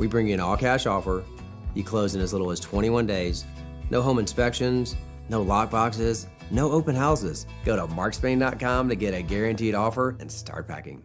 We bring you an all-cash offer. You close in as little as 21 days. No home inspections, no lock boxes, no open houses. Go to markspain.com to get a guaranteed offer and start packing.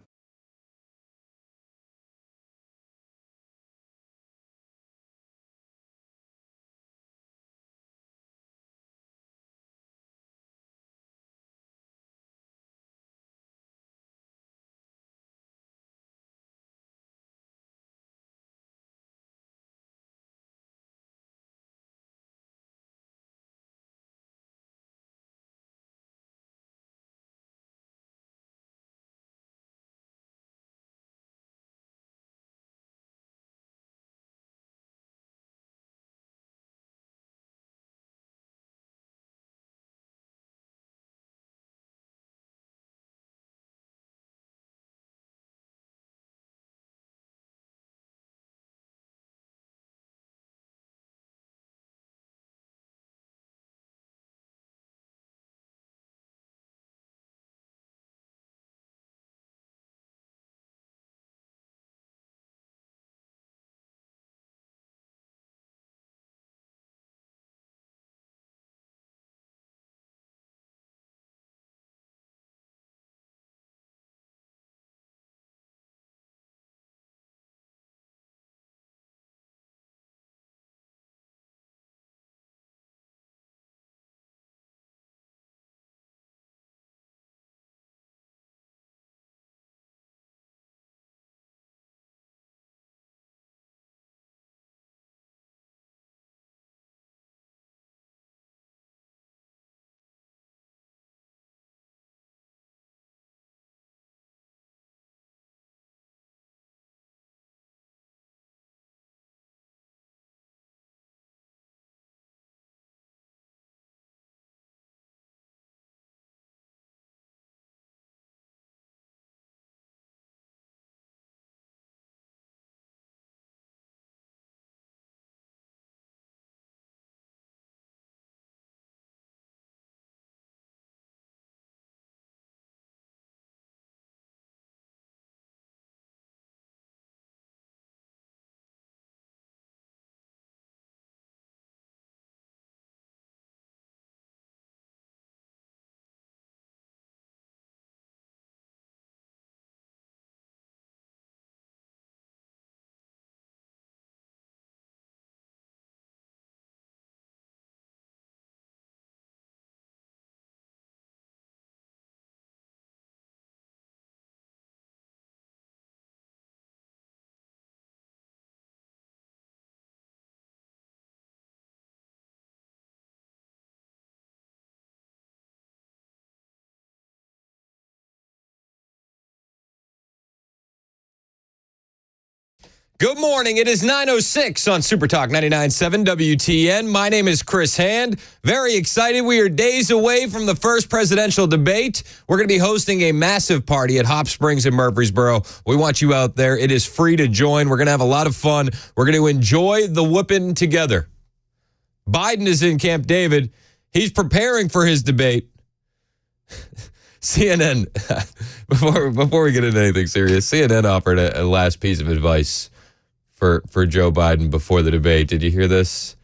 Good morning. It is 9:06 on Super Talk 99.7 WTN. My name is Chris Hand. Very excited. We are days away from the first presidential debate. We're going to be hosting a massive party at Hop Springs in Murfreesboro. We want you out there. It is free to join. We're going to have a lot of fun. We're going to enjoy the whooping together. Biden is in Camp David. He's preparing for his debate. CNN, before we get into anything serious, CNN offered a last piece of advice for Joe Biden before the debate. Did you hear this?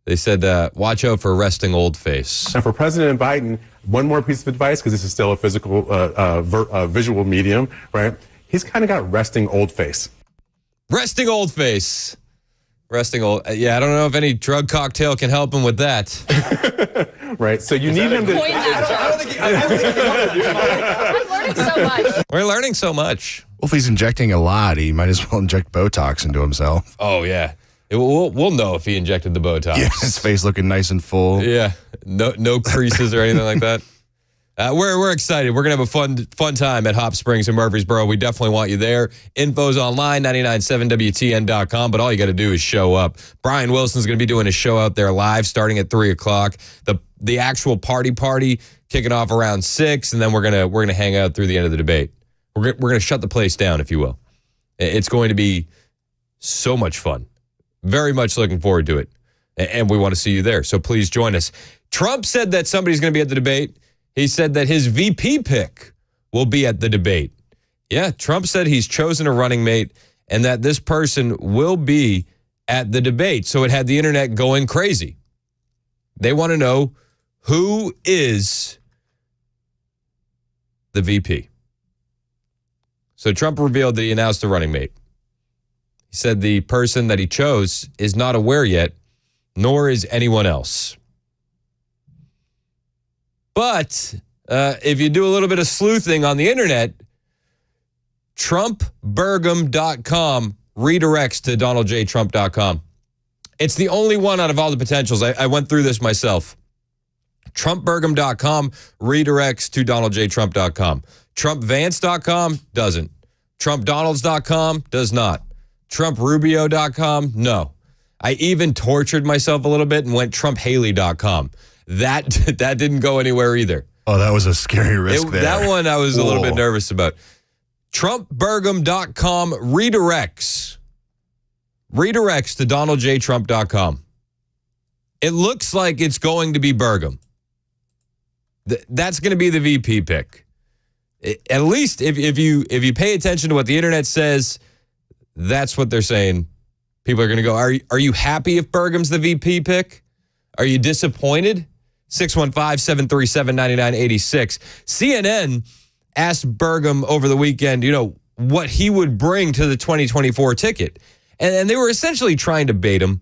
They said, watch out for resting old face. And for President Biden, one more piece of advice, because this is still a physical, visual medium, right? He's kind of got resting old face. Resting old face. Resting old. Yeah, I don't know if any drug cocktail can help him with that. Right. So you need him to. I'm learning so much. We're learning so much. Well, if he's injecting a lot, he might as well inject Botox into himself. Oh, yeah. We'll know if he injected the Botox. Yeah, his face looking nice and full. Yeah. No creases or anything like that. We're excited. We're going to have a fun time at Hop Springs in Murfreesboro. We definitely want you there. Info's online, 997WTN.com, but all you got to do is show up. Brian Wilson's going to be doing a show out there live starting at 3 o'clock. The actual party kicking off around 6, and then we're gonna hang out through the end of the debate. We're going to shut the place down, if you will. It's going to be so much fun. Very much looking forward to it. And we want to see you there. So please join us. Trump said that somebody's going to be at the debate. He said that his VP pick will be at the debate. Yeah, Trump said he's chosen a running mate, and that this person will be at the debate. So it had the internet going crazy. They want to know who is the VP. So Trump revealed that he announced a running mate. He said the person that he chose is not aware yet, nor is anyone else. But if you do a little bit of sleuthing on the internet, TrumpBurgum.com redirects to DonaldJTrump.com. It's the only one out of all the potentials. I went through this myself. TrumpBurgum.com redirects to DonaldJTrump.com. TrumpVance.com doesn't. TrumpDonalds.com does not. TrumpRubio.com, no. I even tortured myself a little bit and went TrumpHaley.com. That didn't go anywhere either. Oh, that was a scary risk there. That one I was a little bit nervous about. TrumpBurgum.com redirects to DonaldJTrump.com. It looks like it's going to be Burgum. That's going to be the VP pick. At least if you pay attention to what the internet says, that's what they're saying. People are going to go, are you happy if Burgum's the VP pick? Are you disappointed? 615-737-9986. CNN asked Burgum over the weekend, what he would bring to the 2024 ticket. And they were essentially trying to bait him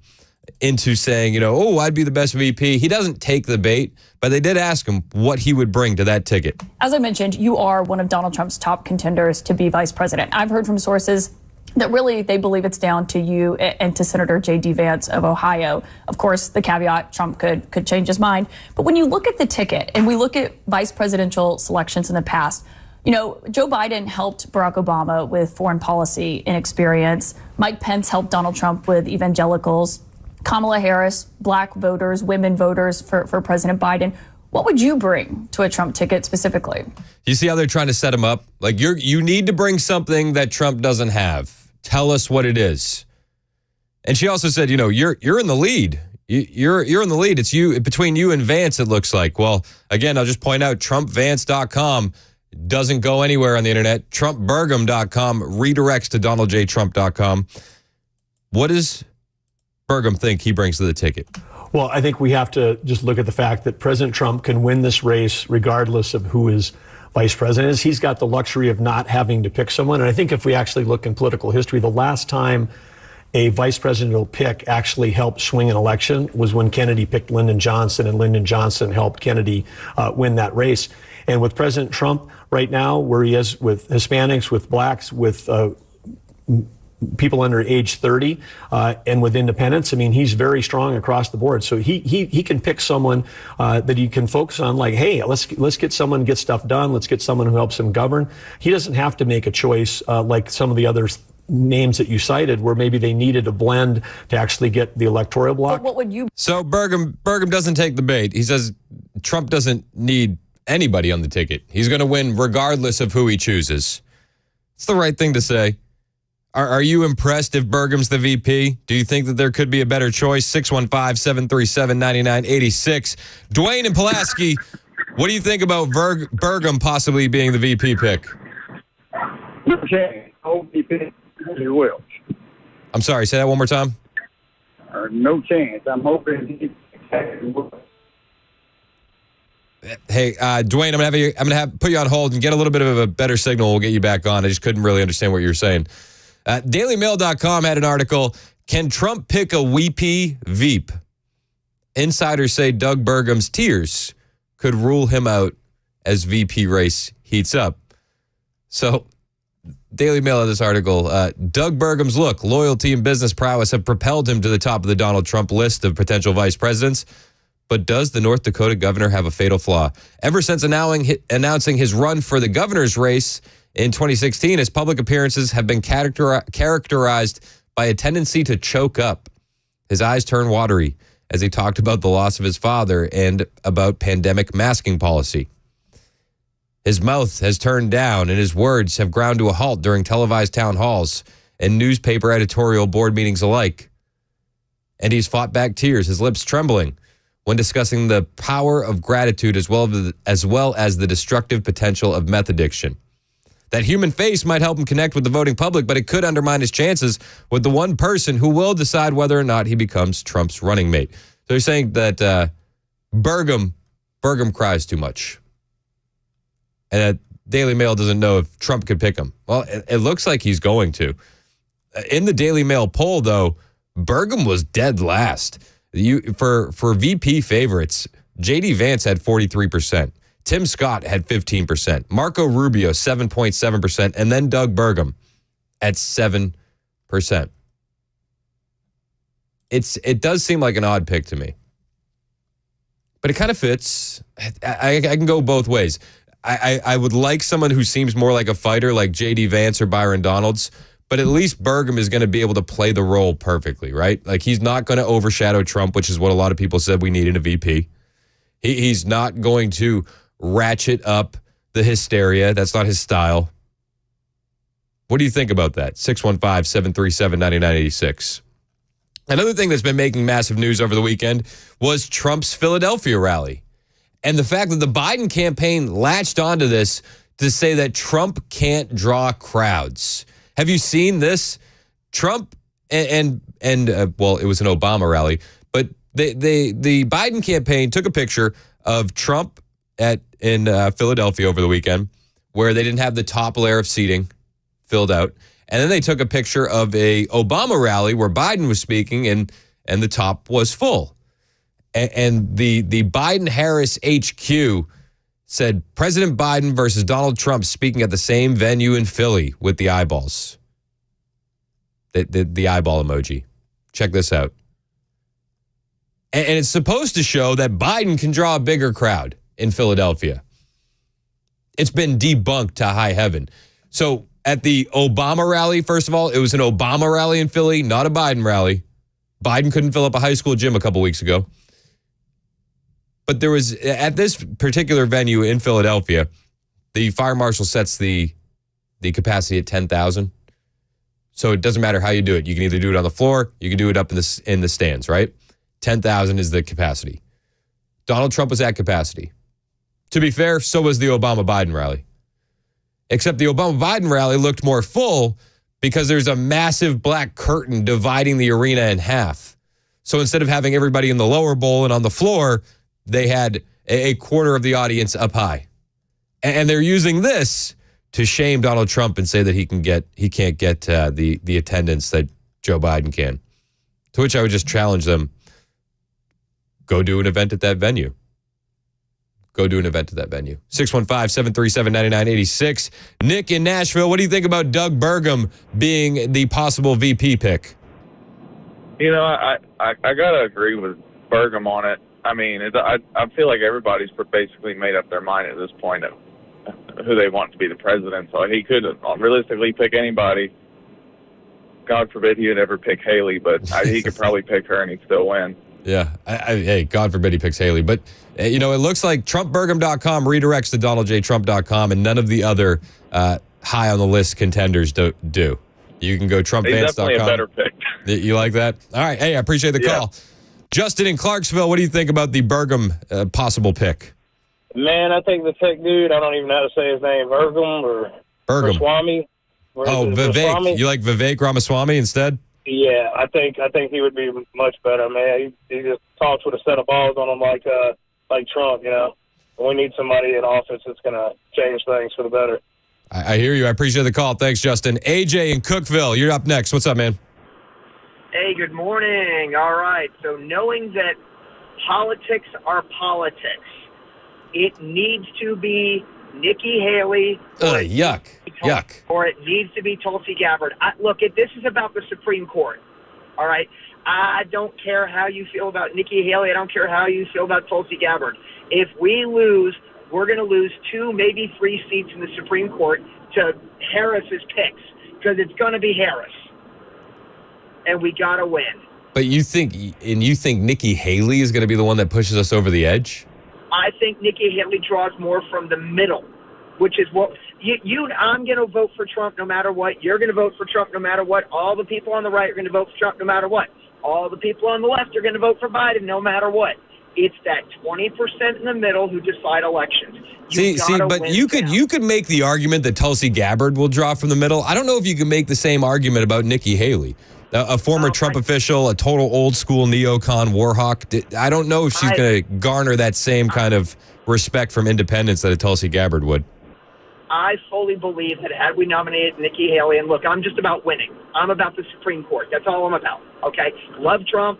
into saying, I'd be the best VP. He doesn't take the bait, but they did ask him what he would bring to that ticket. As I mentioned, you are one of Donald Trump's top contenders to be vice president. I've heard from sources that really they believe it's down to you and to Senator J.D. Vance of Ohio. Of course, the caveat, Trump could change his mind. But when you look at the ticket and we look at vice presidential selections in the past, Joe Biden helped Barack Obama with foreign policy inexperience. Mike Pence helped Donald Trump with evangelicals. Kamala Harris, black voters, women voters for President Biden. What would you bring to a Trump ticket specifically? You see how they're trying to set him up? Like you need to bring something that Trump doesn't have. Tell us what it is. And she also said, you're in the lead. You're in the lead. It's between you and Vance, it looks like. Well, again, I'll just point out TrumpVance.com doesn't go anywhere on the internet. TrumpBurgum.com redirects to DonaldJTrump.com. What does Burgum think he brings to the ticket? Well, I think we have to just look at the fact that President Trump can win this race regardless of who his vice president is. He's got the luxury of not having to pick someone. And I think if we actually look in political history, the last time a vice presidential pick actually helped swing an election was when Kennedy picked Lyndon Johnson, and Lyndon Johnson helped Kennedy win that race. And with President Trump right now, where he is with Hispanics, with blacks, with people under age 30, and with independents, he's very strong across the board. So he can pick someone that he can focus on, like, hey, let's get someone, get stuff done. Let's get someone who helps him govern. He doesn't have to make a choice like some of the other names that you cited, where maybe they needed a blend to actually get the electoral block. But what would you? So Burgum doesn't take the bait. He says Trump doesn't need anybody on the ticket. He's going to win regardless of who he chooses. It's the right thing to say. Are you impressed if Burgum's the VP? Do you think that there could be a better choice? 615-737-9986. Dwayne and Pulaski, what do you think about Burgum possibly being the VP pick? No chance. I'll be picked as well. I'm sorry, say that one more time. No chance. I'm hoping he will. Hey, Dwayne, I'm gonna have put you on hold and get a little bit of a better signal. We'll get you back on. I just couldn't really understand what you were saying. DailyMail.com had an article. Can Trump pick a weepy Veep? Insiders say Doug Burgum's tears could rule him out as VP race heats up. So, Daily Mail had this article. Doug Burgum's look, loyalty, and business prowess have propelled him to the top of the Donald Trump list of potential vice presidents. But does the North Dakota governor have a fatal flaw? Ever since announcing his run for the governor's race in 2016, his public appearances have been characterized by a tendency to choke up. His eyes turn watery as he talked about the loss of his father and about pandemic masking policy. His mouth has turned down and his words have ground to a halt during televised town halls and newspaper editorial board meetings alike. And he's fought back tears, his lips trembling, when discussing the power of gratitude as well as the destructive potential of meth addiction. That human face might help him connect with the voting public, but it could undermine his chances with the one person who will decide whether or not he becomes Trump's running mate. So they're saying that Burgum cries too much. And that Daily Mail doesn't know if Trump could pick him. Well, it looks like he's going to. In the Daily Mail poll, though, Burgum was dead last. For VP favorites, J.D. Vance had 43%. Tim Scott had 15%. Marco Rubio, 7.7%. And then Doug Burgum at 7%. It does seem like an odd pick to me. But it kind of fits. I can go both ways. I would like someone who seems more like a fighter, like J.D. Vance or Byron Donalds, but at least Burgum is going to be able to play the role perfectly, right? Like, he's not going to overshadow Trump, which is what a lot of people said we need in a VP. He's not going to ratchet up the hysteria. That's not his style. What do you think about that? 615-737-9986. Another thing that's been making massive news over the weekend was Trump's Philadelphia rally. And the fact that the Biden campaign latched onto this to say that Trump can't draw crowds. Have you seen this? Trump and it was an Obama rally, but the Biden campaign took a picture of Trump in Philadelphia over the weekend, where they didn't have the top layer of seating filled out. And then they took a picture of a Obama rally where Biden was speaking and the top was full. And the Biden-Harris HQ said President Biden versus Donald Trump speaking at the same venue in Philly with the eyeballs. The eyeball emoji. Check this out. And it's supposed to show that Biden can draw a bigger crowd in Philadelphia. It's been debunked to high heaven. So at the Obama rally, first of all, it was an Obama rally in Philly, not a Biden rally. Biden couldn't fill up a high school gym a couple weeks ago. But there was, at this particular venue in Philadelphia, the fire marshal sets the capacity at 10,000. So it doesn't matter how you do it. You can either do it on the floor, you can do it up in the stands, right? 10,000 is the capacity. Donald Trump was at capacity. To be fair, so was the Obama-Biden rally. Except the Obama-Biden rally looked more full because there's a massive black curtain dividing the arena in half. So instead of having everybody in the lower bowl and on the floor, they had a quarter of the audience up high. And they're using this to shame Donald Trump and say that he can't get the attendance that Joe Biden can. To which I would just challenge them, go do an event at that venue. Go do an event at that venue. 615-737-9986. Nick in Nashville, what do you think about Doug Burgum being the possible VP pick? You know, I got to agree with Burgum on it. I mean, I feel like everybody's basically made up their mind at this point of who they want to be the president. So he could realistically pick anybody. God forbid he would ever pick Haley, but he could probably pick her and he'd still win. Yeah. Hey, God forbid he picks Haley. But, it looks like TrumpBurgum.com redirects to DonaldJTrump.com, and none of the other high on the list contenders do. You can go TrumpVance.com. He's definitely a better pick. You like that? All right. Hey, I appreciate the call. Justin in Clarksville, what do you think about the Burgum possible pick? Man, I think the tech dude, I don't even know how to say his name, Burgum or Ramaswamy. Vivek. You like Vivek Ramaswamy instead? Yeah, I think he would be much better, man. He just talks with a set of balls on him like Trump, you know. We need somebody in office that's going to change things for the better. I hear you. I appreciate the call. Thanks, Justin. AJ in Cookeville, you're up next. What's up, man? Hey, good morning. All right. So knowing that politics are politics, it needs to be Nikki Haley. Yuck. Or it needs to be Tulsi Gabbard. Look, this is about the Supreme Court. All right. I don't care how you feel about Nikki Haley. I don't care how you feel about Tulsi Gabbard. If we lose, we're going to lose 2, maybe 3 seats in the Supreme Court to Harris's picks, because it's going to be Harris. And we got to win. But you think Nikki Haley is going to be the one that pushes us over the edge? I think Nikki Haley draws more from the middle, which is what I'm going to vote for Trump no matter what. You're going to vote for Trump no matter what. All the people on the right are going to vote for Trump no matter what. All the people on the left are going to vote for Biden no matter what. It's that 20% in the middle who decide elections. But you could make the argument that Tulsi Gabbard will draw from the middle. I don't know if you can make the same argument about Nikki Haley, a former Trump official, a total old school neocon war hawk. I don't know if she's going to garner that same kind of respect from independents that a Tulsi Gabbard would. I fully believe that had we nominated Nikki Haley, and look, I'm just about winning. I'm about the Supreme Court. That's all I'm about. Okay, love Trump,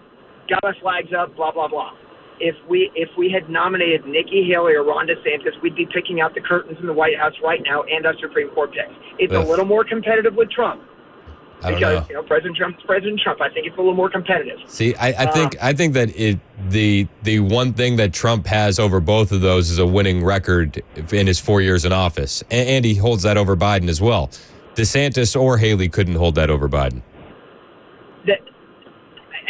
got my flags up, blah blah blah. If we had nominated Nikki Haley or Ron DeSantis, we'd be picking out the curtains in the White House right now and our Supreme Court picks. It's a little more competitive with Trump. Because President Trump's President Trump. I think it's a little more competitive. See, I think that the one thing that Trump has over both of those is a winning record in his 4 years in office, and he holds that over Biden as well. DeSantis or Haley couldn't hold that over Biden.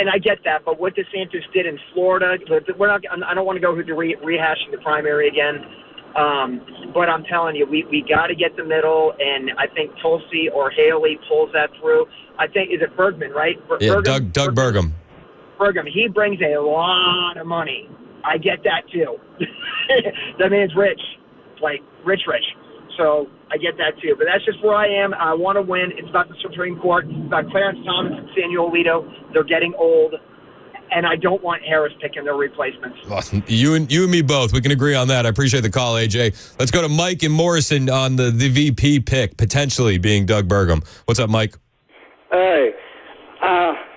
And I get that, but what DeSantis did in Florida, I don't want to go through rehashing the primary again. But I'm telling you, we got to get the middle, and I think Tulsi or Haley pulls that through. I think, is it Bergman, right? Doug Burgum. Burgum, he brings a lot of money. I get that too. That man's rich, like rich. So I get that too. But that's just where I am. I want to win. It's about the Supreme Court. It's about Clarence Thomas and Samuel Alito. They're getting old. And I don't want Harris picking their replacements. Well, you and me both. We can agree on that. I appreciate the call, AJ. Let's go to Mike and Morrison on the VP pick, potentially being Doug Burgum. What's up, Mike? Hey,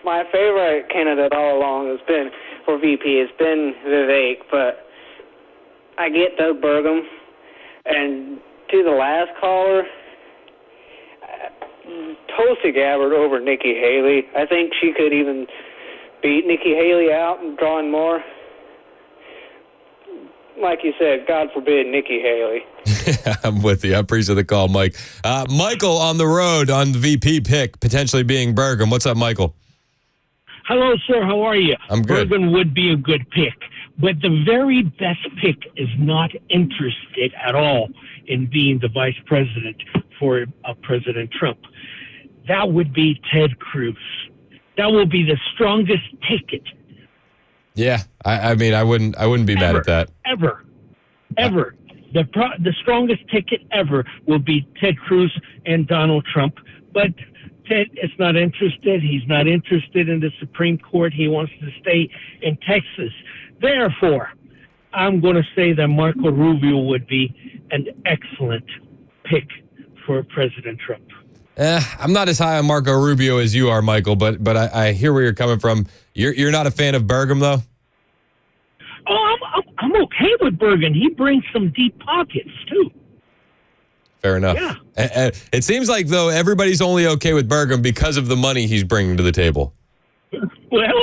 my favorite candidate all along has been for VP. It's been Vivek, but I get Doug Burgum. And to the last caller, Tulsi Gabbard over Nikki Haley. I think she could even beat Nikki Haley out and drawing more. Like you said, God forbid Nikki Haley. I'm with you. I appreciate the call, Mike. Michael on the road on the VP pick, potentially being Burgum. What's up, Michael? Hello, sir. How are you? I'm good. Burgum would be a good pick, but the very best pick is not interested at all in being the vice president for President Trump. That would be Ted Cruz. That will be the strongest ticket. Yeah, I mean, I wouldn't be mad at that. Ever. The strongest ticket ever will be Ted Cruz and Donald Trump. But Ted is not interested. He's not interested in the Supreme Court. He wants to stay in Texas. Therefore, I'm going to say that Marco Rubio would be an excellent pick for President Trump. I'm not as high on Marco Rubio as you are, Michael, but I hear where you're coming from. You're not a fan of Burgum, though? Oh, I'm okay with Burgum. He brings some deep pockets, too. Fair enough. Yeah. It seems like, though, everybody's only okay with Burgum because of the money he's bringing to the table. Well,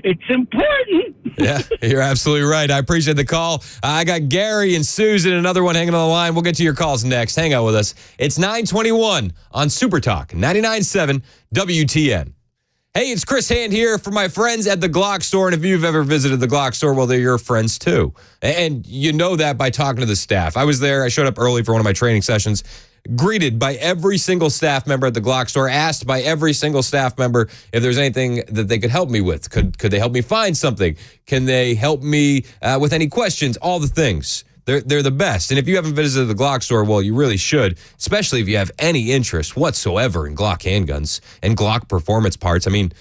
it's important. Yeah, you're absolutely right. I appreciate the call. I got Gary and Susan, another one hanging on the line. We'll get to your calls next. Hang out with us. It's 9:21 on Super Talk 99.7 WTN. Hey, it's Chris Hand here for my friends at the Glock store. And if you've ever visited the Glock store, well, they're your friends too. And you know that by talking to the staff. I was there. I showed up early for one of my training sessions. Greeted by every single staff member at the Glock store, asked by every single staff member if there's anything that they could help me with. Could they help me find something? Can they help me with any questions? All the things. They're the best. And if you haven't visited the Glock store, well, you really should, especially if you have any interest whatsoever in Glock handguns and Glock performance parts. I mean,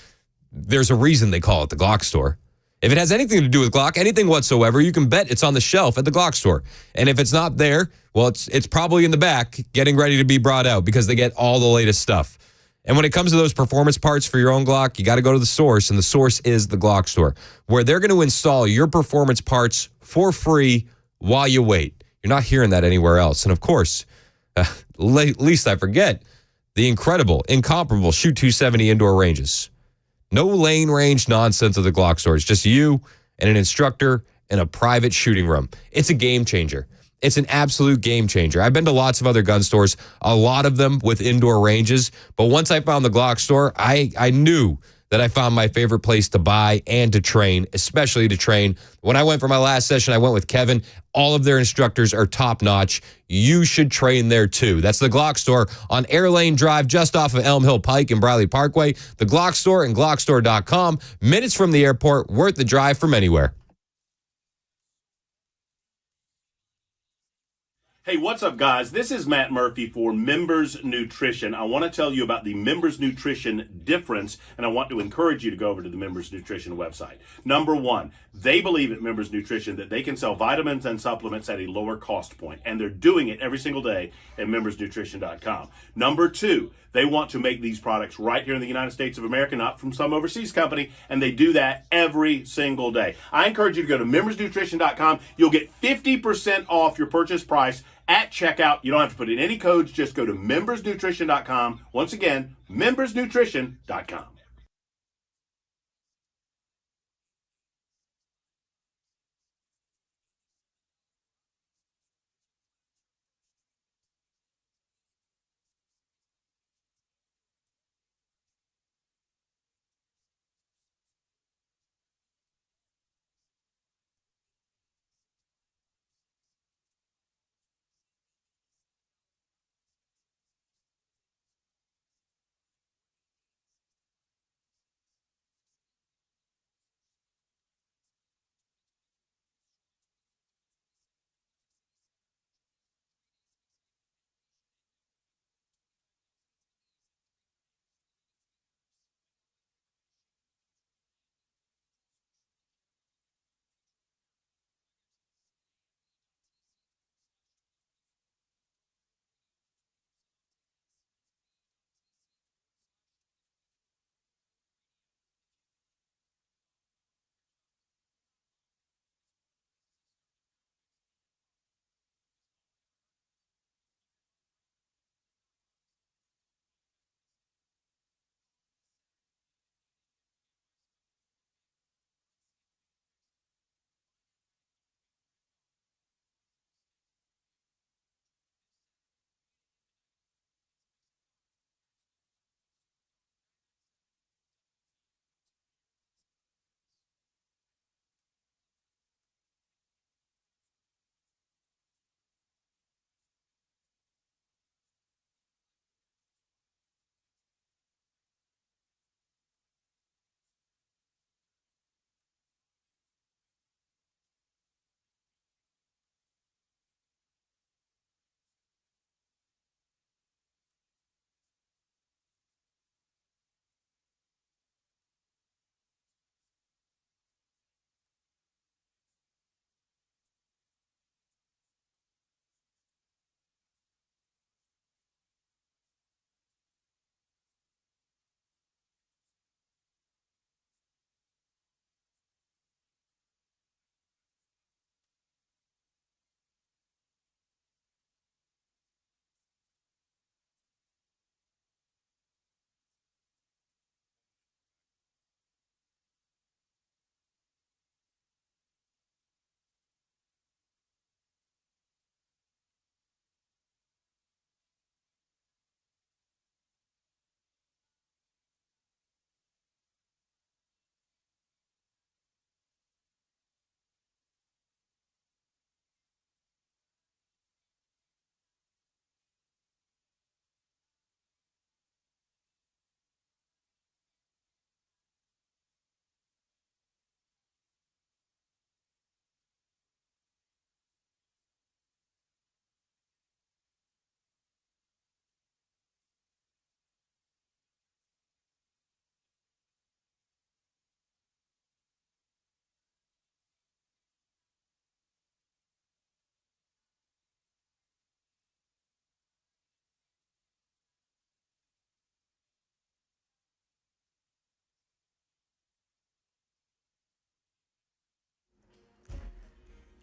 there's a reason they call it the Glock store. If it has anything to do with Glock, anything whatsoever, you can bet it's on the shelf at the Glock store. And if it's not there, well, it's probably in the back getting ready to be brought out because they get all the latest stuff. And when it comes to those performance parts for your own Glock, you got to go to the source, and the source is the Glock store, where they're going to install your performance parts for free while you wait. You're not hearing that anywhere else. And of course, least I forget, the incredible, incomparable Shoot 270 indoor ranges. No lane range nonsense of the Glock store. It's just you and an instructor in a private shooting room. It's a game changer. It's an absolute game changer. I've been to lots of other gun stores, a lot of them with indoor ranges. But once I found the Glock store, I knew that I found my favorite place to buy and to train, especially to train. When I went for my last session, I went with Kevin. All of their instructors are top-notch. You should train there, too. That's the Glock store on Air Lane Drive, just off of Elm Hill Pike and Briley Parkway. The Glock store and GlockStore.com. Minutes from the airport, worth the drive from anywhere. Hey, what's up, guys? This is Matt Murphy for Members Nutrition. I want to tell you about the Members Nutrition difference, and I want to encourage you to go over to the Members Nutrition website. Number one, they believe at Members Nutrition that they can sell vitamins and supplements at a lower cost point, and they're doing it every single day at membersnutrition.com. Number two, they want to make these products right here in the United States of America, not from some overseas company, and they do that every single day. I encourage you to go to membersnutrition.com. You'll get 50% off your purchase price at checkout. You don't have to put in any codes. Just go to membersnutrition.com. Once again, membersnutrition.com.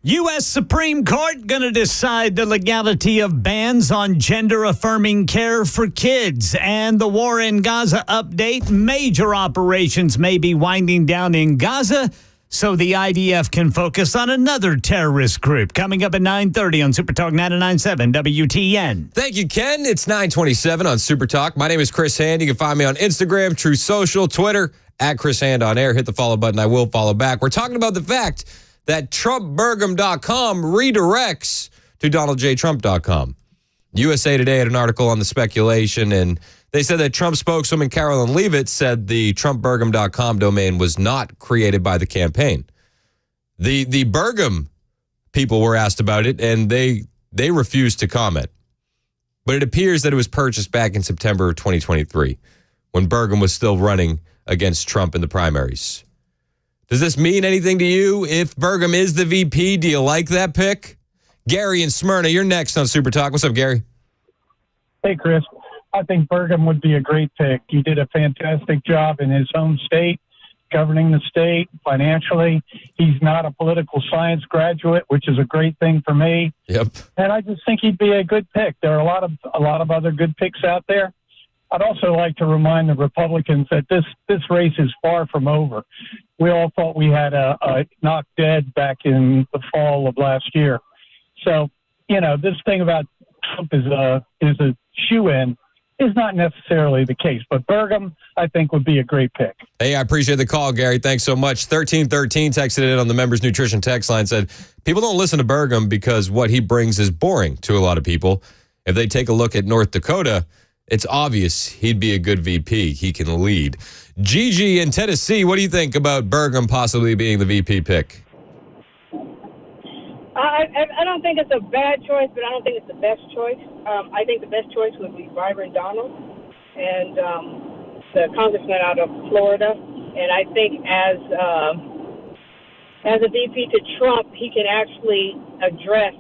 U.S. Supreme Court going to decide the legality of bans on gender-affirming care for kids. And the war in Gaza update. Major operations may be winding down in Gaza, so the IDF can focus on another terrorist group. Coming up at 9:30 on Super Talk 99.7 WTN. Thank you, Ken. It's 9:27 on Super Talk. My name is Chris Hand. You can find me on Instagram, True Social, Twitter, at Chris Hand on air. Hit the follow button. I will follow back. We're talking about the fact that TrumpBurgum.com redirects to DonaldJTrump.com. USA Today had an article on the speculation, and they said that Trump spokeswoman Carolyn Leavitt said the TrumpBurgum.com domain was not created by the campaign. The Burgum people were asked about it, and they They refused to comment. But it appears that it was purchased back in September of 2023 when Burgum was still running against Trump in the primaries. Does this mean anything to you? If Burgum is the VP, do you like that pick? Gary in Smyrna, you're next on Super Talk. What's up, Gary? Hey, Chris. I think Burgum would be a great pick. He did a fantastic job in his home state, governing the state financially. He's not a political science graduate, which is a great thing for me. Yep. And I just think he'd be a good pick. There are a lot of other good picks out there. I'd also like to remind the Republicans that this race is far from over. We all thought we had a knock dead back in the fall of last year. So, this thing about Trump is a shoe-in is not necessarily the case. But Burgum, I think, would be a great pick. Hey, I appreciate the call, Gary. Thanks so much. 1313 texted in on the Members Nutrition text line, said, people don't listen to Burgum because what he brings is boring to a lot of people. If they take a look at North Dakota, it's obvious he'd be a good VP. He can lead. Gigi in Tennessee, what do you think about Burgum possibly being the VP pick? I don't think it's a bad choice, but I don't think it's the best choice. I think the best choice would be Byron Donald and the congressman out of Florida. And I think as a VP to Trump, he can actually address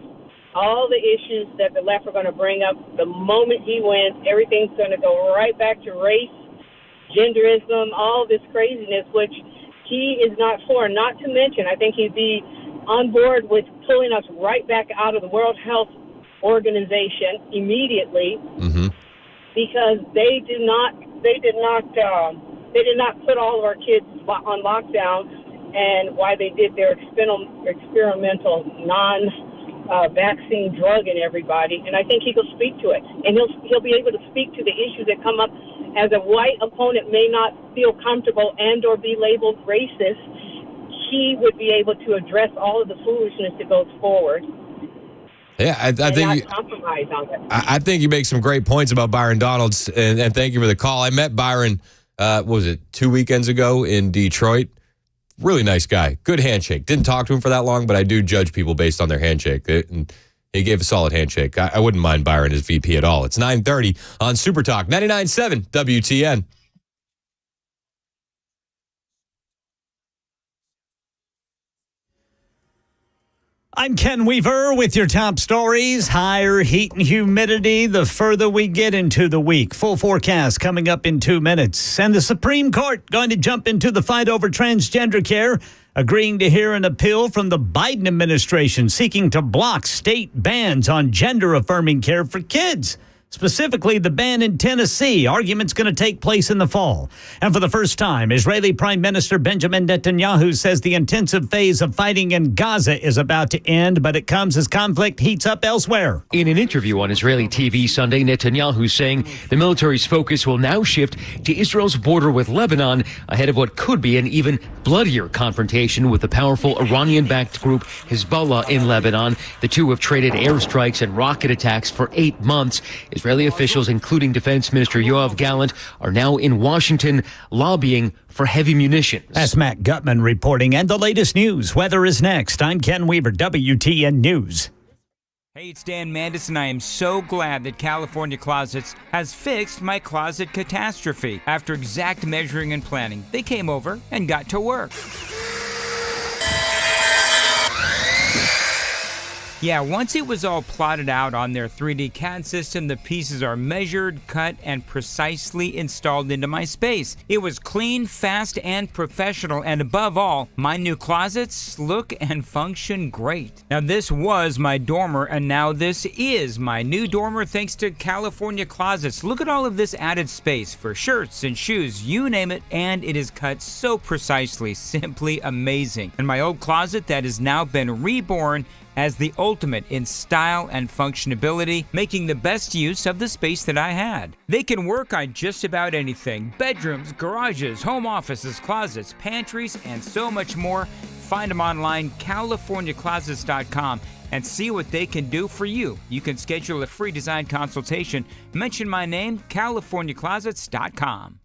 all the issues that the left are going to bring up. The moment he wins, everything's going to go right back to race, genderism, all this craziness, which he is not for. Not to mention, I think he'd be on board with pulling us right back out of the World Health Organization immediately, because they did not put all of our kids on lockdown, and why they did their experimental vaccine drug in everybody. And I think he will speak to it, and he'll be able to speak to the issues that come up. As a white opponent may not feel comfortable and or be labeled racist, he would be able to address all of the foolishness that goes forward. Yeah, I think not compromise on it. I think you make some great points about Byron Donalds, and thank you for the call. I met Byron, what was it, 2 weekends ago in Detroit. Really nice guy. Good handshake. Didn't talk to him for that long, but I do judge people based on their handshake. And he gave a solid handshake. I wouldn't mind Byron as VP at all. It's 9:30 on Super Talk, 99.7 WTN. I'm Ken Weaver with your top stories. Higher heat and humidity the further we get into the week. Full forecast coming up in 2 minutes. And the Supreme Court going to jump into the fight over transgender care, agreeing to hear an appeal from the Biden administration seeking to block state bans on gender-affirming care for kids. Specifically, the ban in Tennessee. Argument's going to take place in the fall. And for the first time, Israeli Prime Minister Benjamin Netanyahu says the intensive phase of fighting in Gaza is about to end, but it comes as conflict heats up elsewhere. In an interview on Israeli TV Sunday, Netanyahu saying the military's focus will now shift to Israel's border with Lebanon ahead of what could be an even bloodier confrontation with the powerful Iranian-backed group Hezbollah in Lebanon. The two have traded airstrikes and rocket attacks for 8 months. Israeli officials, including Defense Minister Yoav Gallant, are now in Washington lobbying for heavy munitions. That's Matt Gutman reporting. And the latest news. Weather is next. I'm Ken Weaver, WTN News. Hey, it's Dan Mandis, and I am so glad that California Closets has fixed my closet catastrophe. After exact measuring and planning, they came over and got to work. Yeah, once it was all plotted out on their 3D CAD system, the pieces are measured, cut, and precisely installed into my space. It was clean, fast, and professional, and above all, my new closets look and function great. Now, this was my dormer, and now this is my new dormer thanks to California Closets. Look at all of this added space for shirts and shoes, you name it, and it is cut so precisely, simply amazing. And my old closet that has now been reborn as the ultimate in style and functionality, making the best use of the space that I had. They can work on just about anything: bedrooms, garages, home offices, closets, pantries, and so much more. Find them online, CaliforniaClosets.com, and see what they can do for you. You can schedule a free design consultation. Mention my name, CaliforniaClosets.com.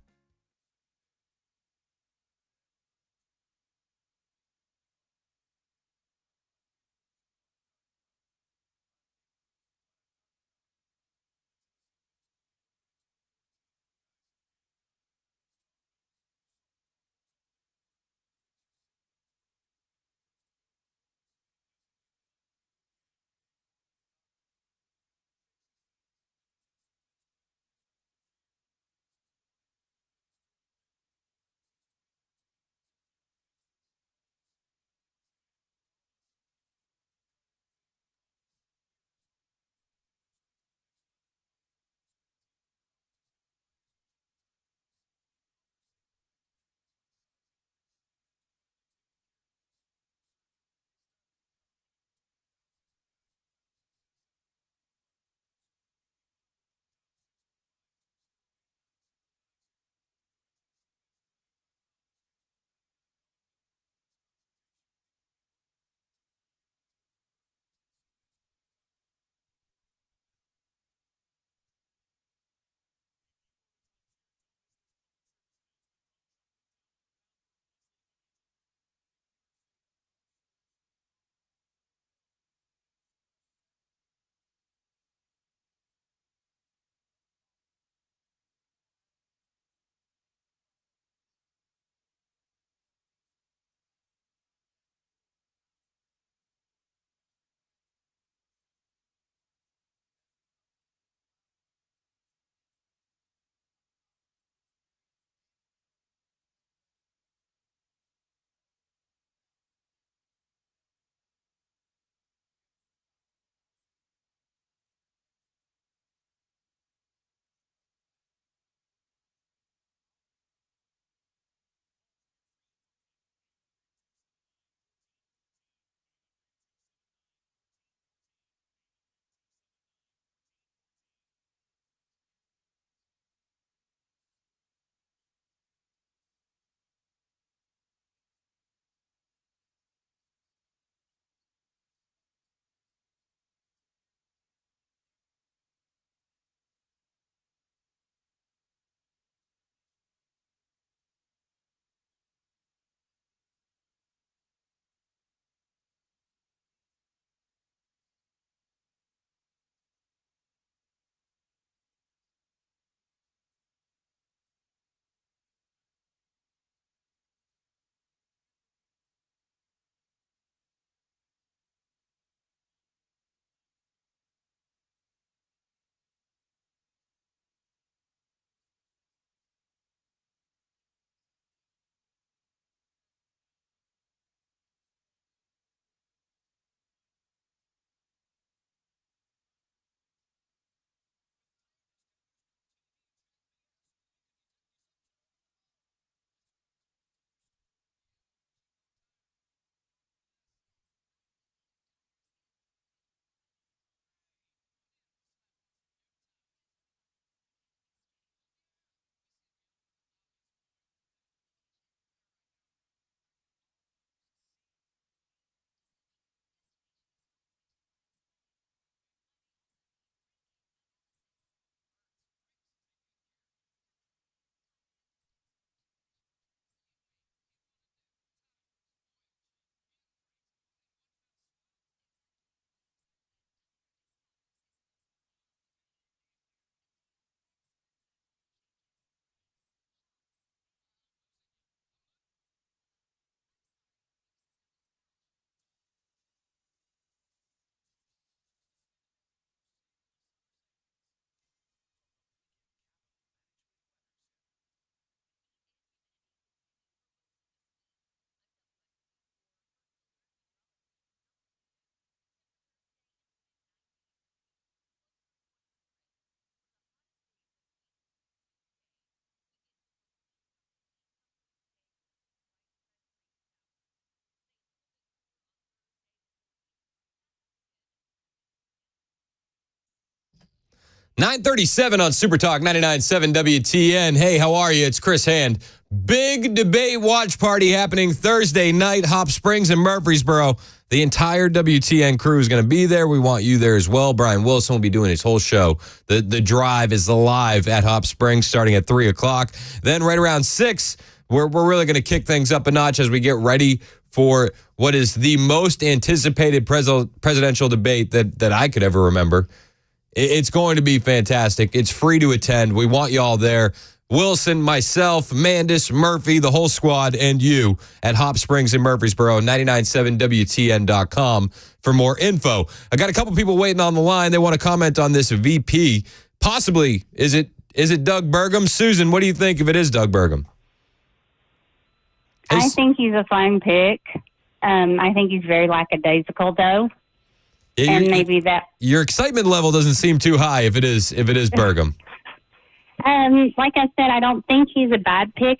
9:37 on Super Talk 99.7 WTN. Hey, how are you? It's Chris Hand. Big debate watch party happening Thursday night, Hop Springs and Murfreesboro. The entire WTN crew is going to be there. We want you there as well. Brian Wilson will be doing his whole show. The drive is live at Hop Springs starting at 3 o'clock. Then right around 6, we're really going to kick things up a notch as we get ready for what is the most anticipated presidential debate that I could ever remember. It's going to be fantastic. It's free to attend. We want you all there. Wilson, myself, Mandis, Murphy, the whole squad, and you at Hop Springs in Murfreesboro, 997WTN.com for more info. I got a couple people waiting on the line. They want to comment on this VP. Possibly, is it Doug Burgum? Susan, what do you think if it is Doug Burgum? I think he's a fine pick. I think he's very lackadaisical, though. Yeah, and maybe that. Your excitement level doesn't seem too high if it is Burgum. Like I said, I don't think he's a bad pick.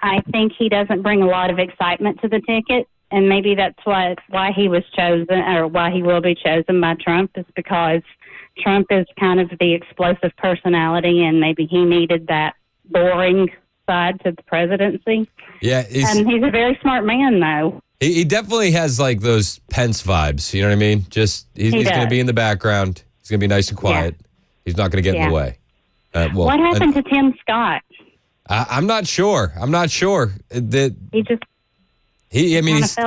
I think he doesn't bring a lot of excitement to the ticket, and maybe that's why he was chosen, or why he will be chosen by Trump, is because Trump is kind of the explosive personality, and maybe he needed that boring side to the presidency. Yeah, he's a very smart man, though. He definitely has like those Pence vibes. You know what I mean? Just he's going to be in the background. He's going to be nice and quiet. Yeah. He's not going to get in the way. What happened to Tim Scott? I'm not sure. He fell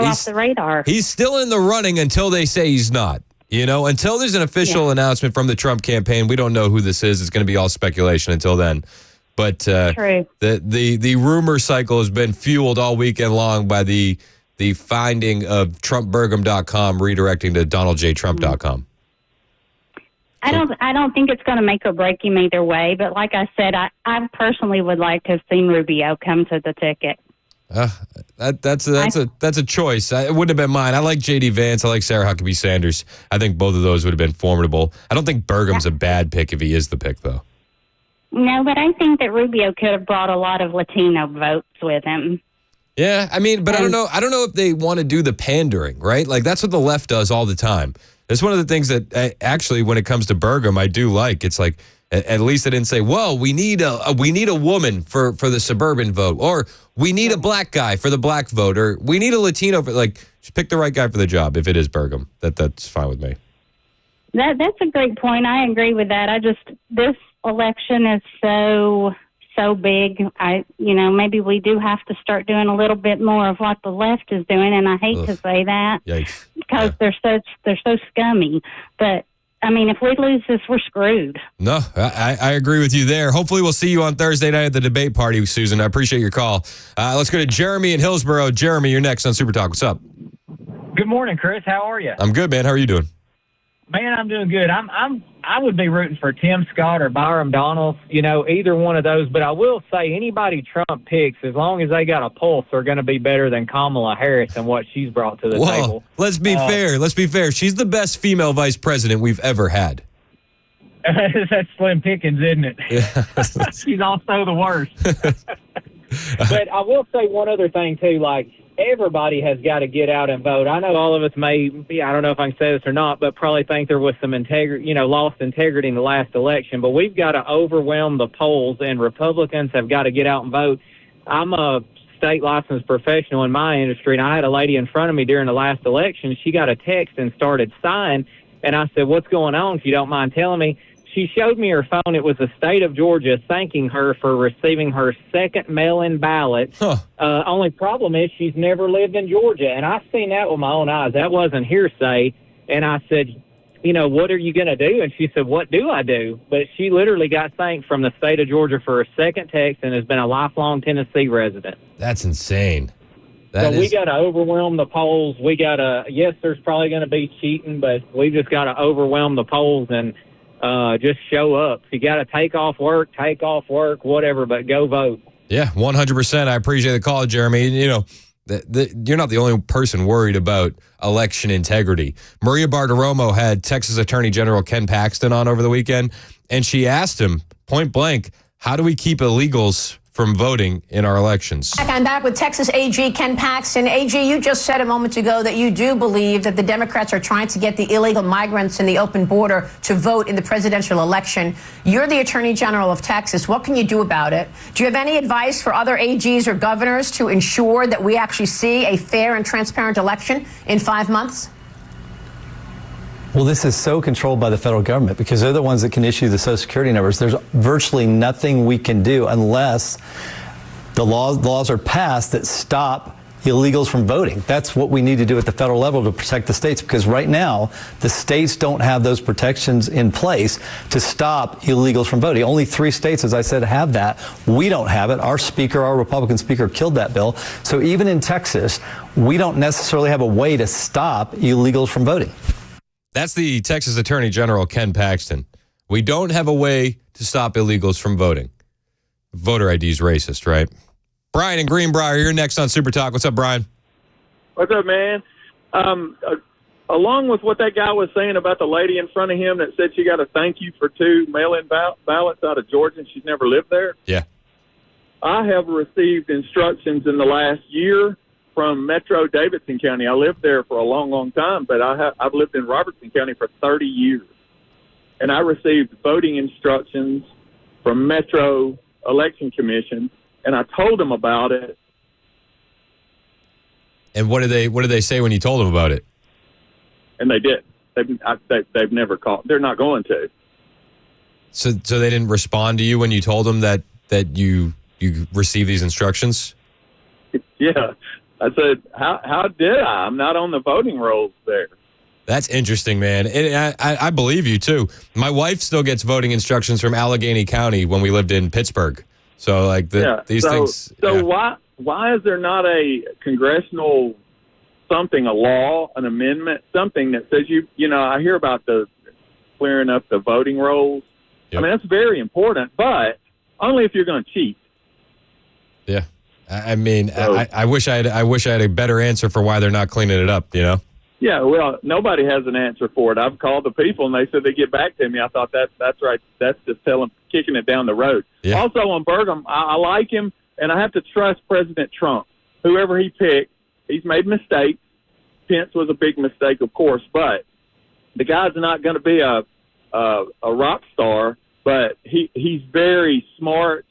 off the radar. He's still in the running until they say he's not. You know, until there's an official announcement from the Trump campaign, we don't know who this is. It's going to be all speculation until then. But True. The rumor cycle has been fueled all weekend long by the finding of TrumpBurgum.com redirecting to DonaldJTrump.com. I don't think it's going to make or break him either way. But like I said, I personally would like to have seen Rubio come to the ticket. That's a choice. It wouldn't have been mine. I like J.D. Vance. I like Sarah Huckabee Sanders. I think both of those would have been formidable. I don't think Burgum's a bad pick if he is the pick, though. No, but I think that Rubio could have brought a lot of Latino votes with him. Yeah, I mean, but I don't know if they want to do the pandering, right? Like, that's what the left does all the time. It's one of the things that actually, when it comes to Burgum, I do like. It's like, at least they didn't say, well, we need a woman for the suburban vote, or we need a black guy for the black vote, or we need a Latino for, like, just pick the right guy for the job. If it is Burgum, that's fine with me. That's a great point. I agree with that. This election is so big. Maybe we do have to start doing a little bit more of what the left is doing, and I hate to say that. Yikes. Because they're so scummy. But I mean, if we lose this, we're screwed. No, I agree with you there. Hopefully we'll see you on Thursday night at the debate party, Susan. I appreciate your call. Let's go to Jeremy in Hillsboro. Jeremy, you're next on Super Talk. What's up? Good morning, Chris. How are you? I'm good, man. How are you doing? Man, I'm doing good. I would be rooting for Tim Scott or Byron Donalds, either one of those. But I will say anybody Trump picks, as long as they got a pulse, are going to be better than Kamala Harris and what she's brought to the table. Let's be fair. Let's be fair. She's the best female vice president we've ever had. That's slim pickings, isn't it? Yeah. She's also the worst. But I will say one other thing, too, like, everybody has got to get out and vote. I know all of us may be, I don't know if I can say this or not, but probably think there was some lost integrity in the last election. But we've got to overwhelm the polls, and Republicans have got to get out and vote. I'm a state licensed professional in my industry, and I had a lady in front of me during the last election. She got a text and started sighing, and I said, "What's going on, if you don't mind telling me?" She showed me her phone. It was the state of Georgia thanking her for receiving her second mail-in ballot. Only problem is she's never lived in Georgia. And I seen that with my own eyes. That wasn't hearsay. And I said, what are you going to do? And she said, what do I do? But she literally got thanked from the state of Georgia for her second text and has been a lifelong Tennessee resident. That's insane. We got to overwhelm the polls. We got to, yes, there's probably going to be cheating, but we just got to overwhelm the polls and just show up. If you got to take off work, whatever, but go vote. Yeah, 100%. I appreciate the call, Jeremy. You're not the only person worried about election integrity. Maria Bartiromo had Texas Attorney General Ken Paxton on over the weekend, and she asked him point blank, how do we keep illegals from voting in our elections. I'm back with Texas AG Ken Paxton. AG, you just said a moment ago that you do believe that the Democrats are trying to get the illegal migrants in the open border to vote in the presidential election. You're the Attorney General of Texas. What can you do about it? Do you have any advice for other AGs or governors to ensure that we actually see a fair and transparent election in 5 months? Well, this is so controlled by the federal government because they're the ones that can issue the Social Security numbers. There's virtually nothing we can do unless the laws are passed that stop illegals from voting. That's what we need to do at the federal level to protect the states, because right now the states don't have those protections in place to stop illegals from voting. Only 3 states, as I said, have that. We don't have it. Our Republican speaker killed that bill. So even in Texas, we don't necessarily have a way to stop illegals from voting. That's the Texas Attorney General, Ken Paxton. We don't have a way to stop illegals from voting. Voter ID is racist, right? Brian in Greenbrier, you're next on Super Talk. What's up, Brian? What's up, man? Along with what that guy was saying about the lady in front of him that said she got a thank you for 2 mail-in ballots out of Georgia and she's never lived there. Yeah. I have received instructions in the last year from Metro Davidson County. I lived there for a long, long time, but I've lived in Robertson County for 30 years. And I received voting instructions from Metro Election Commission, and I told them about it. And what did they say when you told them about it? And they did. They've never called. They're not going to. So they didn't respond to you when you told them that you received these instructions? Yeah. I said, how did I? I'm not on the voting rolls there. That's interesting, man. And I believe you, too. My wife still gets voting instructions from Allegheny County when we lived in Pittsburgh. So, like, these things. So why is there not a congressional something, a law, an amendment, something that says I hear about the clearing up the voting rolls. Yep. I mean, that's very important, but only if you're going to cheat. Yeah. I mean, I wish I had a better answer for why they're not cleaning it up, you know? Yeah, well, nobody has an answer for it. I've called the people, and they said they get back to me. I thought that's right. That's just kicking it down the road. Yeah. Also on Burgum, I like him, and I have to trust President Trump. Whoever he picked, he's made mistakes. Pence was a big mistake, of course, but the guy's not going to be a rock star, but he's very smart.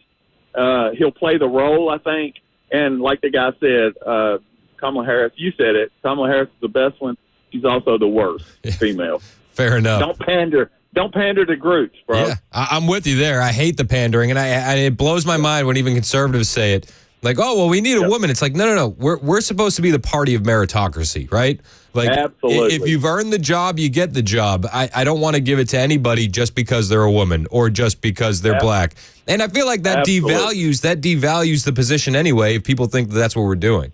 He'll play the role, I think. And like the guy said, Kamala Harris, you said it, Kamala Harris is the best one. She's also the worst female. Fair enough. Don't pander to groups, bro. Yeah, I'm with you there. I hate the pandering, and it blows my mind when even conservatives say it. Like, oh, well, we need a woman. It's like, no. We're supposed to be the party of meritocracy, right? Like, absolutely. If you've earned the job, you get the job. I don't want to give it to anybody just because they're a woman or just because they're black. And I feel like that devalues the position anyway if people think that's what we're doing.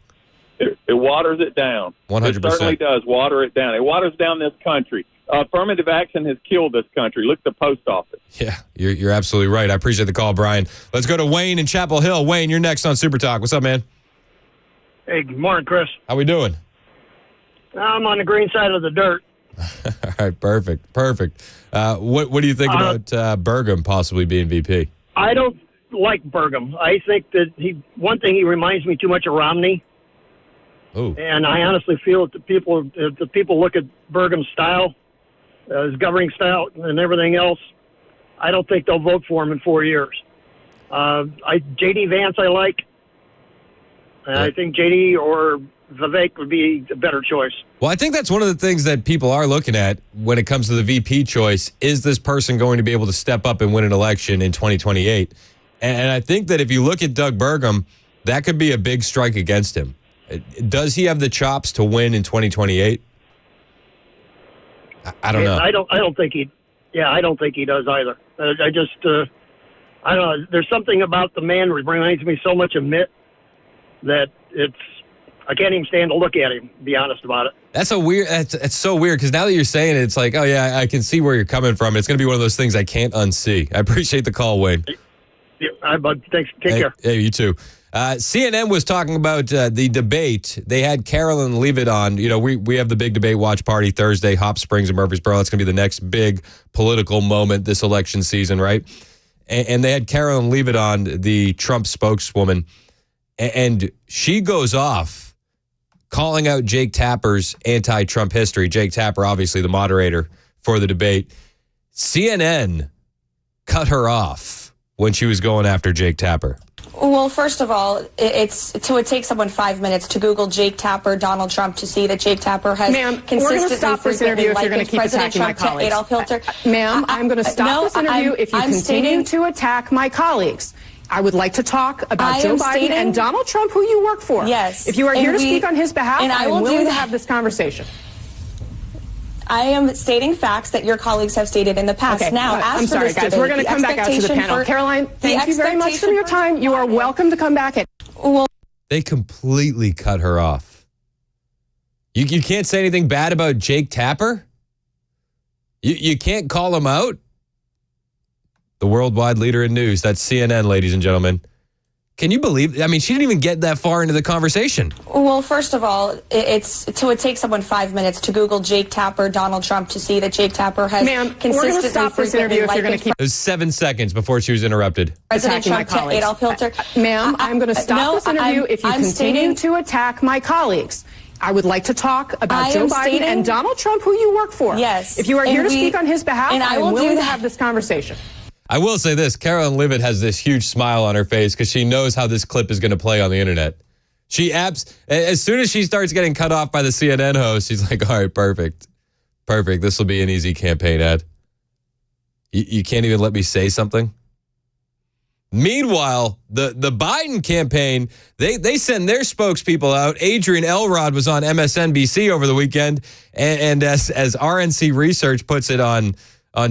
It waters it down. 100%. It certainly does water it down. It waters down this country. Affirmative action has killed this country. Look at the post office. Yeah, you're absolutely right. I appreciate the call, Brian. Let's go to Wayne in Chapel Hill. Wayne, you're next on Super Talk. What's up, man? Hey, good morning, Chris. How we doing? I'm on the green side of the dirt. All right, perfect. What do you think about Burgum possibly being VP? I don't like Burgum. I think that one thing he reminds me too much of Romney. Ooh. And I honestly feel that the people look at Burgum's style, his governing style, and everything else. I don't think they'll vote for him in 4 years. J.D. Vance I like. And I think J.D. or Vivek would be a better choice. Well, I think that's one of the things that people are looking at when it comes to the VP choice. Is this person going to be able to step up and win an election in 2028? And I think that if you look at Doug Burgum, that could be a big strike against him. Does he have the chops to win in 2028? I don't know. I don't think he. Yeah, I don't think he does either. I don't know. There's something about the man that reminds me so much of Mitt that I can't even stand to look at him, to be honest about it. That's it's so weird because now that you're saying it, it's like, oh yeah, I can see where you're coming from. It's going to be one of those things I can't unsee. I appreciate the call, Wayne. Yeah, bud. Thanks. Take care. Hey, you too. CNN was talking about the debate. They had Carolyn Leavitt on. You know, we have the big debate watch party Thursday, Hop Springs and Murfreesboro. It's going to be the next big political moment this election season, right? and they had Carolyn Leavitt on, the Trump spokeswoman, and she goes off calling out Jake Tapper's anti-Trump history. Jake Tapper, obviously the moderator for the debate. CNN cut her off when she was going after Jake Tapper. Well, first of all, it would take someone 5 minutes to Google Jake Tapper, Donald Trump, to see that Jake Tapper has consistently, we're going to stop this interview if you're going to keep President attacking Trump my colleagues. Adolf Hitler. Ma'am, I'm going to stop this interview if you continue to attack my colleagues. I would like to talk about Joe Biden and Donald Trump, who you work for. Yes. If you are here to speak on his behalf, and I am willing to have this conversation. I am stating facts that your colleagues have stated in the past. Okay. Now, as I'm for sorry, this guys. debate, We're going to come back out to the panel. Caroline, thank you very much for your time. You are welcome to come back. They completely cut her off. You can't say anything bad about Jake Tapper? You can't call him out? The worldwide leader in news. That's CNN, ladies and gentlemen. Can you believe? I mean, she didn't even get that far into the conversation. Well, first of all, it would take someone 5 minutes to Google Jake Tapper, Donald Trump, to see that Jake Tapper has consistently, we're going to stop this interview if you're going to keep. It was 7 seconds before she was interrupted. President Trump to Adolf Hitler. Ma'am, I'm going to stop this interview if you continue to attack my colleagues. I would like to talk about Joe Biden and Donald Trump, who you work for. Yes. If you are here to speak on his behalf, I am willing to have this conversation. I will say this, Carolyn Leavitt has this huge smile on her face because she knows how this clip is going to play on the internet. As soon as she starts getting cut off by the CNN host, she's like, all right, perfect. This will be an easy campaign ad. You can't even let me say something? Meanwhile, the Biden campaign, they send their spokespeople out. Adrian Elrod was on MSNBC over the weekend, and as RNC Research puts it on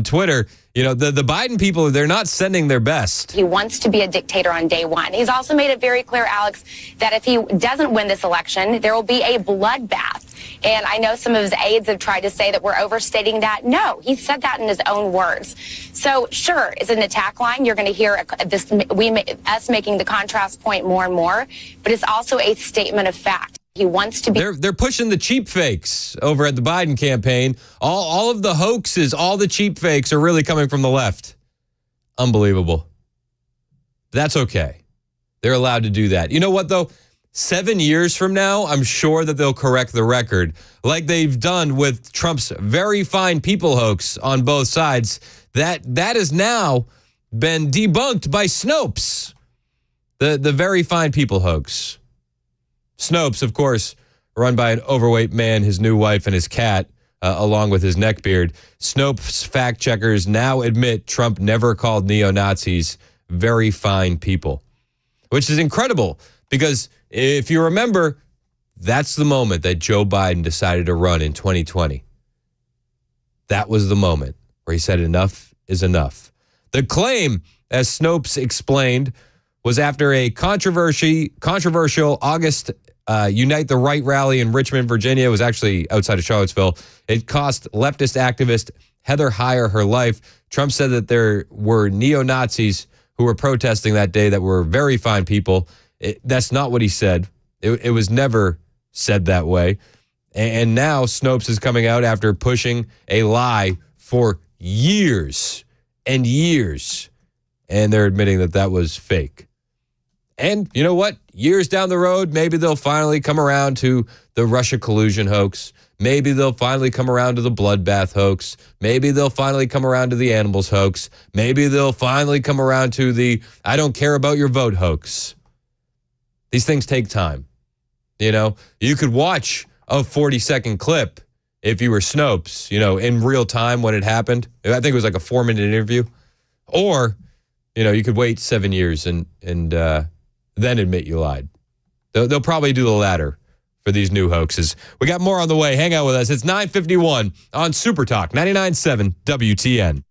Twitter, you know, the Biden people, they're not sending their best. He wants to be a dictator on day one. He's also made it very clear, Alex, that if he doesn't win this election, there will be a bloodbath. And I know some of his aides have tried to say that we're overstating that. No, he said that in his own words. So sure, it's an attack line. You're going to hear us making the contrast point more and more, but it's also a statement of fact. He wants to be. They're pushing the cheap fakes over at the Biden campaign. All of the hoaxes, all the cheap fakes are really coming from the left. Unbelievable. That's okay. They're allowed to do that. You know what, though? 7 years from now, I'm sure that they'll correct the record like they've done with Trump's very fine people hoax on both sides. That has now been debunked by Snopes, the very fine people hoax. Snopes, of course, run by an overweight man, his new wife, and his cat, along with his neckbeard. Snopes fact checkers now admit Trump never called neo-Nazis very fine people, which is incredible because if you remember, that's the moment that Joe Biden decided to run in 2020. That was the moment where he said enough is enough. The claim, as Snopes explained, was after a controversial August Unite the Right rally in Richmond, Virginia. It was actually outside of Charlottesville. It cost leftist activist Heather Heyer her life. Trump said that there were neo-Nazis who were protesting that day that were very fine people. That's not what he said. It was never said that way. And now Snopes is coming out after pushing a lie for years and years. And they're admitting that that was fake. And you know what? Years down the road, maybe they'll finally come around to the Russia collusion hoax. Maybe they'll finally come around to the bloodbath hoax. Maybe they'll finally come around to the animals hoax. Maybe they'll finally come around to the I don't care about your vote hoax. These things take time. You know, you could watch a 40-second clip if you were Snopes, you know, in real time when it happened. I think it was like a 4-minute interview. Or, you know, you could wait 7 years and then admit you lied. They'll probably do the latter for these new hoaxes. We got more on the way. Hang out with us. It's 9:51 on Super Talk 99.7 WTN.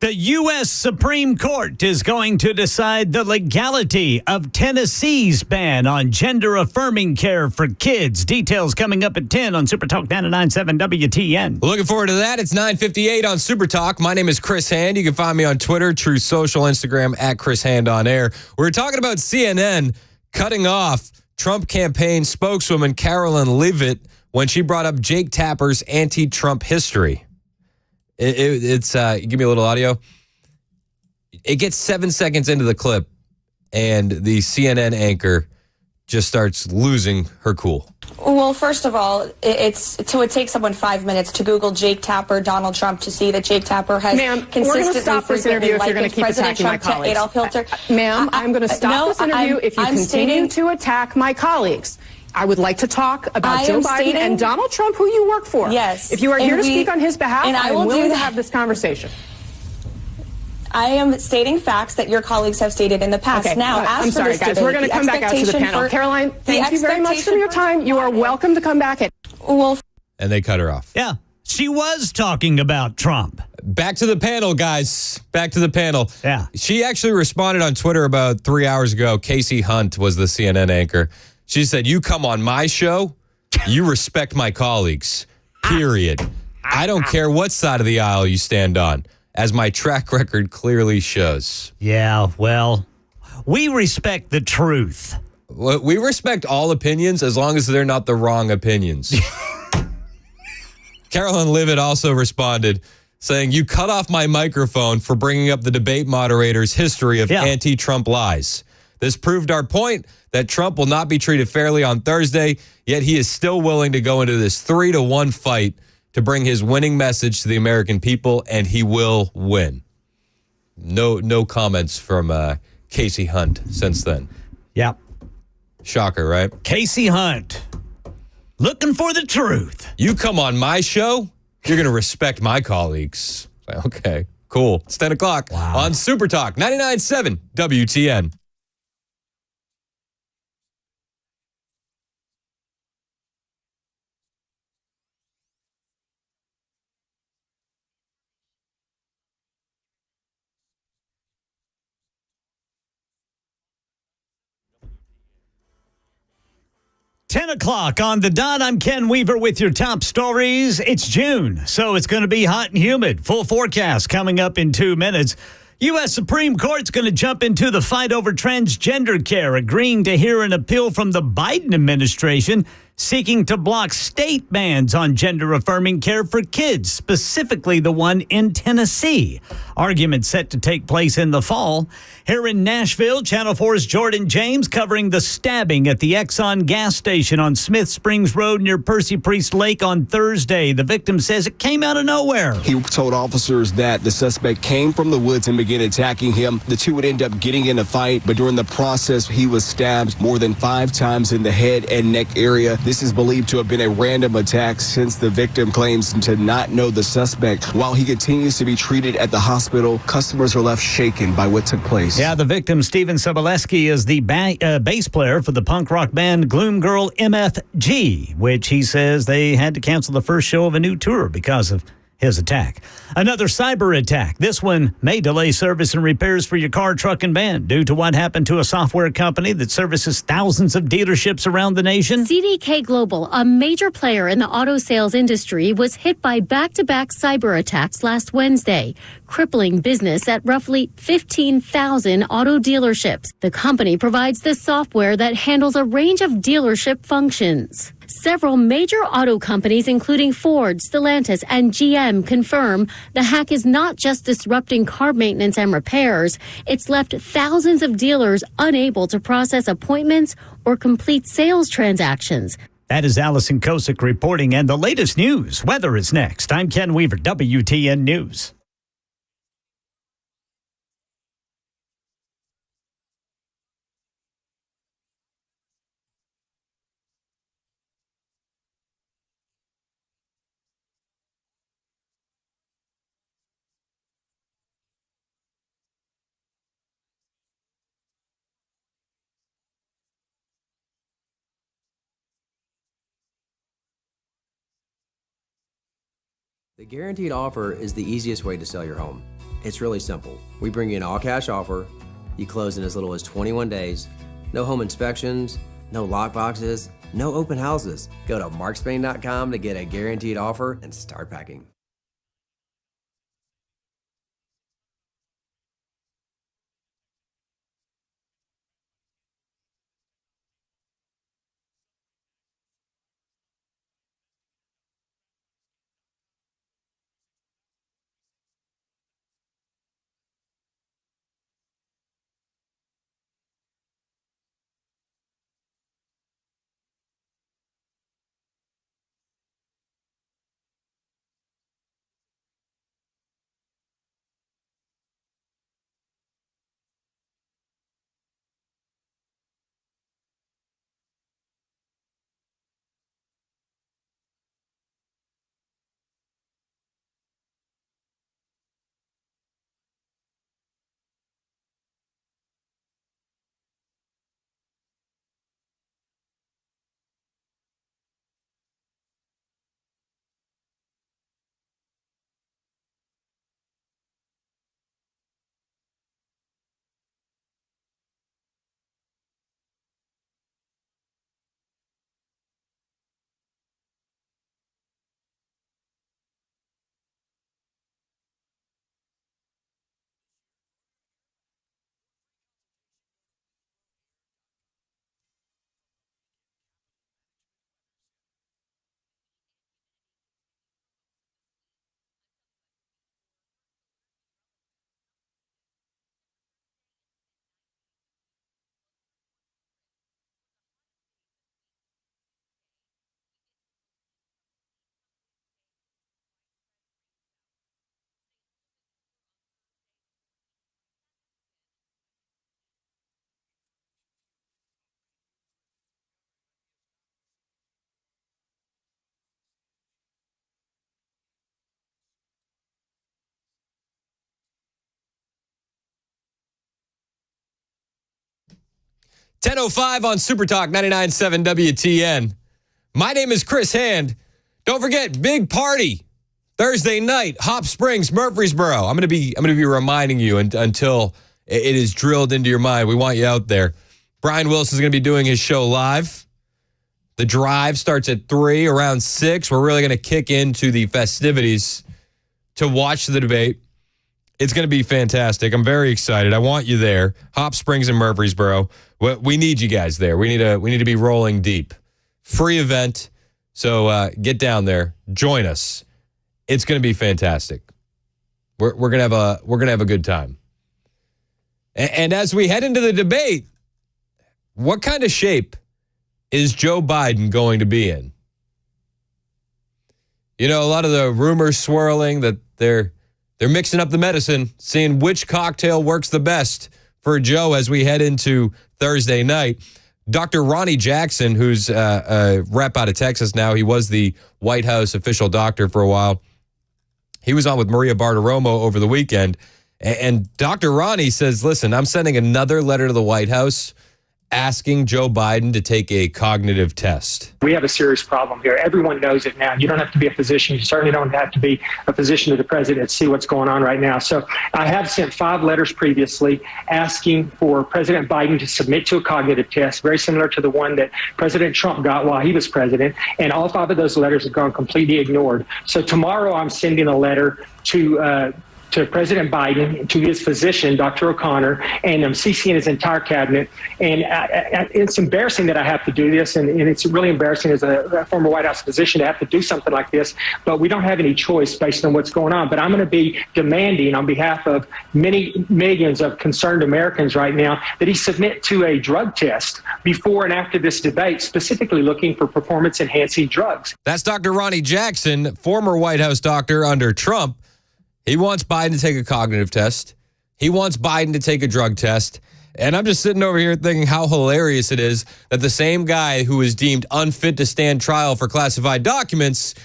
The U.S. Supreme Court is going to decide the legality of Tennessee's ban on gender-affirming care for kids. Details coming up at 10 on Super Talk 99.7 WTN. Looking forward to that. It's 9:58 on Super Talk. My name is Chris Hand. You can find me on Twitter, True Social, Instagram, at Chris Hand on Air. We're talking about CNN cutting off Trump campaign spokeswoman Carolyn Leavitt when she brought up Jake Tapper's anti-Trump history. It's give me a little audio. It gets 7 seconds into the clip, and the CNN anchor just starts losing her cool. Well, first of all, it would take someone 5 minutes to Google Jake Tapper, Donald Trump, to see that Jake Tapper has consistently, we're going to stop this interview if you're going to keep President attacking Trump my colleagues. Adolf Hitler. Ma'am, I'm going to stop this interview if you continue stating, to attack my colleagues. I would like to talk about Joe Biden and Donald Trump, who you work for. Yes. If you are here to speak on his behalf, and I'm willing to have this conversation. I am stating facts that your colleagues have stated in the past. Okay. Now, I'm sorry, guys. We're going to come back out to the panel. Caroline, thank you very much for your time. You are welcome to come back. And they cut her off. Yeah, she was talking about Trump. Back to the panel, guys. Back to the panel. Yeah. She actually responded on Twitter about 3 hours ago. Casey Hunt was the CNN anchor. She said, "You come on my show, you respect my colleagues, period. I don't care what side of the aisle you stand on, as my track record clearly shows." Yeah, well, we respect the truth. We respect all opinions as long as they're not the wrong opinions. Carolyn Leavitt also responded saying, "You cut off my microphone for bringing up the debate moderator's history of anti-Trump lies. This proved our point that Trump will not be treated fairly on Thursday, yet he is still willing to go into this 3-1 fight to bring his winning message to the American people, and he will win." No comments from Casey Hunt since then. Yep. Shocker, right? Casey Hunt, looking for the truth. You come on my show, you're going to respect my colleagues. Okay, cool. It's 10 o'clock on Super Talk 99.7 WTN. Ten o'clock on the dot. I'm Ken Weaver with your top stories. It's June, so it's going to be hot and humid. Full forecast coming up in 2 minutes. U.S. Supreme Court's going to jump into the fight over transgender care, agreeing to hear an appeal from the Biden administration seeking to block state bans on gender-affirming care for kids, specifically the one in Tennessee. Argument set to take place in the fall. Here in Nashville, Channel 4's Jordan James covering the stabbing at the Exxon gas station on Smith Springs Road near Percy Priest Lake on Thursday. The victim says it came out of nowhere. He told officers that the suspect came from the woods and began attacking him. The two would end up getting in a fight, but during the process, he was stabbed more than 5 times in the head and neck area. This is believed to have been a random attack since the victim claims to not know the suspect. While he continues to be treated at the hospital, customers are left shaken by what took place. Yeah, the victim, Steven Soboleski, is the bass player for the punk rock band Gloom Girl MFG, which he says they had to cancel the first show of a new tour because of his attack. Another cyber attack. This one may delay service and repairs for your car, truck, and van due to what happened to a software company that services thousands of dealerships around the nation. CDK Global, a major player in the auto sales industry, was hit by back-to-back cyber attacks last Wednesday, crippling business at roughly 15,000 auto dealerships. The company provides the software that handles a range of dealership functions. Several major auto companies, including Ford, Stellantis, and GM, confirm the hack is not just disrupting car maintenance and repairs. It's left thousands of dealers unable to process appointments or complete sales transactions. That is Allison Kosick reporting, and the latest news. Weather is next. I'm Ken Weaver, WTN News. The Guaranteed Offer is the easiest way to sell your home. It's really simple. We bring you an all-cash offer. You close in as little as 21 days. No home inspections, no lockboxes, no open houses. Go to markspain.com to get a guaranteed offer and start packing. .05 on Super Talk 99.7 WTN. My name is Chris Hand. Don't forget, big party Thursday night, Hop Springs, Murfreesboro. I'm gonna be reminding you until it is drilled into your mind. We want you out there. Brian Wilson's gonna be doing his show live. The drive starts at 3, around 6. We're really gonna kick into the festivities to watch the debate. It's going to be fantastic. I'm very excited. I want you there. Hop Springs and Murfreesboro. We need you guys there. We need to be rolling deep. Free event. So get down there. Join us. It's going to be fantastic. We're going to have a good time. And as we head into the debate, what kind of shape is Joe Biden going to be in? You know, a lot of the rumors swirling that they're mixing up the medicine, seeing which cocktail works the best for Joe as we head into Thursday night. Dr. Ronnie Jackson, who's a rep out of Texas now, he was the White House official doctor for a while. He was on with Maria Bartiromo over the weekend. And Dr. Ronnie says, listen, I'm sending another letter to the White House asking Joe Biden to take a cognitive test. We have a serious problem here. Everyone knows it now. You don't have to be a physician. You certainly don't have to be a physician to the president to see what's going on right now. So I have sent 5 letters previously asking for President Biden to submit to a cognitive test, very similar to the one that President Trump got while he was president. And all 5 of those letters have gone completely ignored. So tomorrow I'm sending a letter to President Biden, to his physician, Dr. O'Connor, and I'm CCing his entire cabinet. And it's embarrassing that I have to do this, and it's really embarrassing as a former White House physician to have to do something like this, but we don't have any choice based on what's going on. But I'm going to be demanding on behalf of many millions of concerned Americans right now that he submit to a drug test before and after this debate, specifically looking for performance-enhancing drugs. That's Dr. Ronnie Jackson, former White House doctor under Trump. He wants Biden to take a cognitive test. He wants Biden to take a drug test. And I'm just sitting over here thinking how hilarious it is that the same guy who is deemed unfit to stand trial for classified documents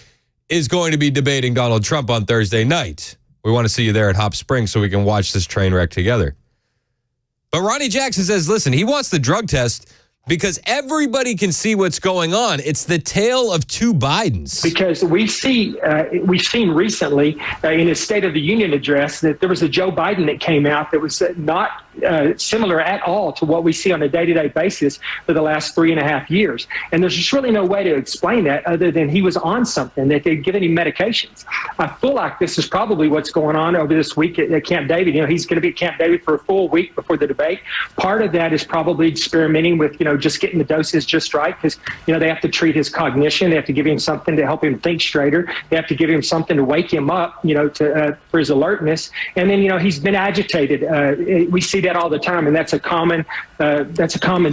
is going to be debating Donald Trump on Thursday night. We want to see you there at Hop Springs so we can watch this train wreck together. But Ronnie Jackson says, listen, he wants the drug test because everybody can see what's going on. It's the tale of two Bidens. Because we've seen recently in his State of the Union address that there was a Joe Biden that came out that was not similar at all to what we see on a day-to-day basis for the last 3.5 years. And there's just really no way to explain that other than he was on something, that they'd given him medications. I feel like this is probably what's going on over this week at Camp David. He's going to be at Camp David for a full week before the debate. Part of that is probably experimenting with, just getting the doses just right, because, they have to treat his cognition. They have to give him something to help him think straighter. They have to give him something to wake him up, for his alertness. And then, he's been agitated. We see that all the time, and that's a common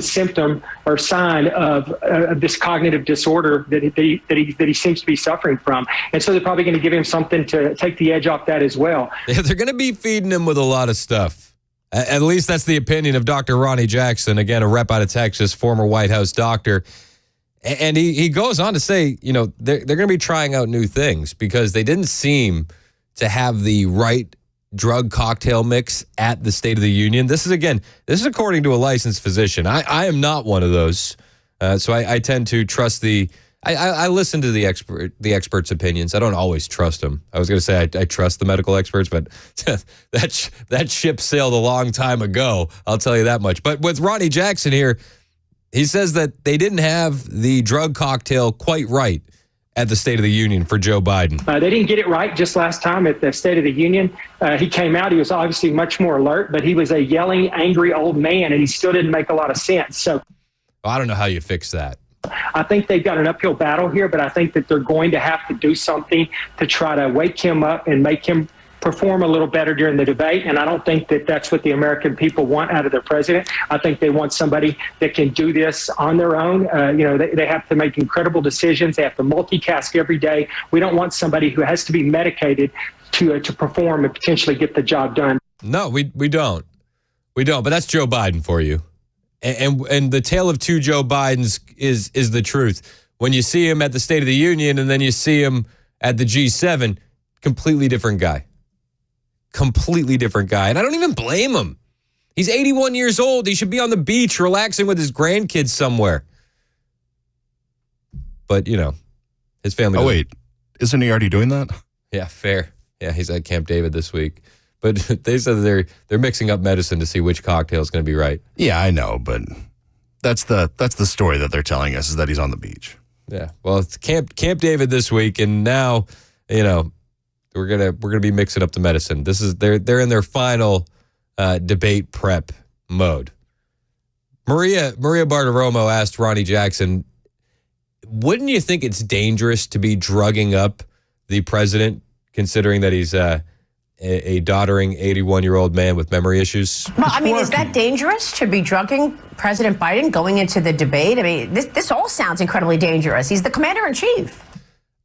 symptom or sign of this cognitive disorder that he seems to be suffering from. And so they're probably going to give him something to take the edge off that as well. Yeah, they're going to be feeding him with a lot of stuff. At least that's the opinion of Dr. Ronnie Jackson, again, a rep out of Texas, former White House doctor. And he goes on to say, they're going to be trying out new things because they didn't seem to have the right drug cocktail mix at the State of the Union. This is according to a licensed physician. I am not one of those. So I tend to trust I listen to the experts' opinions. I don't always trust them. I was going to say I trust the medical experts, but that ship sailed a long time ago. I'll tell you that much. But with Ronnie Jackson here, he says that they didn't have the drug cocktail quite right at the State of the Union for Joe Biden. They didn't get it right just last time at the State of the Union. He came out. He was obviously much more alert, but he was a yelling, angry old man, and he still didn't make a lot of sense. So I don't know how you fix that. I think they've got an uphill battle here, but I think that they're going to have to do something to try to wake him up and make him perform a little better during the debate. And I don't think that that's what the American people want out of their president. I think they want somebody that can do this on their own. They have to make incredible decisions. They have to multitask every day. We don't want somebody who has to be medicated to perform and potentially get the job done. No, we don't. We don't. But that's Joe Biden for you. And the tale of two Joe Bidens is the truth. When you see him at the State of the Union and then you see him at the G7, completely different guy. Completely different guy. And I don't even blame him. He's 81 years old. He should be on the beach relaxing with his grandkids somewhere. But, his family. Oh, wait. Isn't he already doing that? Yeah, fair. Yeah, he's at Camp David this week. But they said they're mixing up medicine to see which cocktail is going to be right. Yeah, I know, but that's the story that they're telling us, is that he's on the beach. Yeah. Well, it's Camp David this week, and now, we're gonna be mixing up the medicine. They're in their final debate prep mode. Maria Bartiromo asked Ronnie Jackson, wouldn't you think it's dangerous to be drugging up the president, considering that he's a doddering 81-year-old man with memory issues? Well, is that dangerous to be drugging President Biden going into the debate? This all sounds incredibly dangerous. He's the commander-in-chief.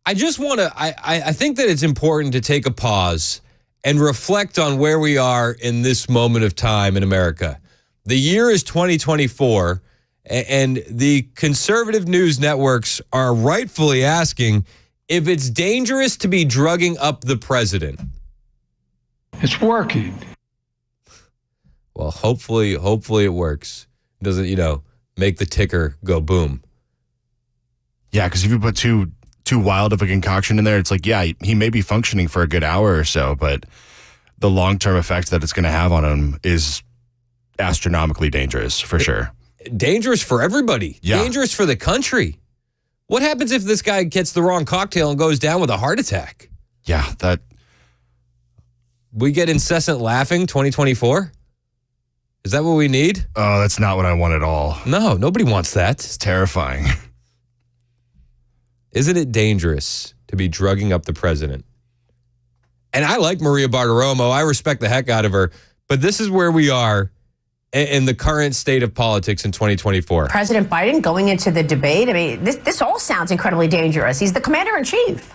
I just want to, I think that it's important to take a pause and reflect on where we are in this moment of time in America. The year is 2024, and the conservative news networks are rightfully asking if it's dangerous to be drugging up the president. It's working. Well, hopefully it works. It doesn't, make the ticker go boom. Yeah, because if you put too wild of a concoction in there, it's like, yeah, he may be functioning for a good hour or so, but the long-term effect that it's going to have on him is astronomically dangerous, for sure. Dangerous for everybody. Yeah. Dangerous for the country. What happens if this guy gets the wrong cocktail and goes down with a heart attack? Yeah, we get incessant laughing 2024? Is that what we need? Oh, that's not what I want at all. No, nobody wants that. It's terrifying. Isn't it dangerous to be drugging up the president? And I like Maria Bartiromo. I respect the heck out of her. But this is where we are in the current state of politics in 2024. President Biden going into the debate, this all sounds incredibly dangerous. He's the commander-in-chief.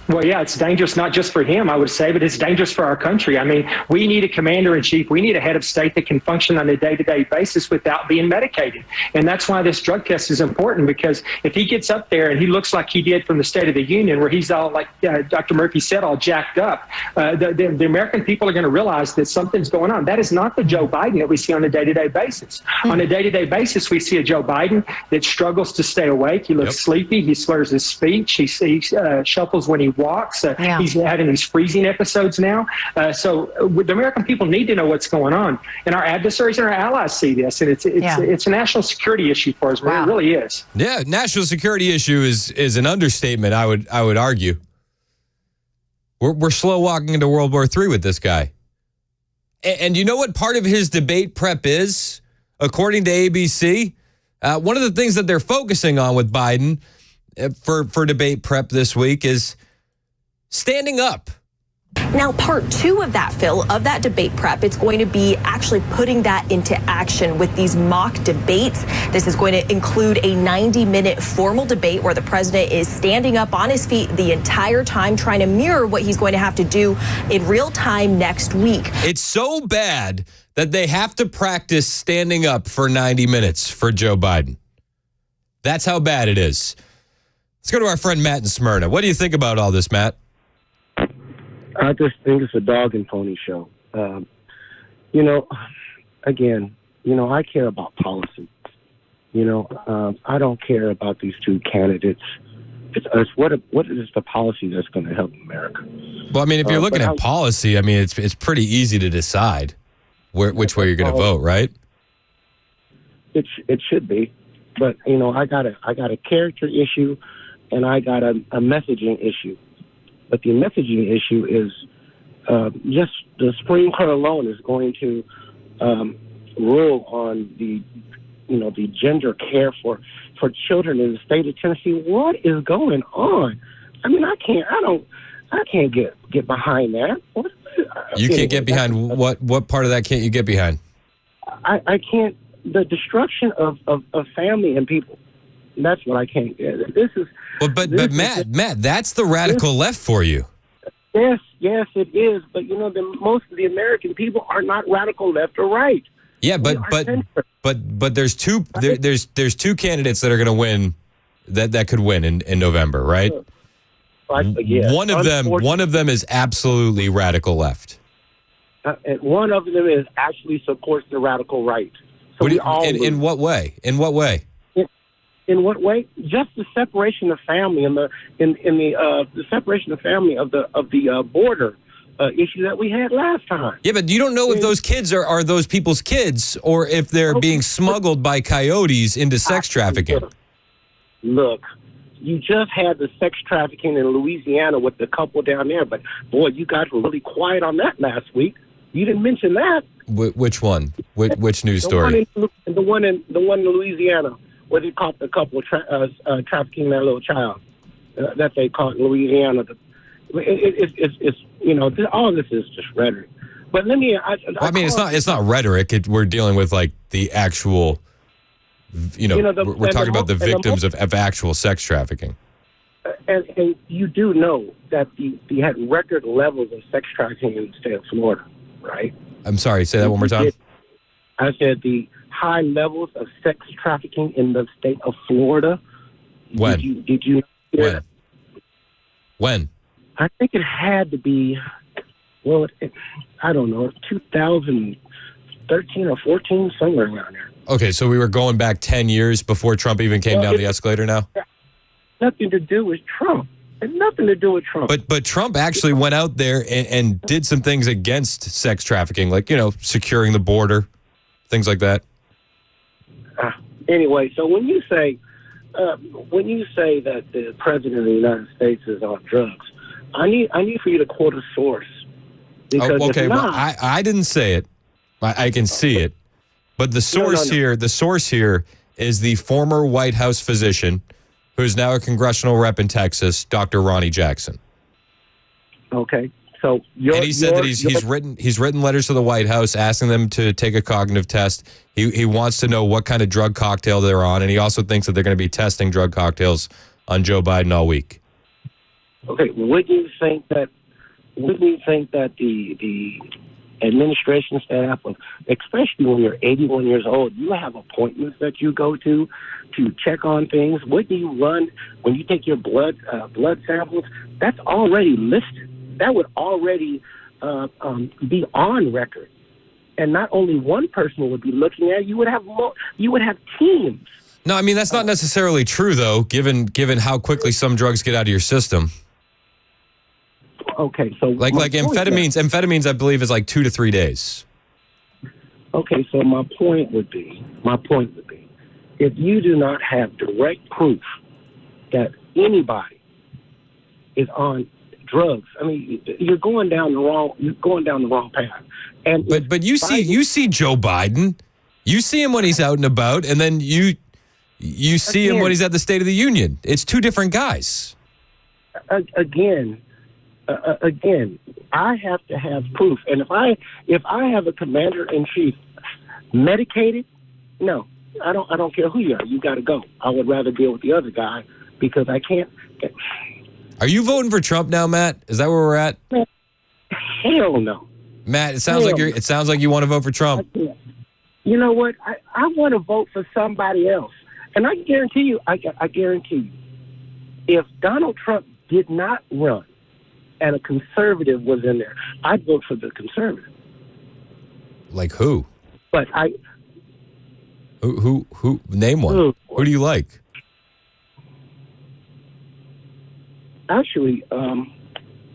Well, yeah, it's dangerous not just for him, I would say, but it's dangerous for our country. I mean, we need a commander-in-chief. We need a head of state that can function on a day-to-day basis without being medicated. And that's why this drug test is important, because if he gets up there and he looks like he did from the State of the Union, where he's all, like Dr. Murphy said, all jacked up, the American people are going to realize that something's going on. That is not the Joe Biden that we see on a day-to-day basis. On a day-to-day basis, we see a Joe Biden that struggles to stay awake. He looks sleepy. He slurs his speech. He shuffles when he walks. He's having these freezing episodes now. So the American people need to know what's going on. And our adversaries and our allies see this. And it's a national security issue for us. Wow. It really is. Yeah, national security issue is an understatement, I would argue. We're slow walking into World War III with this guy. And you know what part of his debate prep is, according to ABC? One of the things that they're focusing on with Biden for debate prep this week is standing up. Now, part 2 of that, Phil, of that debate prep, it's going to be actually putting that into action with these mock debates. This is going to include a 90-minute formal debate where the president is standing up on his feet the entire time, trying to mirror what he's going to have to do in real time next week. It's so bad that they have to practice standing up for 90 minutes for Joe Biden. That's how bad it is. Let's go to our friend Matt in Smyrna. What do you think about all this, Matt? I just think it's a dog and pony show. Again, I care about policy. I don't care about these two candidates. It's what is the policy that's going to help America? Well, I mean, if you're looking at policy, I mean, it's pretty easy to decide which way you're going to vote, right? It should be, but I got a character issue, and I got a messaging issue. But the messaging issue is just the Supreme Court alone is going to rule on the gender care for children in the state of Tennessee. What is going on? I mean, I can't get behind that. You can't get behind what part of that can't you get behind? I can't. The destruction of family and people. That's what I can't. This is. But Matt, that's the radical left for you. Yes, it is. But most of the American people are not radical left or right. Yeah, but there's two candidates that are going to win that could win in November, right? Yes. One of them is absolutely radical left. And one of them is actually supports the radical right. So in what way? In what way? In what way? Just the separation of family and the separation of family of the border issue that we had last time. Yeah, but you don't know if those kids are those people's kids or if they're being smuggled by coyotes into sex trafficking. Look, you just had the sex trafficking in Louisiana with the couple down there, but boy, you guys were really quiet on that last week. You didn't mention that. Which one? Which news story? The one in Louisiana, where they caught the couple trafficking that little child that they caught in Louisiana. It's all this is just rhetoric. But let me. It's not rhetoric. We're dealing with like the actual. We're talking about the victims of actual sex trafficking. And you do know that you had record levels of sex trafficking in the state of Florida, right? I'm sorry. Say that one more time. I said the high levels of sex trafficking in the state of Florida. When? Did you hear that? When? I think it had to be, I don't know, 2013 or 14, somewhere around there. Okay, so we were going back 10 years before Trump even came down the escalator now? Nothing to do with Trump. It had nothing to do with Trump. But Trump actually went out there and did some things against sex trafficking, like, securing the border, things like that. Anyway, so when you say that the president of the United States is on drugs, I need for you to quote a source. Because okay, well, I didn't say it. I can see it. But the source here is the former White House physician who's now a congressional rep in Texas, Dr. Ronnie Jackson. Okay. So he said that he's written letters to the White House asking them to take a cognitive test. He wants to know what kind of drug cocktail they're on, and he also thinks that they're going to be testing drug cocktails on Joe Biden all week. Okay, wouldn't you think that the administration staff, especially when you're 81 years old, you have appointments that you go to check on things? Wouldn't you run, when you take your blood samples, that's already listed. That would already be on record. And not only one person would be looking at it, you would have teams. No, I mean, that's not necessarily true, though, given how quickly some drugs get out of your system. Okay, so like amphetamines, I believe, is like 2 to 3 days. Okay, so my point would be, if you do not have direct proof that anybody is on drugs, I mean, you're going down the wrong path. And but you see Joe Biden, you see him when he's out and about, and then you see him when he's at the State of the Union. It's two different guys. Again, I have to have proof. And if I have a commander-in-chief medicated, no, I don't care who you are. You got to go. I would rather deal with the other guy because I can't. Are you voting for Trump now, Matt? Is that where we're at? Hell no. Matt, it sounds like you want to vote for Trump. You know what? I want to vote for somebody else. And I guarantee you, if Donald Trump did not run and a conservative was in there, I'd vote for the conservative. Like who? But Who? Name one. Who do you like? Actually,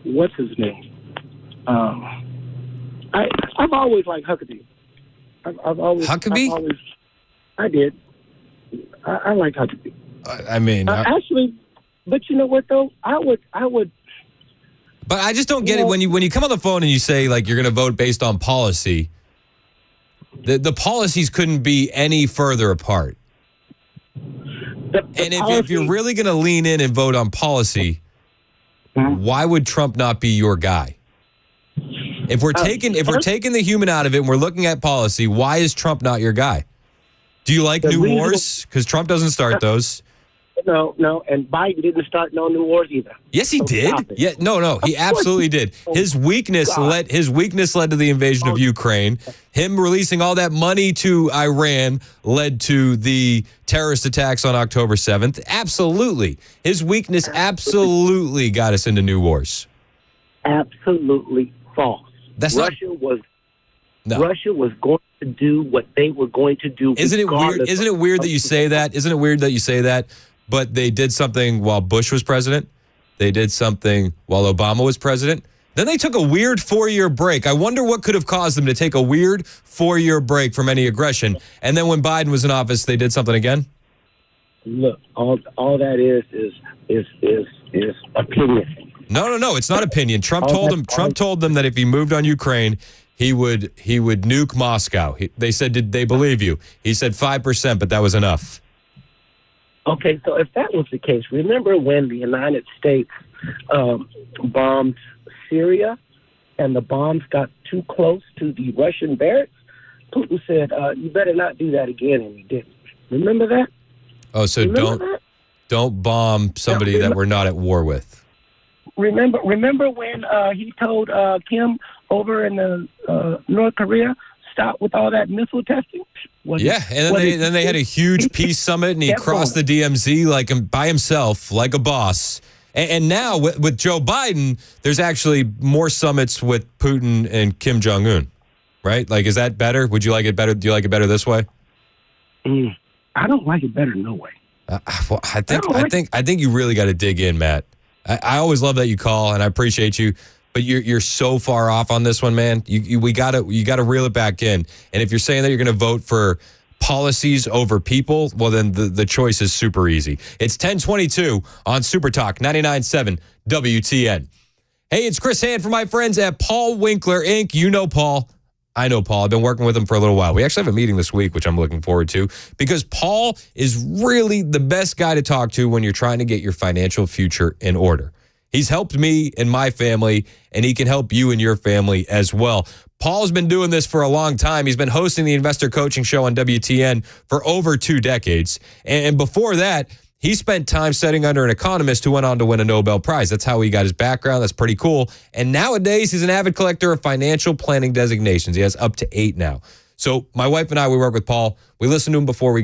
what's his name? I've always liked Huckabee. Huckabee? I did. I like Huckabee. I mean, actually, but you know what though? I would. But I just don't get it when you come on the phone and you say like you're going to vote based on policy. The policies couldn't be any further apart. If you're really going to lean in and vote on policy, why would Trump not be your guy? If we're taking the human out of it and we're looking at policy, why is Trump not your guy? Do you like new wars? Because Trump doesn't start those. No, and Biden didn't start no new wars either. Yes, he did. Yeah, no, he absolutely did. His weakness led to the invasion of Ukraine. Him releasing all that money to Iran led to the terrorist attacks on October 7th. Absolutely. His weakness absolutely got us into new wars. Absolutely false. Russia was going to do what they were going to do. Isn't it weird that you say that? Isn't it weird that you say that? But they did something while Bush was president. They did something while Obama was president. Then they took a weird 4-year break. I wonder what could have caused them to take a weird 4-year break from any aggression. And then when Biden was in office, they did something again. Look, all that is opinion. No, it's not opinion. Trump told them that if he moved on Ukraine, he would nuke Moscow. They said, did they believe you? He said 5%, but that was enough. Okay, so if that was the case, remember when the United States bombed Syria and the bombs got too close to the Russian barracks? Putin said, you better not do that again, and he didn't. Remember that? Oh, so don't bomb somebody that we're not at war with. Remember when he told Kim over in North Korea, stop with all that missile testing? And then they had a huge peace summit, and he crossed the DMZ by himself, like a boss. And now with Joe Biden, there's actually more summits with Putin and Kim Jong-un, right? Like, is that better? Would you like it better? Do you like it better this way? I don't like it better no way. I think you really got to dig in, Matt. I always love that you call, and I appreciate you. But you're so far off on this one, man. You gotta reel it back in. And if you're saying that you're gonna vote for policies over people, well then the choice is super easy. It's 10:22 on Super Talk 99.7 WTN. Hey, it's Chris Hand from my friends at Paul Winkler Inc. You know Paul. I know Paul. I've been working with him for a little while. We actually have a meeting this week, which I'm looking forward to, because Paul is really the best guy to talk to when you're trying to get your financial future in order. He's helped me and my family, and he can help you and your family as well. Paul's been doing this for a long time. He's been hosting the Investor Coaching Show on WTN for over 2 decades. And before that, He spent time studying under an economist who went on to win a Nobel Prize. That's how he got his background. That's pretty cool. And nowadays, he's an avid collector of financial planning designations. He has up to 8 now. So my wife and I, we work with Paul. We listened to him before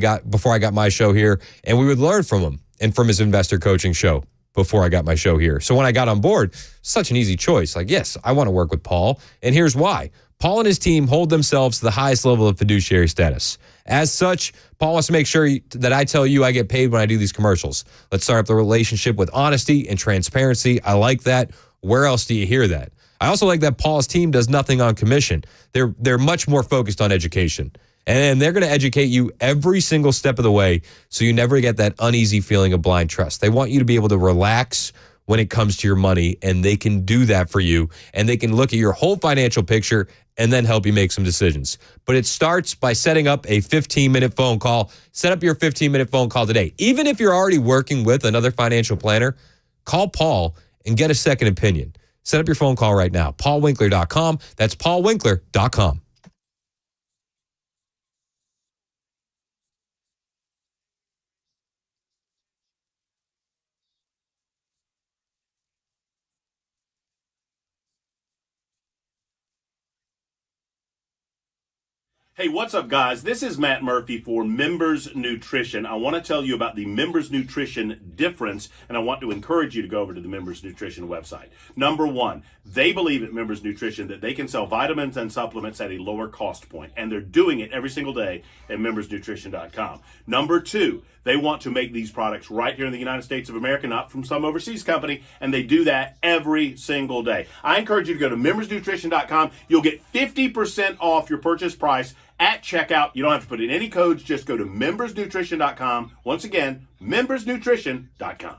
I got my show here, and we would learn from him and from his investor coaching show before I got my show here. So when I got on board, such an easy choice. Like, yes, I want to work with Paul, and here's why. Paul and his team hold themselves to the highest level of fiduciary status. As such, Paul wants to make sure that I tell you I get paid when I do these commercials. Let's start up the relationship with honesty and transparency. I like that. Where else do you hear that? I also like that Paul's team does nothing on commission. They're much more focused on education. And they're going to educate you every single step of the way so you never get that uneasy feeling of blind trust. They want you to be able to relax when it comes to your money, and they can do that for you, and they can look at your whole financial picture and then help you make some decisions. But it starts by setting up a 15-minute phone call. Set up your 15-minute phone call today. Even if you're already working with another financial planner, call Paul and get a second opinion. Set up your phone call right now. PaulWinkler.com. That's PaulWinkler.com. Hey, what's up, guys? This is Matt Murphy for Members Nutrition. I want to tell you about the Members Nutrition difference, and I want to encourage you to go over to the Members Nutrition website. Number one, they believe at Members Nutrition that they can sell vitamins and supplements at a lower cost point, and they're doing it every single day at membersnutrition.com. Number two, they want to make these products right here in the United States of America, not from some overseas company, and they do that every single day. I encourage you to go to membersnutrition.com. You'll get 50% off your purchase price at checkout. You don't have to put in any codes. Just go to membersnutrition.com. Once again, membersnutrition.com.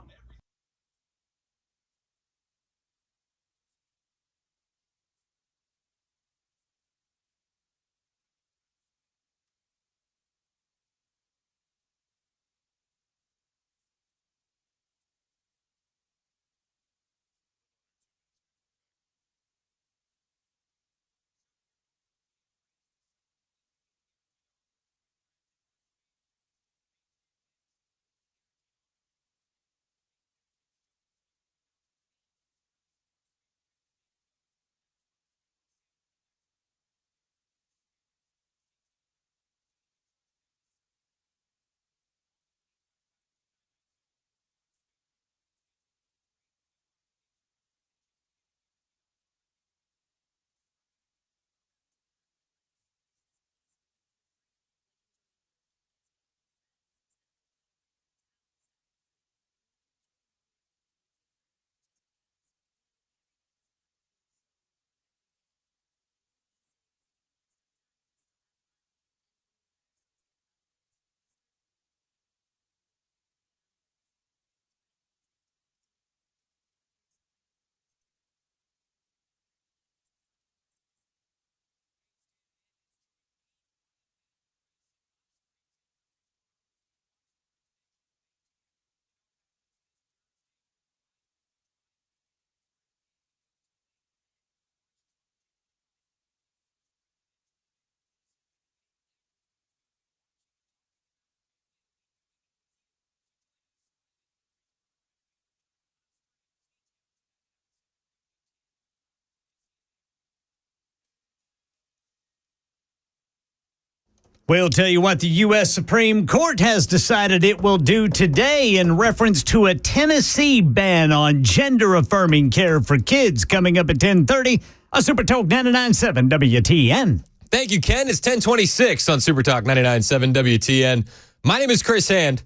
We'll tell you what the U.S. Supreme Court has decided it will do today in reference to a Tennessee ban on gender-affirming care for kids, coming up at 10:30 on Super Talk 99.7 WTN. Thank you, Ken. It's 10:26 on Super Talk 99.7 WTN. My name is Chris Hand.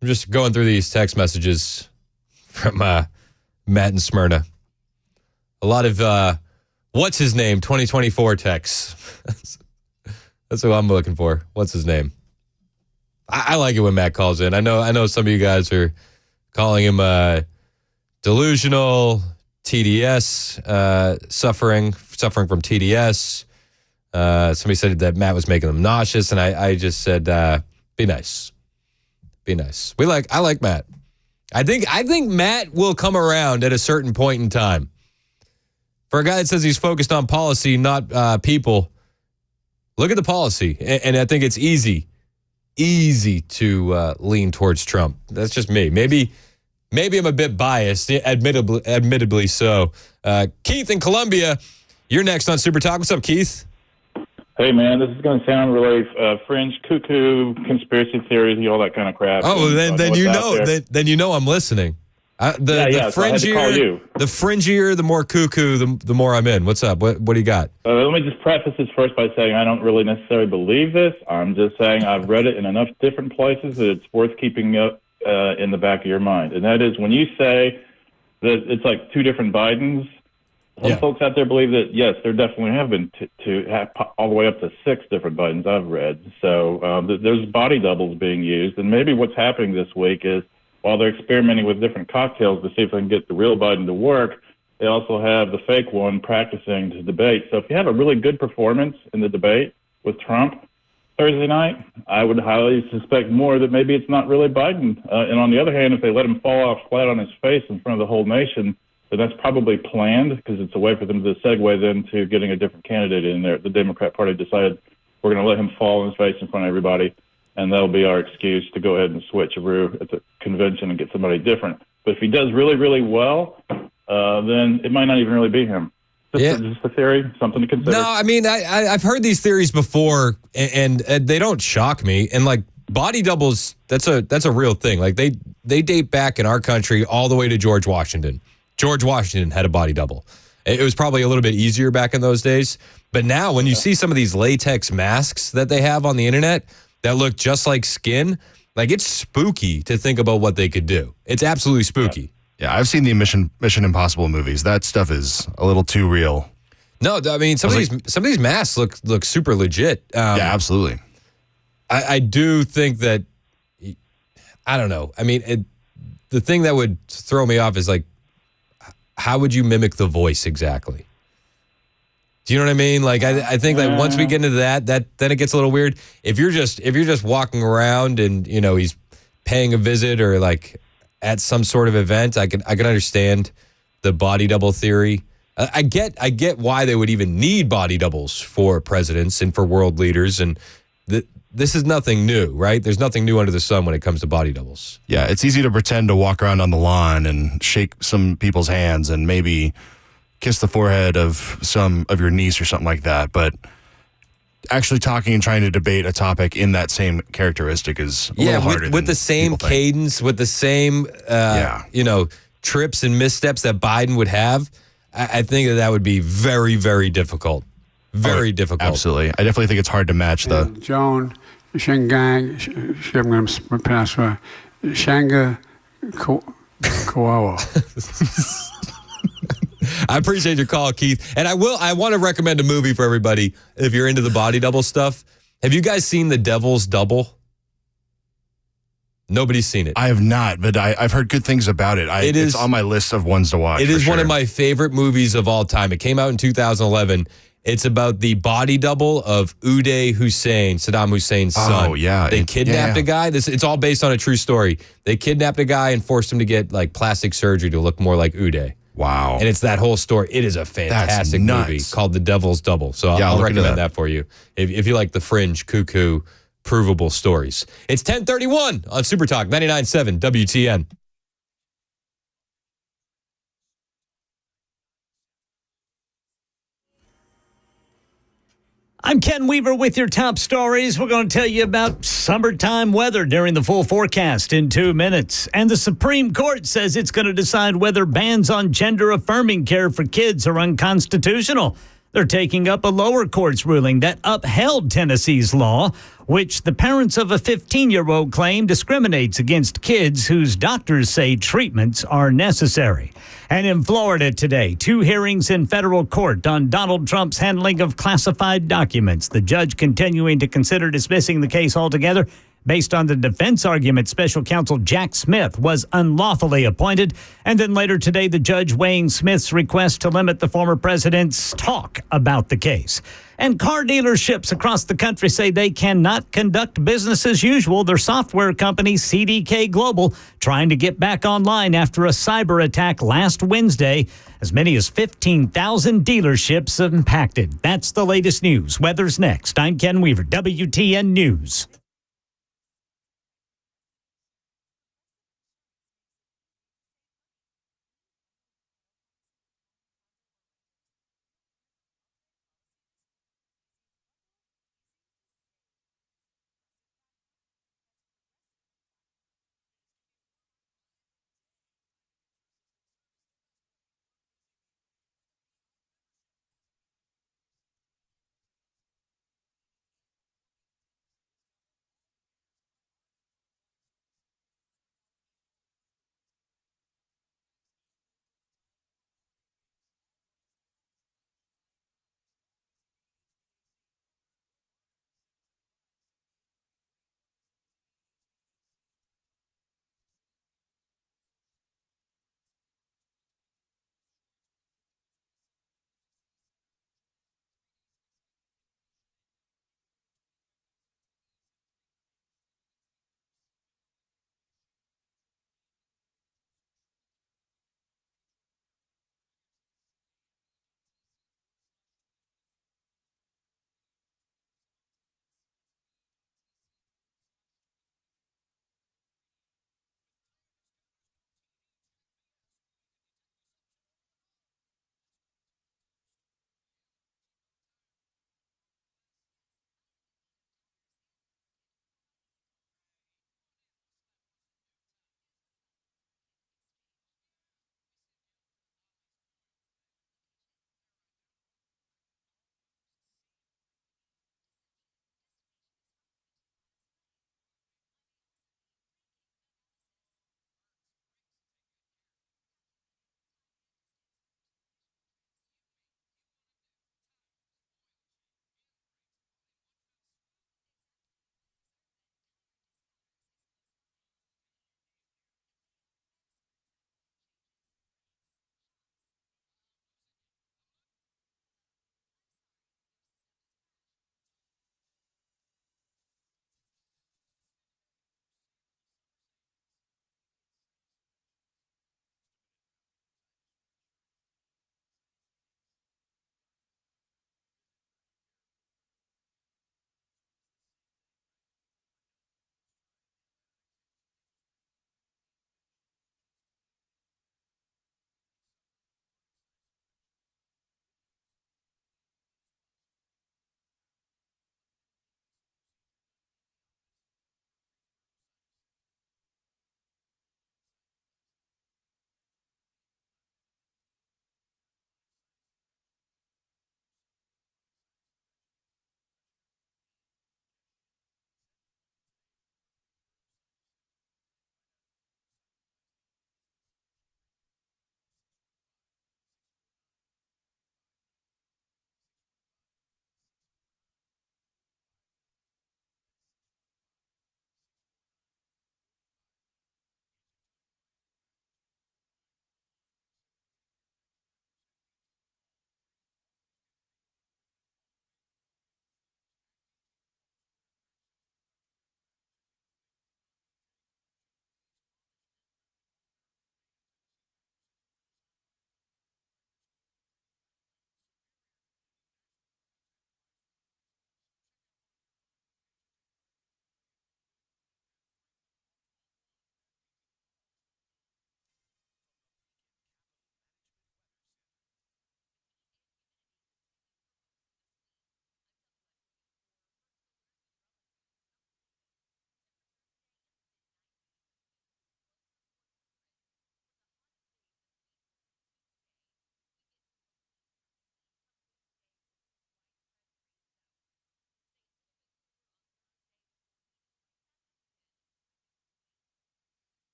I'm just going through these text messages from Matt and Smyrna. A lot of, what's his name, 2024 texts. That's what I'm looking for. What's his name? I like it when Matt calls in. I know some of you guys are calling him delusional, TDS, suffering from TDS. Somebody said that Matt was making them nauseous, and I just said, be nice. Be nice. I like Matt. I think Matt will come around at a certain point in time. For a guy that says he's focused on policy, not people, look at the policy. And I think it's easy easy to lean towards Trump. That's just me. Maybe I'm a bit biased, admittedly so. Keith in Columbia, you're next on Super Talk. What's up, Keith? Hey, man, this is going to sound really fringe, cuckoo, conspiracy theories, all that kind of crap. Oh, then you know I'm listening. The fringier, the more cuckoo, the more I'm in. What's up? What do you got? Let me just preface this first by saying I don't really necessarily believe this. I'm just saying I've read it in enough different places that it's worth keeping up in the back of your mind. And that is when you say that it's like two different Bidens, some folks out there believe that, yes, there definitely have been all the way up to 6 different Bidens I've read. So there's body doubles being used. And maybe what's happening this week is while they're experimenting with different cocktails to see if they can get the real Biden to work, they also have the fake one practicing to debate. So if you have a really good performance in the debate with Trump Thursday night, I would highly suspect more that maybe it's not really Biden. And on the other hand, if they let him fall off flat on his face in front of the whole nation, then that's probably planned because it's a way for them to segue then to getting a different candidate in there. The Democrat Party decided we're going to let him fall on his face in front of everybody, and that'll be our excuse to go ahead and switcheroo at the convention and get somebody different. But if he does really, really well, then it might not even really be him. Just a theory, something to consider. No, I mean, I've heard these theories before, and they don't shock me. And like body doubles, that's a real thing. Like they date back in our country all the way to George Washington. George Washington had a body double. It was probably a little bit easier back in those days. But now when you see some of these latex masks that they have on the internet that look just like skin, like it's spooky to think about what they could do. It's absolutely spooky. Yeah, I've seen the Mission Impossible movies. That stuff is a little too real. No, I mean some of these masks look super legit. Yeah, absolutely. I do think that I don't know. I mean, the thing that would throw me off is like, how would you mimic the voice exactly? Do you know what I mean? Like, I think that once we get into that then it gets a little weird. If you're just walking around and you know he's paying a visit or like at some sort of event, I can understand the body double theory. I get why they would even need body doubles for presidents and for world leaders, and this is nothing new, right? There's nothing new under the sun when it comes to body doubles. Yeah, it's easy to pretend to walk around on the lawn and shake some people's hands and maybe kiss the forehead of some of your niece or something like that. But actually talking and trying to debate a topic in that same characteristic is a little harder. With the same cadence, with the same trips and missteps that Biden would have, I think that would be very, very difficult. Very difficult. Absolutely. I definitely think it's hard to match the Joan Shingang Shanga Koawa. I appreciate your call, Keith. And I want to recommend a movie for everybody if you're into the body double stuff. Have you guys seen The Devil's Double? Nobody's seen it. I have not, but I've heard good things about it. It's on my list of ones to watch. It is one of my favorite movies of all time. It came out in 2011. It's about the body double of Uday Hussein, Saddam Hussein's son. Oh, yeah. They kidnapped a guy. It's all based on a true story. They kidnapped a guy and forced him to get like plastic surgery to look more like Uday. Wow. And it's that whole story. It is a fantastic movie called The Devil's Double. So I'll recommend that for you if you like the fringe, cuckoo, provable stories. It's 10:31 on Super Talk 99.7 WTN. I'm Ken Weaver with your top stories. We're going to tell you about summertime weather during the full forecast in 2 minutes. And the Supreme Court says it's going to decide whether bans on gender-affirming care for kids are unconstitutional. They're taking up a lower court's ruling that upheld Tennessee's law, which the parents of a 15-year-old claim discriminates against kids whose doctors say treatments are necessary. And in Florida today, 2 hearings in federal court on Donald Trump's handling of classified documents. The judge continuing to consider dismissing the case altogether based on the defense argument special counsel Jack Smith was unlawfully appointed. And then later today, the judge weighing Smith's request to limit the former president's talk about the case. And car dealerships across the country say they cannot conduct business as usual. Their software company, CDK Global, trying to get back online after a cyber attack last Wednesday. As many as 15,000 dealerships impacted. That's the latest news. Weather's next. I'm Ken Weaver, WTN News.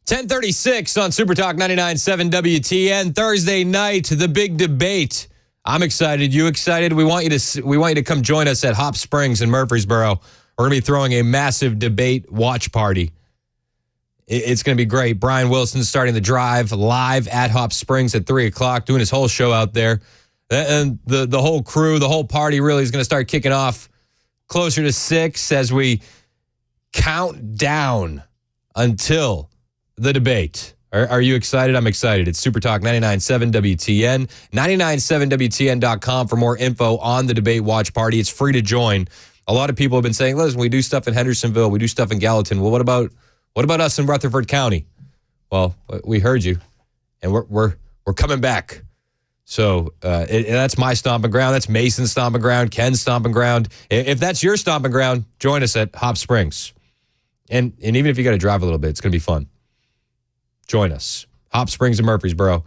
10:36 on Super Talk 99.7 WTN. Thursday night, the big debate. I'm excited. You excited? We want you to come join us at Hop Springs in Murfreesboro. We're going to be throwing a massive debate watch party. It's going to be great. Brian Wilson's starting the drive live at Hop Springs at 3 o'clock, doing his whole show out there. And the whole crew, the whole party really is going to start kicking off closer to 6 as we count down until the debate. Are you excited? I'm excited. It's Super Talk 99.7 WTN, 997WTN.com for more info on the debate watch party. It's free to join. A lot of people have been saying, listen, we do stuff in Hendersonville, we do stuff in Gallatin. Well, what about us in Rutherford County? Well, we heard you, and we're coming back. So that's my stomping ground. That's Mason's stomping ground, Ken's stomping ground. If that's your stomping ground, join us at Hop Springs. And even if you got to drive a little bit, it's going to be fun. Join us. Hop Springs in Murfreesboro.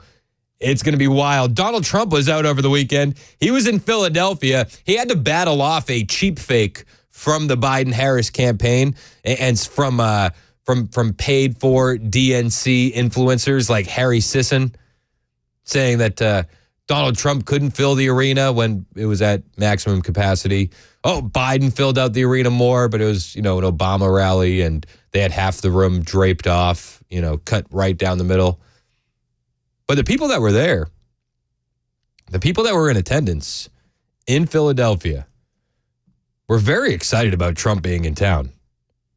It's going to be wild. Donald Trump was out over the weekend. He was in Philadelphia. He had to battle off a cheap fake from the Biden-Harris campaign and from paid for DNC influencers like Harry Sisson, saying that Donald Trump couldn't fill the arena when it was at maximum capacity. Oh, Biden filled out the arena more, but it was, an Obama rally and they had half the room draped off, cut right down the middle. But the people that were there, the people that were in attendance in Philadelphia were very excited about Trump being in town.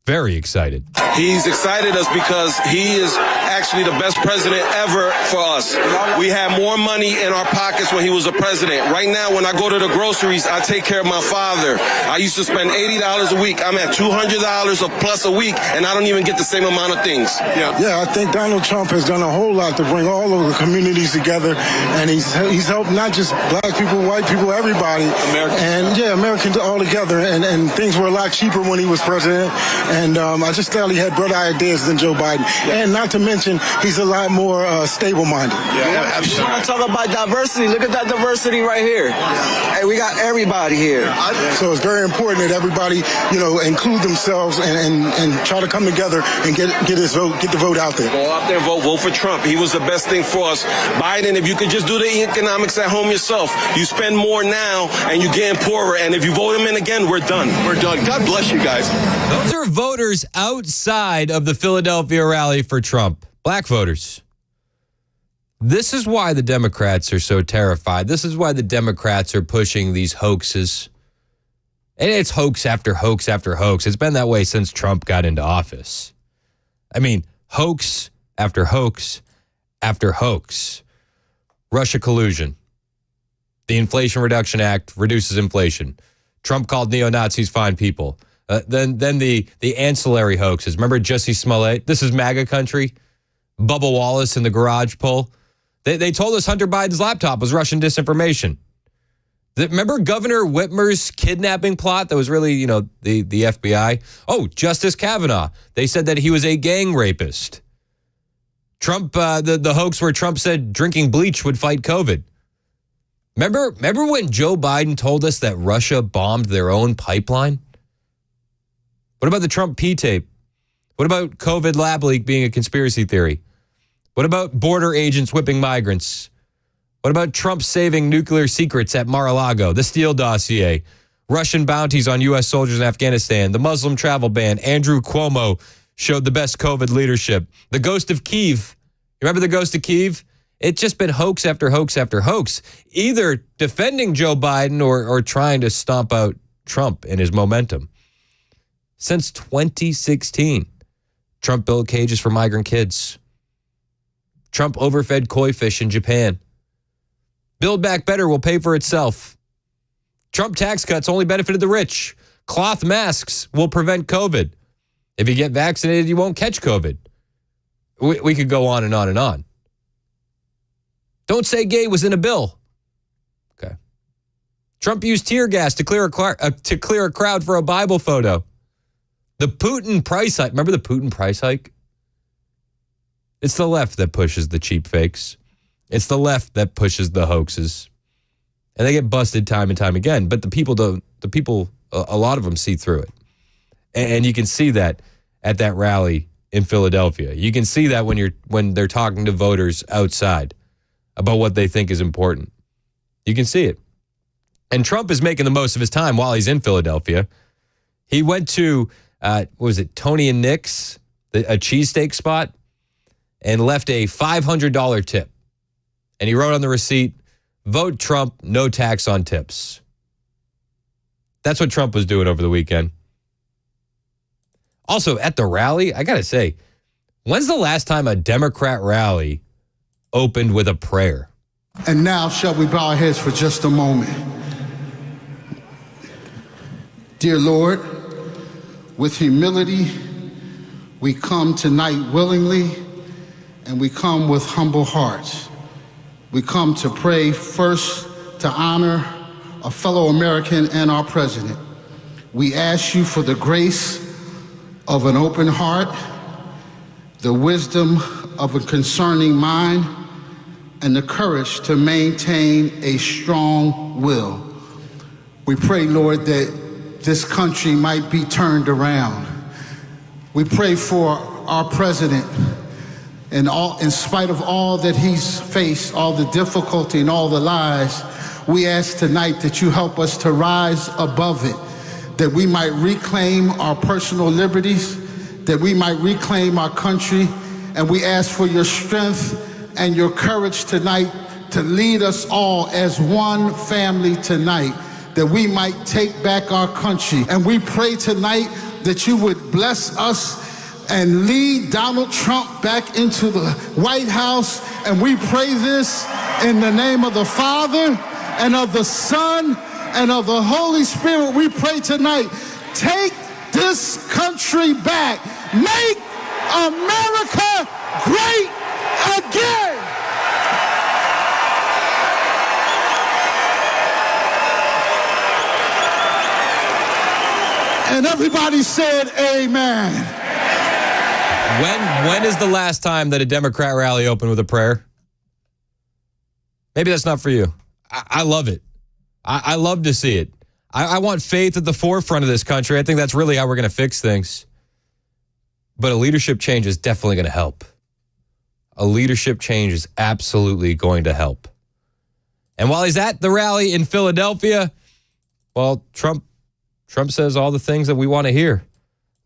Very excited. He's excited us because he is actually the best president ever for us. We had more money in our pockets when he was a president. Right now, when I go to the groceries, I take care of my father. I used to spend $80 a week. I'm at $200 plus a week, and I don't even get the same amount of things. Yeah, I think Donald Trump has done a whole lot to bring all of the communities together, and he's helped not just black people, white people, everybody. Americans all together, and things were a lot cheaper when he was president. And I just thought he had better ideas than Joe Biden. And not to mention, he's a lot more stable-minded. You want to talk about diversity? Look at that diversity right here. Hey, we got everybody here. So it's very important that everybody, include themselves and try to come together and get the vote out there. Go out there and vote for Trump. He was the best thing for us. Biden, if you could just do the economics at home yourself, you spend more now and you're getting poorer. And if you vote him in again, we're done. We're done. God bless you guys. Those are voters outside of the Philadelphia rally for Trump. Black voters. This is why the Democrats are so terrified. This is why the Democrats are pushing these hoaxes. And it's hoax after hoax after hoax. It's been that way since Trump got into office. I mean, hoax after hoax after hoax. Russia collusion. The Inflation Reduction Act reduces inflation. Trump called neo-Nazis fine people. Then the ancillary hoaxes. Remember Jussie Smollett? This is MAGA country. Bubba Wallace in the garage pull. They told us Hunter Biden's laptop was Russian disinformation. Remember Governor Whitmer's kidnapping plot that was really, the FBI? Oh, Justice Kavanaugh. They said that he was a gang rapist. Trump, the hoax where Trump said drinking bleach would fight COVID. Remember when Joe Biden told us that Russia bombed their own pipeline? What about the Trump P-tape? What about COVID lab leak being a conspiracy theory? What about border agents whipping migrants? What about Trump saving nuclear secrets at Mar-a-Lago, the Steele dossier, Russian bounties on U.S. soldiers in Afghanistan, the Muslim travel ban, Andrew Cuomo showed the best COVID leadership, the ghost of Kyiv. You remember the ghost of Kyiv? It's just been hoax after hoax after hoax, either defending Joe Biden or trying to stomp out Trump and his momentum. Since 2016, Trump built cages for migrant kids. Trump overfed koi fish in Japan. Build Back Better will pay for itself. Trump tax cuts only benefited the rich. Cloth masks will prevent COVID. If you get vaccinated, you won't catch COVID. We could go on and on and on. Don't Say Gay was in a bill. Okay. Trump used tear gas to clear a crowd for a Bible photo. The Putin price hike. Remember the Putin price hike? It's the left that pushes the cheap fakes. It's the left that pushes the hoaxes. And they get busted time and time again. But the people, a lot of them see through it. And you can see that at that rally in Philadelphia. You can see that when they're talking to voters outside about what they think is important. You can see it. And Trump is making the most of his time while he's in Philadelphia. He went to, Tony and Nick's, a cheesesteak spot, and left a $500 tip. And he wrote on the receipt, "Vote Trump, no tax on tips." That's what Trump was doing over the weekend. Also, at the rally, I got to say, when's the last time a Democrat rally opened with a prayer? And now, shall we bow our heads for just a moment? Dear Lord, with humility, we come tonight willingly, and we come with humble hearts. We come to pray first to honor a fellow American and our president. We ask you for the grace of an open heart, the wisdom of a concerning mind, and the courage to maintain a strong will. We pray, Lord, that this country might be turned around. We pray for our president, and in spite of all that he's faced, all the difficulty and all the lies, we ask tonight that you help us to rise above it, that we might reclaim our personal liberties, that we might reclaim our country, and we ask for your strength and your courage tonight to lead us all as one family tonight, that we might take back our country. And we pray tonight that you would bless us and lead Donald Trump back into the White House. And we pray this in the name of the Father and of the Son and of the Holy Spirit. We pray tonight, take this country back. Make America great again. And everybody said amen. When is the last time that a Democrat rally opened with a prayer? Maybe that's not for you. I love it. I love to see it. I want faith at the forefront of this country. I think that's really how we're going to fix things. But a leadership change is definitely going to help. A leadership change is absolutely going to help. And while he's at the rally in Philadelphia, well, Trump says all the things that we want to hear.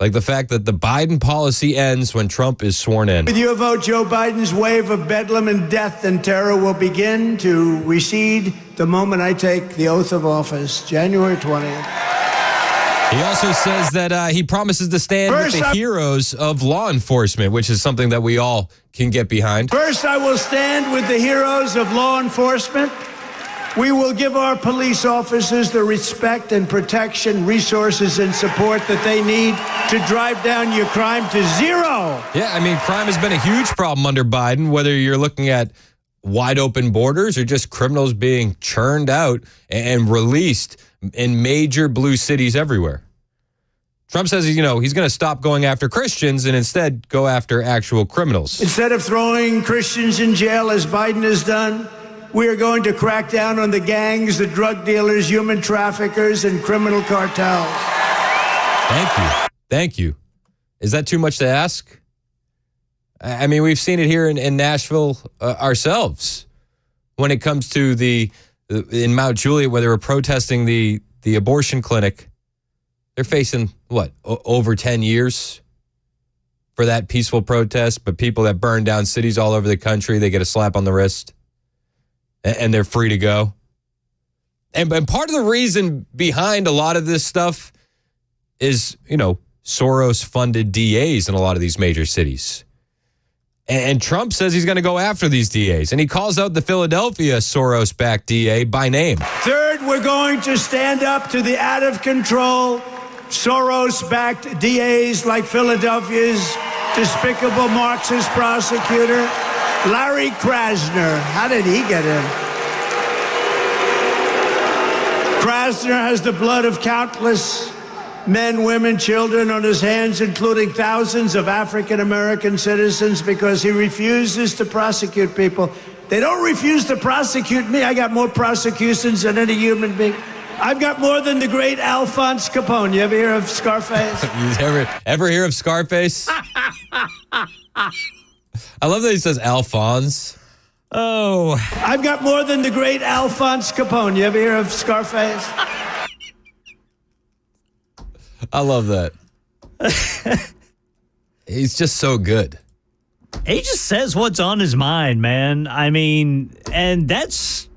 Like the fact that the Biden policy ends when Trump is sworn in. With your vote, Joe Biden's wave of bedlam and death and terror will begin to recede the moment I take the oath of office, January 20th. He also says that he promises to stand with the heroes of law enforcement, which is something that we all can get behind. First, I will stand with the heroes of law enforcement. We will give our police officers the respect and protection, resources, and support that they need to drive down your crime to zero. Yeah, I mean, crime has been a huge problem under Biden, whether you're looking at wide open borders or just criminals being churned out and released in major blue cities everywhere. Trump says, he's going to stop going after Christians and instead go after actual criminals. Instead of throwing Christians in jail as Biden has done, we are going to crack down on the gangs, the drug dealers, human traffickers, and criminal cartels. Thank you. Is that too much to ask? I mean, we've seen it here in Nashville ourselves when it comes to in Mount Juliet, where they were protesting the abortion clinic. They're facing, over 10 years for that peaceful protest, but people that burn down cities all over the country, they get a slap on the wrist. And they're free to go. And part of the reason behind a lot of this stuff is, Soros-funded DAs in a lot of these major cities. And Trump says he's going to go after these DAs. And he calls out the Philadelphia Soros-backed DA by name. Third, we're going to stand up to the out-of-control Soros-backed DAs like Philadelphia's despicable Marxist prosecutor, Larry Krasner. How did he get in? Krasner has the blood of countless men, women, children on his hands, including thousands of African-American citizens, because he refuses to prosecute people. They don't refuse to prosecute me. I got more prosecutions than any human being. I've got more than the great Alphonse Capone. You ever hear of Scarface? You ever hear of Scarface? I love that he says Alphonse. Oh. I've got more than the great Alphonse Capone. You ever hear of Scarface? I love that. He's just so good. He just says what's on his mind, man. I mean, and that's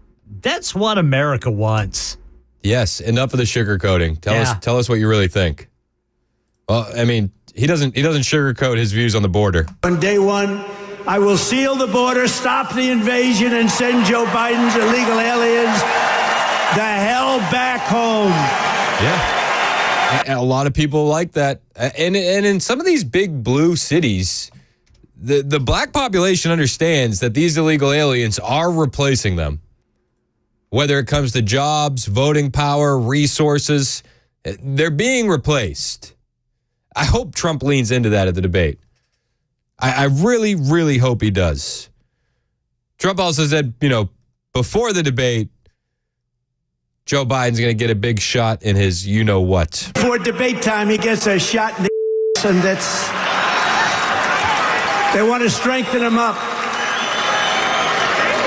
what America wants. Yes, enough of the sugarcoating. Tell us what you really think. Well, I mean, he doesn't sugarcoat his views on the border. On day one, I will seal the border, stop the invasion, and send Joe Biden's illegal aliens the hell back home. Yeah. And a lot of people like that. And in some of these big blue cities, the black population understands that these illegal aliens are replacing them. Whether it comes to jobs, voting power, resources, they're being replaced. I hope Trump leans into that at the debate. I really, really hope he does. Trump also said, before the debate, Joe Biden's going to get a big shot in his you-know-what. Before debate time, he gets a shot in the and that's... They want to strengthen him up.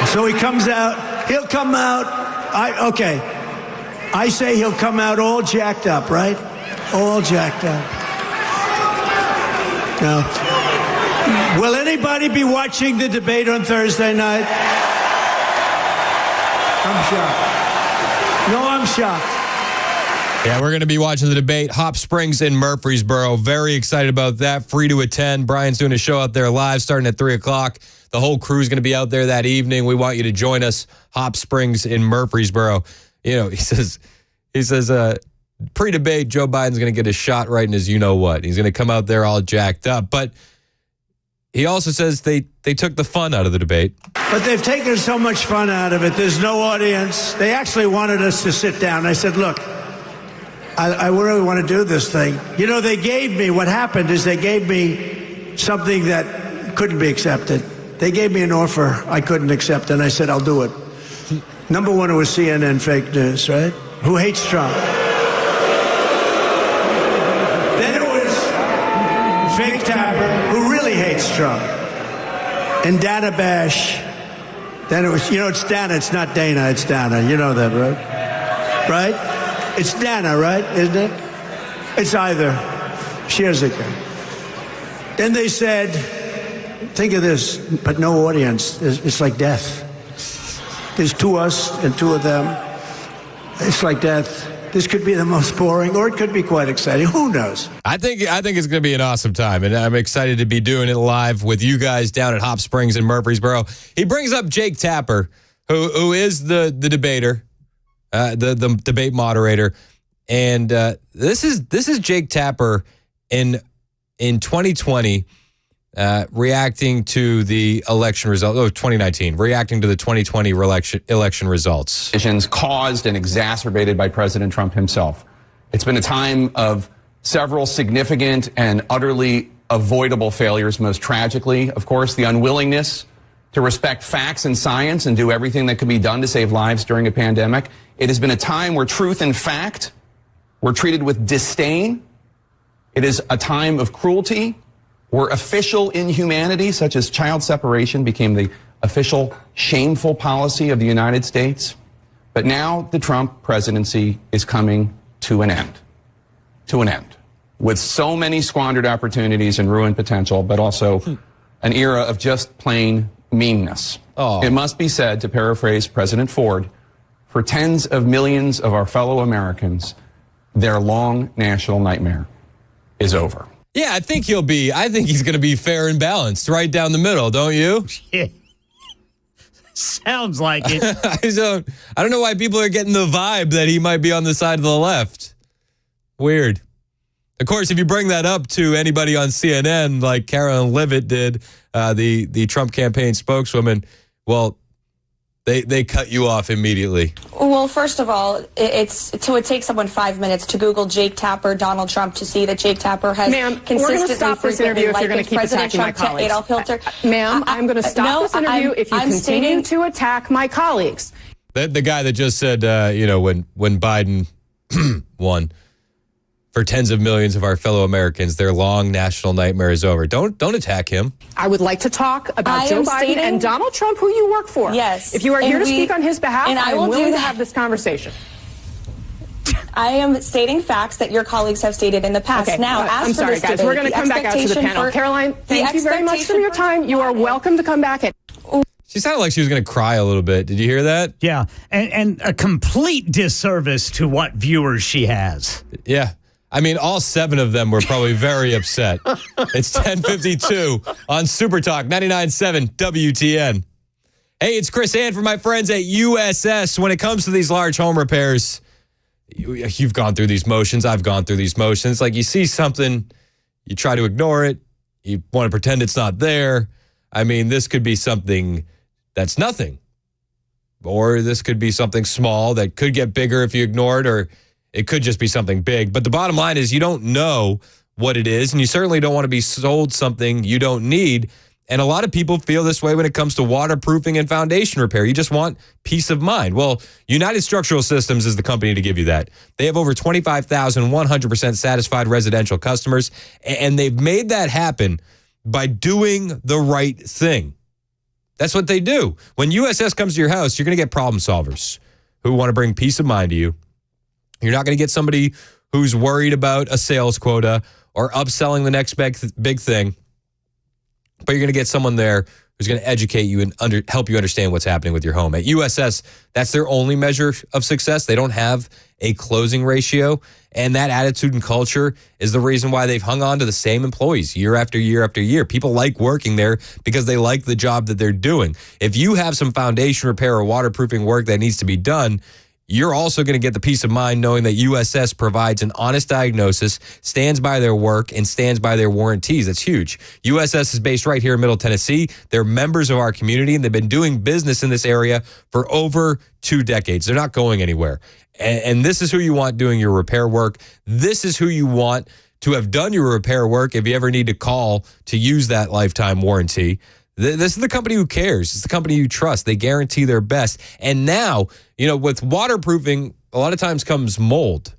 So he comes out. He'll come out. I say he'll come out all jacked up, right? All jacked up. Now, will anybody be watching the debate on Thursday night? I'm shocked. No, I'm shocked. Yeah, we're going to be watching the debate. Hop Springs in Murfreesboro. Very excited about that. Free to attend. Brian's doing a show out there live starting at 3 o'clock. The whole crew's going to be out there that evening. We want you to join us. Hop Springs in Murfreesboro. He says, pre-debate, Joe Biden's going to get a shot right in his you-know-what. He's going to come out there all jacked up. But he also says they took the fun out of the debate. But they've taken so much fun out of it. There's no audience. They actually wanted us to sit down. I said, look, I really want to do this thing. They gave me, what happened is they gave me something that couldn't be accepted. They gave me an offer I couldn't accept, and I said, I'll do it. Number one, it was CNN fake news, right? Who hates Trump? Then it was fake Tapper, who really hates Trump. And Dana Bash. Then it was, it's Dana, it's not Dana, it's Dana. You know that, right? Right? It's Dana, right? Isn't it? It's either. Shares it. Then they said, think of this, but no audience. It's like death. There's two us and two of them. It's like death. This could be the most boring, or it could be quite exciting. Who knows? I think it's going to be an awesome time, and I'm excited to be doing it live with you guys down at Hop Springs in Murfreesboro. He brings up Jake Tapper, who is the debater, the debate moderator, and this is Jake Tapper in 2020. Reacting to the election result, 2019, reacting to the 2020 election results. Caused and exacerbated by President Trump himself. It's been a time of several significant and utterly avoidable failures, most tragically, of course, the unwillingness to respect facts and science and do everything that can be done to save lives during a pandemic. It has been a time where truth and fact were treated with disdain. It is a time of cruelty, where official inhumanity, such as child separation, became the official shameful policy of the United States. But now the Trump presidency is coming to an end. To an end. With so many squandered opportunities and ruined potential, but also an era of just plain meanness. It must be said, to paraphrase President Ford, for tens of millions of our fellow Americans, their long national nightmare is over. Yeah, I think he's going to be fair and balanced, right down the middle, don't you? Yeah. Sounds like it. I don't know why people are getting the vibe that he might be on the side of the left. Weird. Of course, if you bring that up to anybody on CNN, like Carolyn Levitt did, the Trump campaign spokeswoman, well, they cut you off immediately. Well, first of all, it would take someone 5 minutes to Google Jake Tapper, Donald Trump, to see that Jake Tapper has consistently, we're going to stop this interview if you're going to keep attacking my colleagues. Adolf Hitler. Ma'am, I'm going to stop this interview if you continue to attack my colleagues. The guy that just said, when Biden won, for tens of millions of our fellow Americans. Their long national nightmare is over. Don't attack him. I would like to talk about Joe Biden and Donald Trump, who you work for. Yes. If you are here to speak on his behalf, I am willing to have this conversation. I am stating facts that your colleagues have stated in the past. Okay. Now, as I'm sorry, guys. We're going to come back out to the panel. Caroline, thank you very much for your time. You are welcome to come back. She sounded like she was going to cry a little bit. Did you hear that? Yeah, and a complete disservice to what viewers she has. Yeah. I mean, all 7 of them were probably very upset. It's 10:52 on Super Talk 99.7 WTN. Hey, it's Chris Ann for my friends at USS. When it comes to these large home repairs, you've gone through these motions. I've gone through these motions. Like, you see something, you try to ignore it. You want to pretend it's not there. I mean, this could be something that's nothing. Or this could be something small that could get bigger if you ignore it, or it could just be something big. But the bottom line is you don't know what it is, and you certainly don't want to be sold something you don't need. And a lot of people feel this way when it comes to waterproofing and foundation repair. You just want peace of mind. Well, United Structural Systems is the company to give you that. They have over 25,000 100% satisfied residential customers, and they've made that happen by doing the right thing. That's what they do. When USS comes to your house, you're going to get problem solvers who want to bring peace of mind to you. You're not going to get somebody who's worried about a sales quota or upselling the next big thing, but you're going to get someone there who's going to educate you and help you understand what's happening with your home. At USS, that's their only measure of success. They don't have a closing ratio, and that attitude and culture is the reason why they've hung on to the same employees year after year after year. People like working there because they like the job that they're doing. If you have some foundation repair or waterproofing work that needs to be done, you're also going to get the peace of mind knowing that USS provides an honest diagnosis, stands by their work, and stands by their warranties. That's huge. USS is based right here in Middle Tennessee. They're members of our community, and they've been doing business in this area for over 2 decades. They're not going anywhere. And this is who you want doing your repair work. This is who you want to have done your repair work if you ever need to call to use that lifetime warranty. This is the company who cares. It's the company you trust. They guarantee their best. And now, with waterproofing, a lot of times comes mold.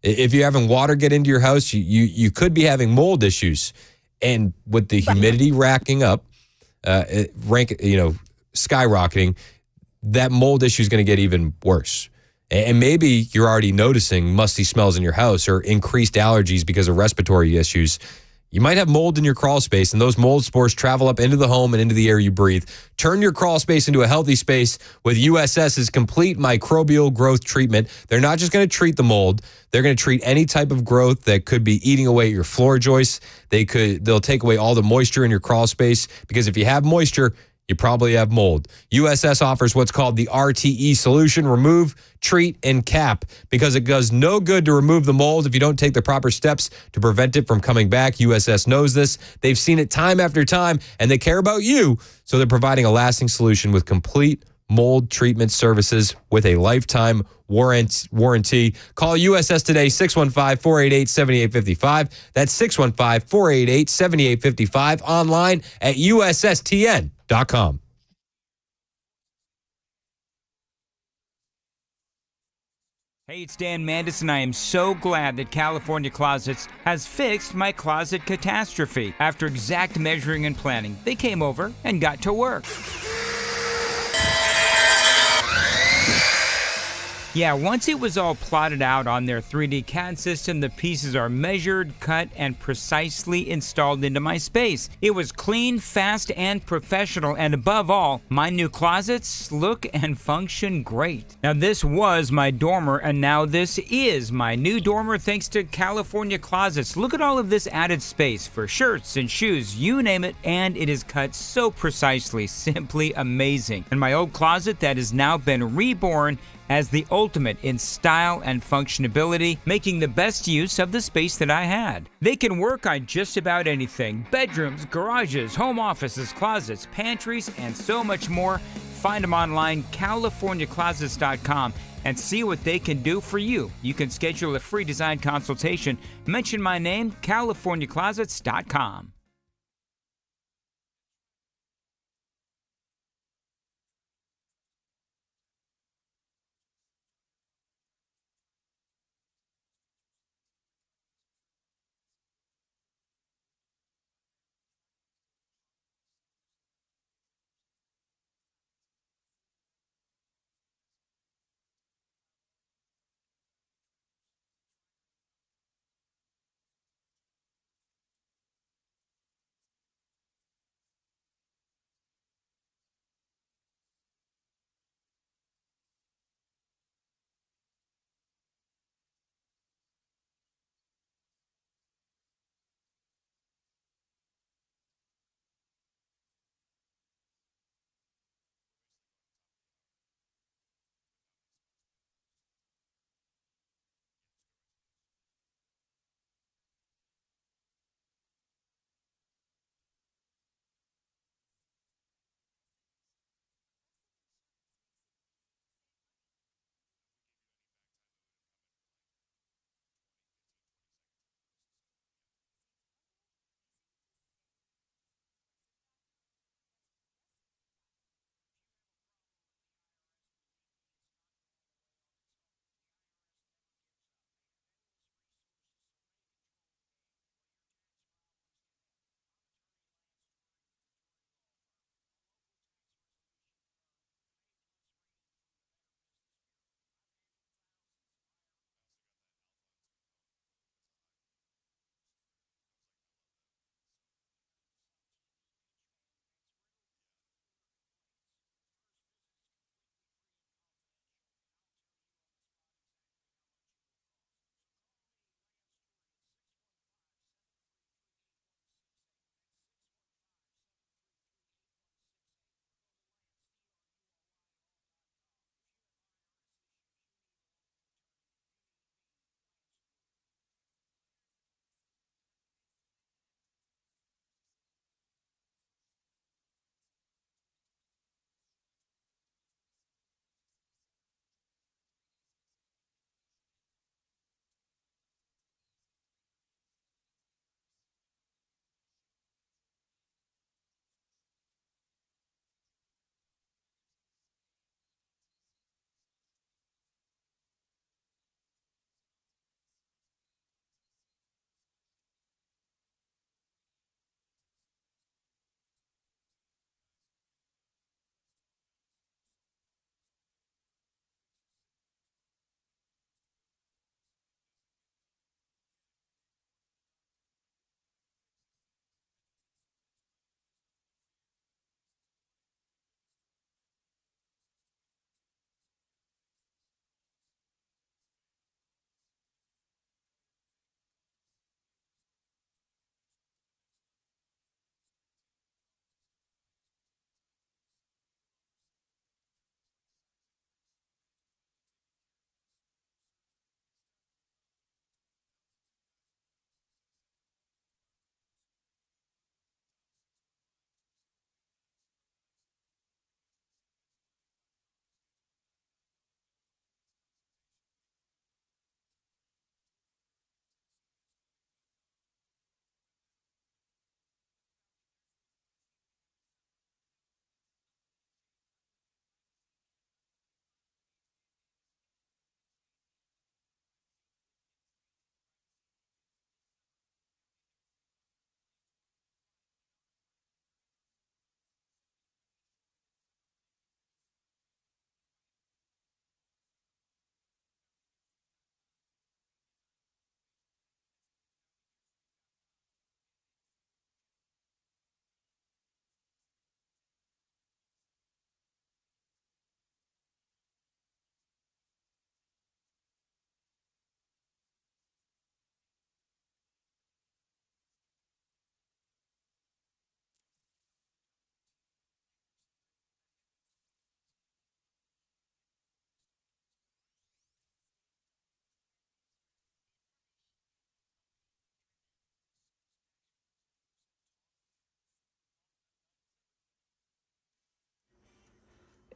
If you're having water get into your house, you could be having mold issues. And with the humidity racking up, skyrocketing, that mold issue is going to get even worse. And maybe you're already noticing musty smells in your house or increased allergies because of respiratory issues. You might have mold in your crawl space, and those mold spores travel up into the home and into the air you breathe. Turn your crawl space into a healthy space with USS's complete microbial growth treatment. They're not just going to treat the mold. They're going to treat any type of growth that could be eating away at your floor joists. They'll take away all the moisture in your crawl space, because if you have moisture, you probably have mold. USS offers what's called the RTE solution: remove, treat, and cap, because it does no good to remove the mold if you don't take the proper steps to prevent it from coming back. USS knows this. They've seen it time after time, and they care about you, so they're providing a lasting solution with complete mold treatment services with a lifetime warranty. Call USS today, 615-488-7855. That's 615-488-7855. Online at USSTN.com. Hey, it's Dan Mandis, and I am so glad that California Closets has fixed my closet catastrophe. After exact measuring and planning, they came over and got to work. Yeah, once it was all plotted out on their 3D CAD system, the pieces are measured, cut, and precisely installed into my space. It was clean, fast, and professional, and above all, my new closets look and function great. Now, this was my dormer, and now this is my new dormer thanks to California Closets. Look at all of this added space for shirts and shoes, you name it, and it is cut so precisely, simply amazing. And my old closet that has now been reborn as the ultimate in style and functionality, making the best use of the space that I had. They can work on just about anything: bedrooms, garages, home offices, closets, pantries, and so much more. Find them online, CaliforniaClosets.com, and see what they can do for you. You can schedule a free design consultation. Mention my name, CaliforniaClosets.com.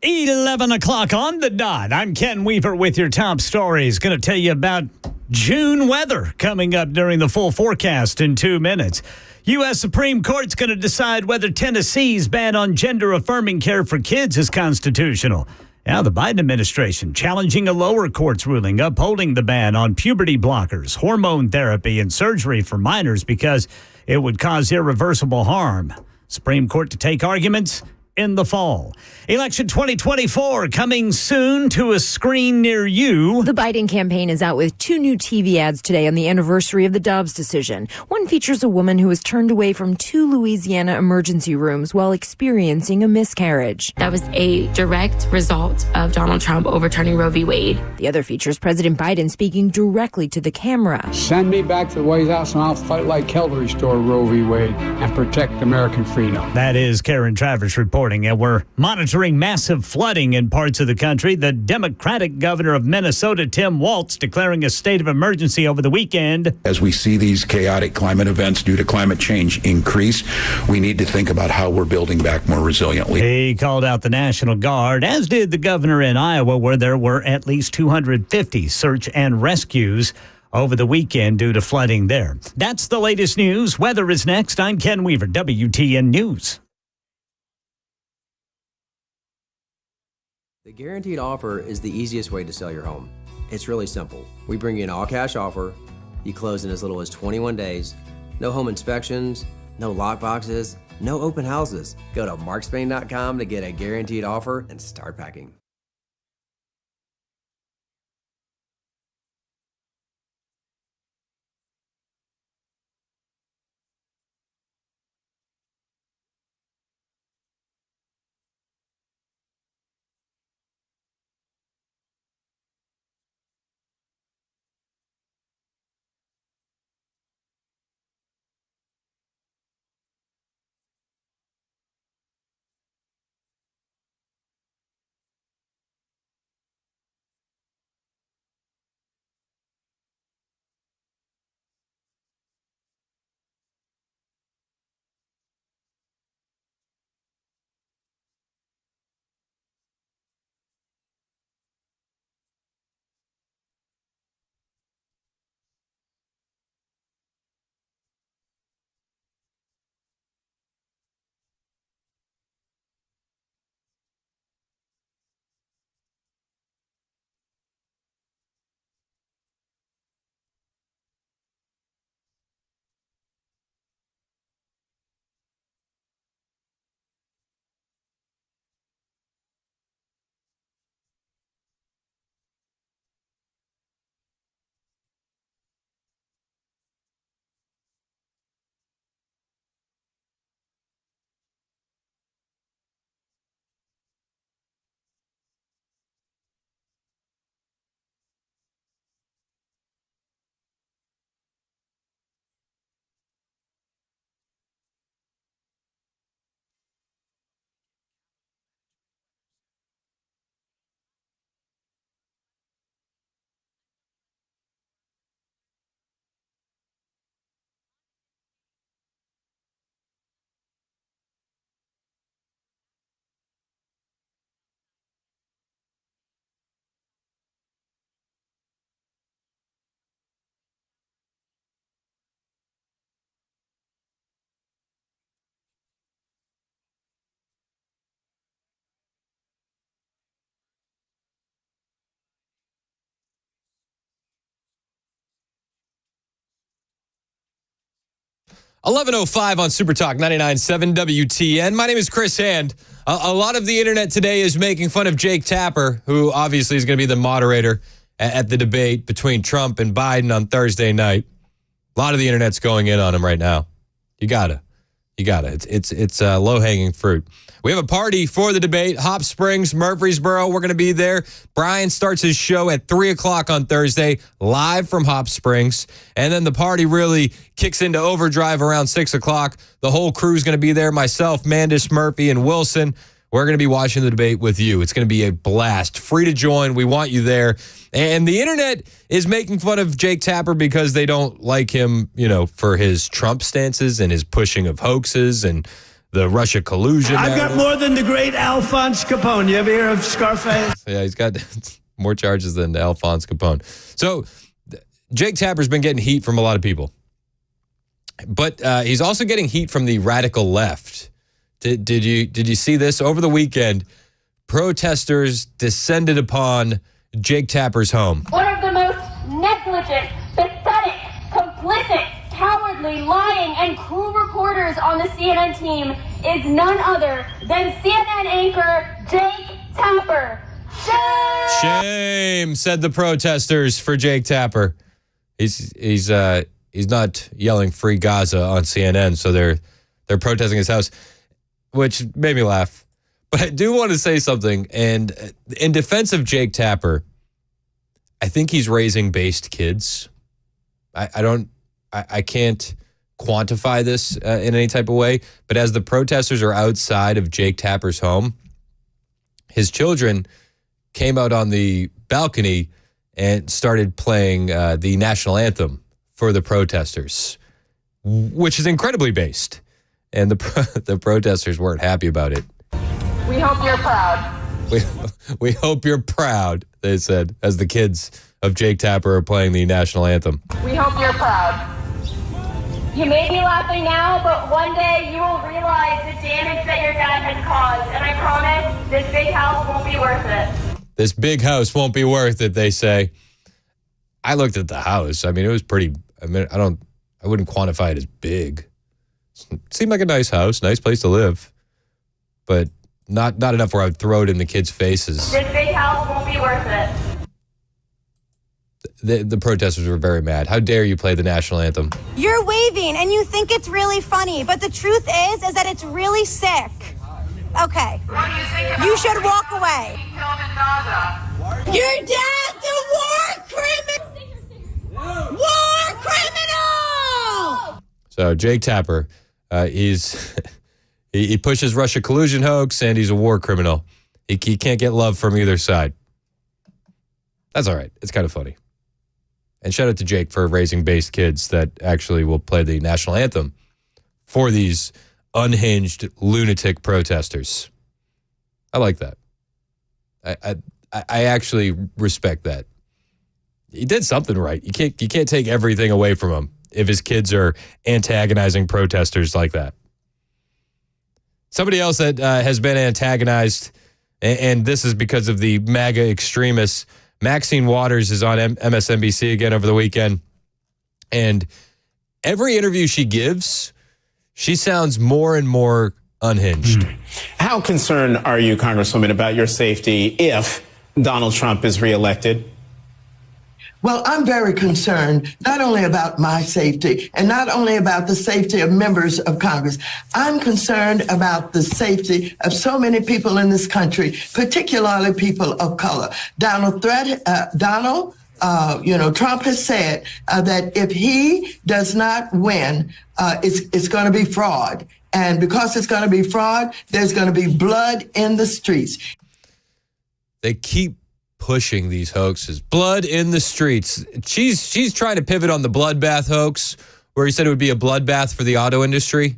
11 o'clock on the dot. I'm Ken Weaver with your top stories. Going to tell you about June weather coming up during the full forecast in 2 minutes. U.S. Supreme Court's going to decide whether Tennessee's ban on gender-affirming care for kids is constitutional. Now, the Biden administration challenging a lower court's ruling upholding the ban on puberty blockers, hormone therapy, and surgery for minors because it would cause irreversible harm. Supreme Court to take arguments in the fall. Election 2024 coming soon to a screen near you. The Biden campaign is out with 2 new TV ads today on the anniversary of the Dobbs decision. One features a woman who was turned away from 2 Louisiana emergency rooms while experiencing a miscarriage. That was a direct result of Donald Trump overturning Roe v. Wade. The other features President Biden speaking directly to the camera. Send me back to the White House and I'll fight like hell to restore Roe v. Wade and protect American freedom. That is Karen Travers reporting. And we're monitoring massive flooding in parts of the country. The Democratic governor of Minnesota, Tim Walz, declaring a state of emergency over the weekend. As we see these chaotic climate events due to climate change increase, we need to think about how we're building back more resiliently. He called out the National Guard, as did the governor in Iowa, where there were at least 250 search and rescues over the weekend due to flooding there. That's the latest news. Weather is next. I'm Ken Weaver, WTN News. The Guaranteed Offer is the easiest way to sell your home. It's really simple. We bring you an all-cash offer. You close in as little as 21 days. No home inspections, no lock boxes, no open houses. Go to markspain.com to get a guaranteed offer and start packing. .05 on Super Talk 99.7 WTN. My name is Chris Hand. A lot of the internet today is making fun of Jake Tapper, who obviously is going to be the moderator at the debate between Trump and Biden on Thursday night. A lot of the internet's going in on him right now. You gotta. It's low-hanging fruit. We have a party for the debate. Hop Springs, Murfreesboro. We're going to be there. Brian starts his show at 3 o'clock on Thursday, live from Hop Springs. And then the party really kicks into overdrive around 6 o'clock. The whole crew's going to be there. Myself, Mandis, Murphy, and Wilson. We're going to be watching the debate with you. It's going to be a blast. Free to join. We want you there. And the internet is making fun of Jake Tapper because they don't like him, for his Trump stances and his pushing of hoaxes and the Russia collusion. I've got more than the great Alphonse Capone. You ever hear of Scarface? Yeah, he's got more charges than Alphonse Capone. So Jake Tapper's been getting heat from a lot of people. But he's also getting heat from the radical left. Did you see this? Over the weekend, protesters descended upon Jake Tapper's home. One of the most negligent, pathetic, complicit, cowardly, lying, and cruel reporters on the CNN team is none other than CNN anchor Jake Tapper. Shame, said the protesters for Jake Tapper. He's not yelling "Free Gaza" on CNN, so they're protesting his house, which made me laugh. But I do want to say something, and in defense of Jake Tapper, I think he's raising based kids. I can't quantify this in any type of way, but as the protesters are outside of Jake Tapper's home, his children came out on the balcony and started playing the national anthem for the protesters, which is incredibly based. And the protesters weren't happy about it. We hope you're proud. We hope you're proud, they said, as the kids of Jake Tapper are playing the national anthem. We hope you're proud. You may be laughing now, but one day you will realize the damage that your dad has caused. And I promise this big house won't be worth it. This big house won't be worth it, they say. I looked at the house. I mean, it was pretty. I mean, I wouldn't quantify it as big. It seemed like a nice house, nice place to live, but not enough where I would throw it in the kids' faces. This big house won't be worth it. The protesters were very mad. How dare you play the national anthem? You're waving and you think it's really funny, but the truth is that it's really sick. Okay. You should walk away. Your dad's a war criminal! War criminal! So Jake Tapper, he pushes Russia collusion hoax, and he's a war criminal. He can't get love from either side. That's all right. It's kind of funny. And shout out to Jake for raising based kids that actually will play the national anthem for these unhinged lunatic protesters. I like that. I actually respect that. He did something right. You can't take everything away from him if his kids are antagonizing protesters like that. Somebody else that has been antagonized, and this is because of the MAGA extremists, Maxine Waters is on MSNBC again over the weekend. And every interview she gives, she sounds more and more unhinged. How concerned are you, Congresswoman, about your safety if Donald Trump is reelected? Well, I'm very concerned not only about my safety and not only about the safety of members of Congress. I'm concerned about the safety of so many people in this country, particularly people of color. Trump has said that if he does not win, it's going to be fraud. And because it's going to be fraud, there's going to be blood in the streets. They keep pushing these hoaxes. Blood in the streets. She's trying to pivot on the bloodbath hoax, where he said it would be a bloodbath for the auto industry.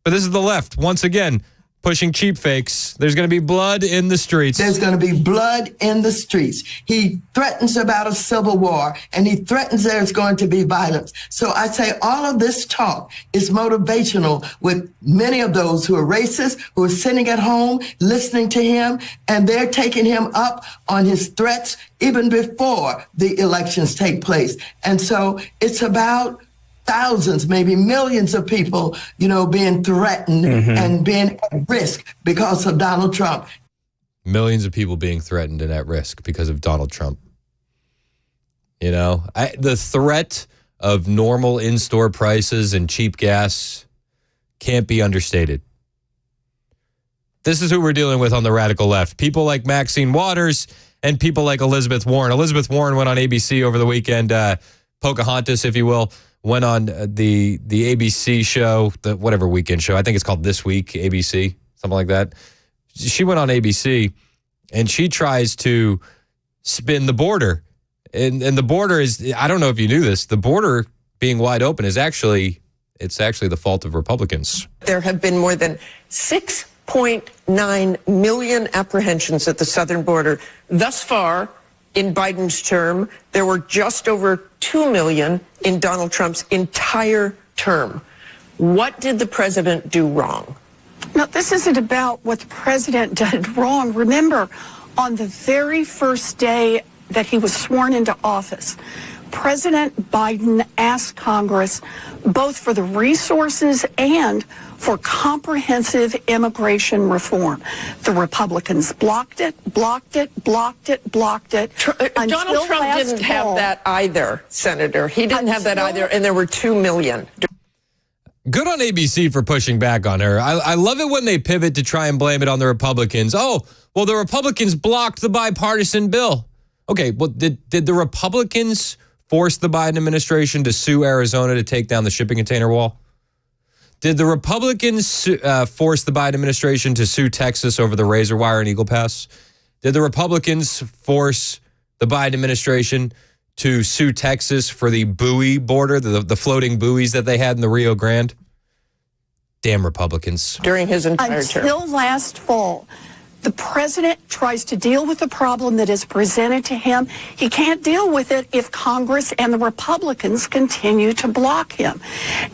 But this is the left, once again, pushing cheap fakes. There's going to be blood in the streets. There's going to be blood in the streets. He threatens about a civil war, and he threatens there's going to be violence. So I say all of this talk is motivational with many of those who are racist, who are sitting at home listening to him, and they're taking him up on his threats even before the elections take place. And so it's about thousands, maybe millions of people, being threatened and being at risk because of Donald Trump. Millions of people being threatened and at risk because of Donald Trump. The threat of normal in-store prices and cheap gas can't be understated. This is who we're dealing with on the radical left. People like Maxine Waters and people like Elizabeth Warren. Elizabeth Warren went on ABC over the weekend, Pocahontas, if you will. Went on the ABC show, the whatever weekend show. I think it's called This Week, ABC, something like that. She went on ABC, and she tries to spin the border. And the border is, I don't know if you knew this, the border being wide open is actually it's actually the fault of Republicans. There have been more than 6.9 million apprehensions at the southern border. Thus far, in Biden's term, there were just over 2 million in Donald Trump's entire term. What did the president do wrong? No, this isn't about what the president did wrong. Remember, on the very first day that he was sworn into office, President Biden asked Congress both for the resources and for comprehensive immigration reform. The Republicans blocked it. Donald Trump didn't have that either, Senator. He didn't have that either, and there were 2 million. Good on ABC for pushing back on her. I love it when they pivot to try and blame it on the Republicans. Oh, well, the Republicans blocked the bipartisan bill. Okay, well, did the Republicans force the Biden administration to sue Arizona to take down the shipping container wall? Did the Republicans force the Biden administration to sue Texas over the razor wire and Eagle Pass? Did the Republicans force the Biden administration to sue Texas for the buoy border, the floating buoys that they had in the Rio Grande? Damn Republicans. During his entire term. Until last fall, the president tries to deal with the problem that is presented to him. He can't deal with it if Congress and the Republicans continue to block him.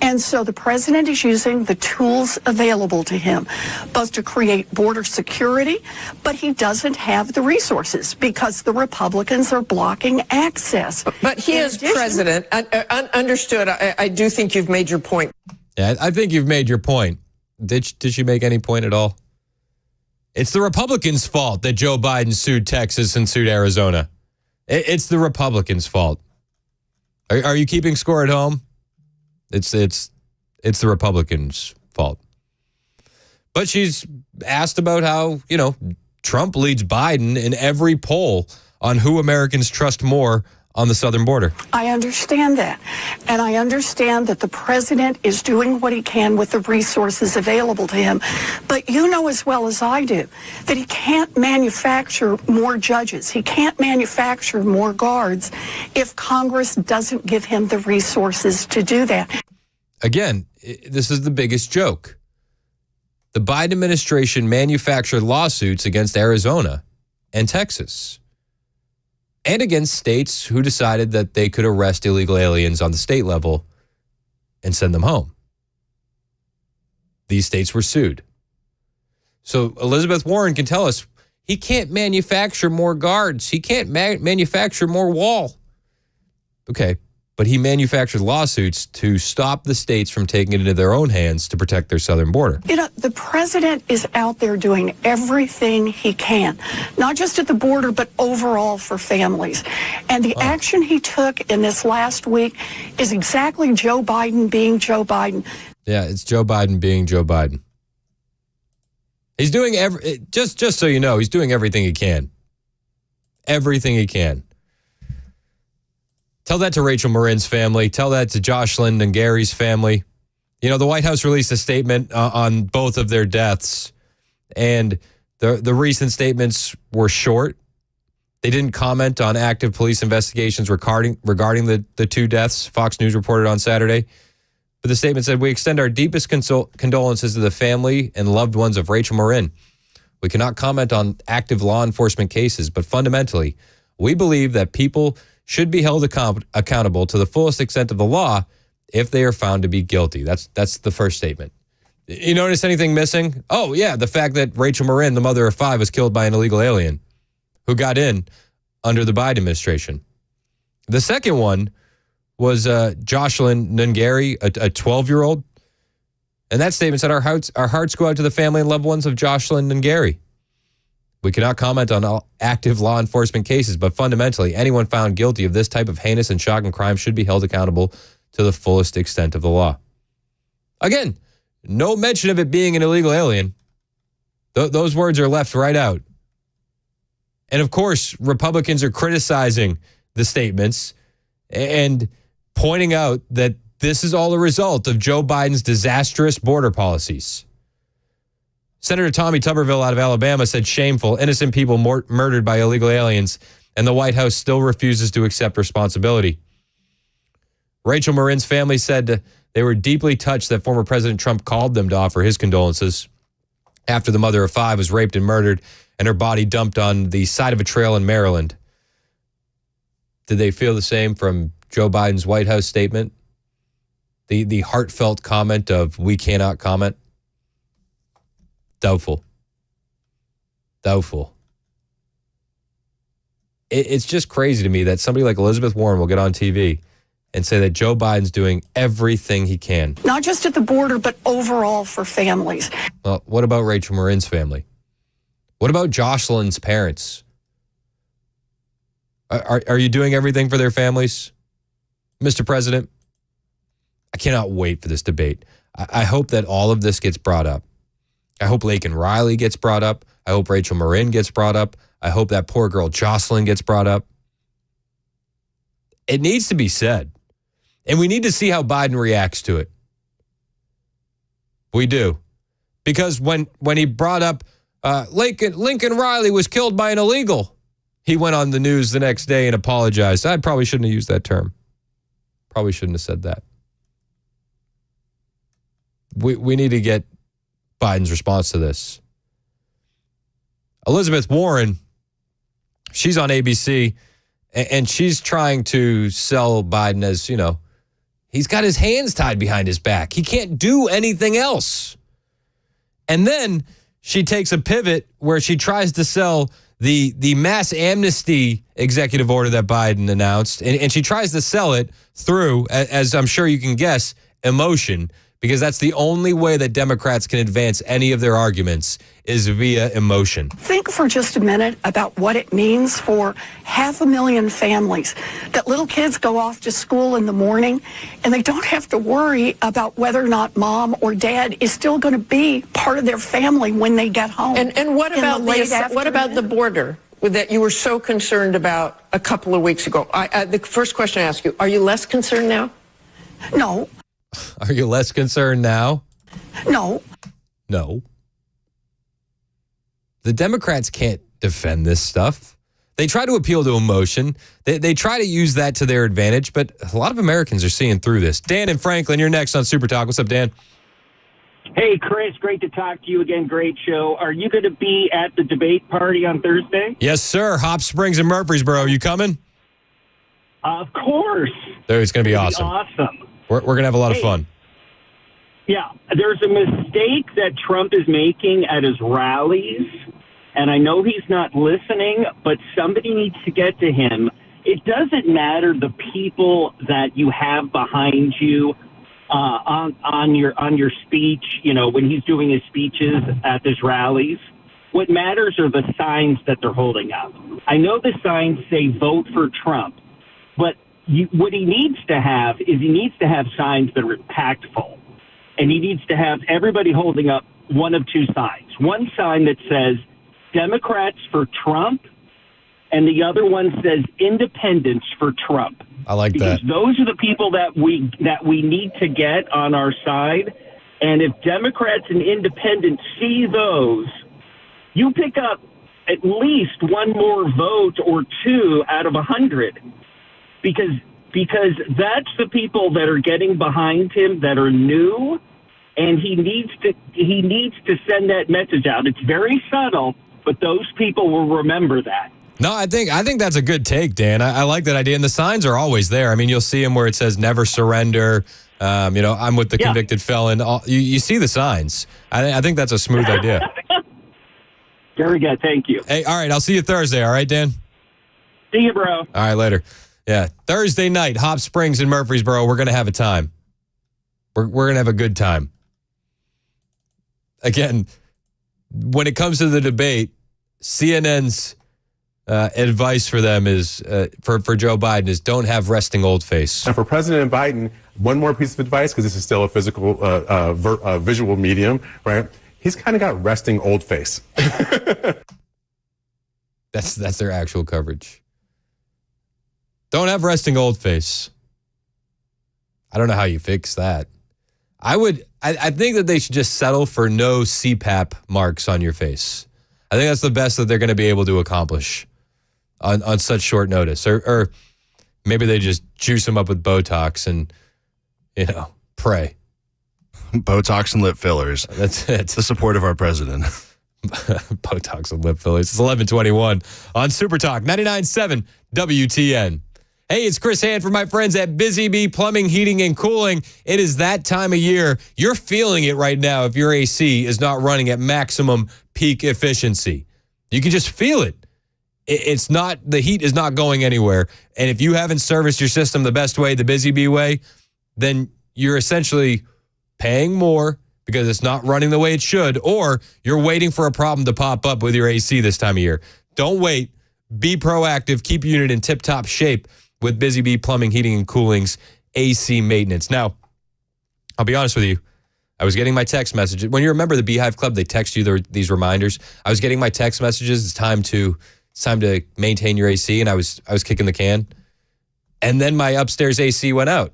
And so the president is using the tools available to him, both to create border security, but he doesn't have the resources because the Republicans are blocking access. But he is president. Understood. I do think you've made your point. Yeah, I think you've made your point. Did you make any point at all? It's the Republicans' fault that Joe Biden sued Texas and sued Arizona. It's the Republicans' fault. Are you keeping score at home? It's the Republicans' fault. But she's asked about how, Trump leads Biden in every poll on who Americans trust more on the southern border. I understand that. And I understand that the president is doing what he can with the resources available to him. But you know as well as I do that he can't manufacture more judges. He can't manufacture more guards if Congress doesn't give him the resources to do that. Again, this is the biggest joke. The Biden administration manufactured lawsuits against Arizona and Texas, and against states who decided that they could arrest illegal aliens on the state level and send them home. These states were sued. So Elizabeth Warren can tell us he can't manufacture more guards. He can't manufacture more wall. Okay, but he manufactured lawsuits to stop the states from taking it into their own hands to protect their southern border. The president is out there doing everything he can, not just at the border, but overall for families. And the action he took in this last week is exactly Joe Biden being Joe Biden. Yeah, it's Joe Biden being Joe Biden. He's doing just so you know, he's doing everything he can. Everything he can. Tell that to Rachel Marin's family. Tell that to Jocelyn and Gary's family. The White House released a statement on both of their deaths, and the recent statements were short. They didn't comment on active police investigations regarding the two deaths, Fox News reported on Saturday. But the statement said, "We extend our deepest condolences to the family and loved ones of Rachel Marin. We cannot comment on active law enforcement cases, but fundamentally, we believe that people should be held accountable to the fullest extent of the law if they are found to be guilty." That's the first statement. You notice anything missing? Oh, yeah, the fact that Rachel Marin, the mother of 5, was killed by an illegal alien who got in under the Biden administration. The second one was Jocelyn Nungary, a 12-year-old. And that statement said, our hearts go out to the family and loved ones of Jocelyn Nungary. We cannot comment on all active law enforcement cases, but fundamentally, anyone found guilty of this type of heinous and shocking crime should be held accountable to the fullest extent of the law. Again, no mention of it being an illegal alien. Those words are left right out. And of course, Republicans are criticizing the statements and pointing out that this is all a result of Joe Biden's disastrous border policies. Senator Tommy Tuberville out of Alabama said, "Shameful, innocent people murdered by illegal aliens, and the White House still refuses to accept responsibility." Rachel Marin's family said they were deeply touched that former President Trump called them to offer his condolences after the mother of 5 was raped and murdered and her body dumped on the side of a trail in Maryland. Did they feel the same from Joe Biden's White House statement? The heartfelt comment of, we cannot comment? Doubtful. It's just crazy to me that somebody like Elizabeth Warren will get on TV and say that Joe Biden's doing everything he can. Not just at the border, but overall for families. Well, what about Rachel Marin's family? What about Jocelyn's parents? Are you doing everything for their families, Mr. President? I cannot wait for this debate. I hope that all of this gets brought up. I hope Laken Riley gets brought up. I hope Rachel Marin gets brought up. I hope that poor girl Jocelyn gets brought up. It needs to be said. And we need to see how Biden reacts to it. We do. Because when he brought up Lincoln Riley was killed by an illegal, he went on the news the next day and apologized. I probably shouldn't have used that term. Probably shouldn't have said that. We need to get Biden's response to this. Elizabeth Warren, she's on ABC, and she's trying to sell Biden as, he's got his hands tied behind his back. He can't do anything else. And then she takes a pivot where she tries to sell the mass amnesty executive order that Biden announced, and she tries to sell it through, as I'm sure you can guess, emotion, because that's the only way that Democrats can advance any of their arguments is via emotion. Think for just a minute about what it means for 500,000 families that little kids go off to school in the morning and they don't have to worry about whether or not mom or dad is still going to be part of their family when they get home. And what about what about the border that you were so concerned about a couple of weeks ago? The first question I ask you, are you less concerned now? No. Are you less concerned now? No. The Democrats can't defend this stuff. They try to appeal to emotion. They try to use that to their advantage, but a lot of Americans are seeing through this. Dan and Franklin, you're next on Super Talk. What's up, Dan? Hey, Chris, great to talk to you again. Great show. Are you going to be at the debate party on Thursday? Yes, sir. Hop Springs and Murfreesboro. You coming? Of course. It's going to be awesome. We're going to have a lot of fun. Yeah, there's a mistake that Trump is making at his rallies, and I know he's not listening, but somebody needs to get to him. It doesn't matter the people that you have behind you on your speech, when he's doing his speeches at his rallies. What matters are the signs that they're holding up. I know the signs say vote for Trump, but what he needs to have signs that are impactful. And he needs to have everybody holding up one of two signs. One sign that says Democrats for Trump, and the other one says independents for Trump. I like that. Because those are the people that we need to get on our side. And if Democrats and independents see those, you pick up at least one more vote or two out of 100. Because that's the people that are getting behind him that are new, and he needs to send that message out. It's very subtle, but those people will remember that. No, I think that's a good take, Dan. I like that idea, and the signs are always there. I mean, you'll see them where it says "Never surrender." I'm with the convicted felon. You see the signs. I think that's a smooth idea. Very good. Thank you. Hey, all right. I'll see you Thursday. All right, Dan. See you, bro. All right, later. Yeah, Thursday night, Hop Springs in Murfreesboro. We're going to have a time. We're going to have a good time. Again, when it comes to the debate, CNN's advice for them is, for Joe Biden, is don't have resting old face. And for President Biden, one more piece of advice, because this is still a physical, visual medium, right? He's kind of got resting old face. That's their actual coverage. Don't have resting old face. I don't know how you fix that. I think that they should just settle for no CPAP marks on your face. I think that's the best that they're going to be able to accomplish on such short notice. Or Maybe they just juice them up with Botox and, pray. Botox and lip fillers. That's it. The support of our president. Botox and lip fillers. It's 11:21 on Super Talk 99.7 WTN. Hey, it's Chris Hand from my friends at Busy Bee Plumbing, Heating, and Cooling. It is that time of year. You're feeling it right now if your AC is not running at maximum peak efficiency. You can just feel it. It's not, the heat is not going anywhere. And if you haven't serviced your system the best way, the Busy Bee way, then you're essentially paying more because it's not running the way it should, or you're waiting for a problem to pop up with your AC this time of year. Don't wait. Be proactive. Keep your unit in tip-top shape with Busy Bee Plumbing, Heating, and Cooling's AC maintenance. Now, I'll be honest with you. I was getting my text messages. When you remember the Beehive Club, they text you these reminders. I was getting my text messages. It's time to maintain your AC, and I was kicking the can. And then my upstairs AC went out.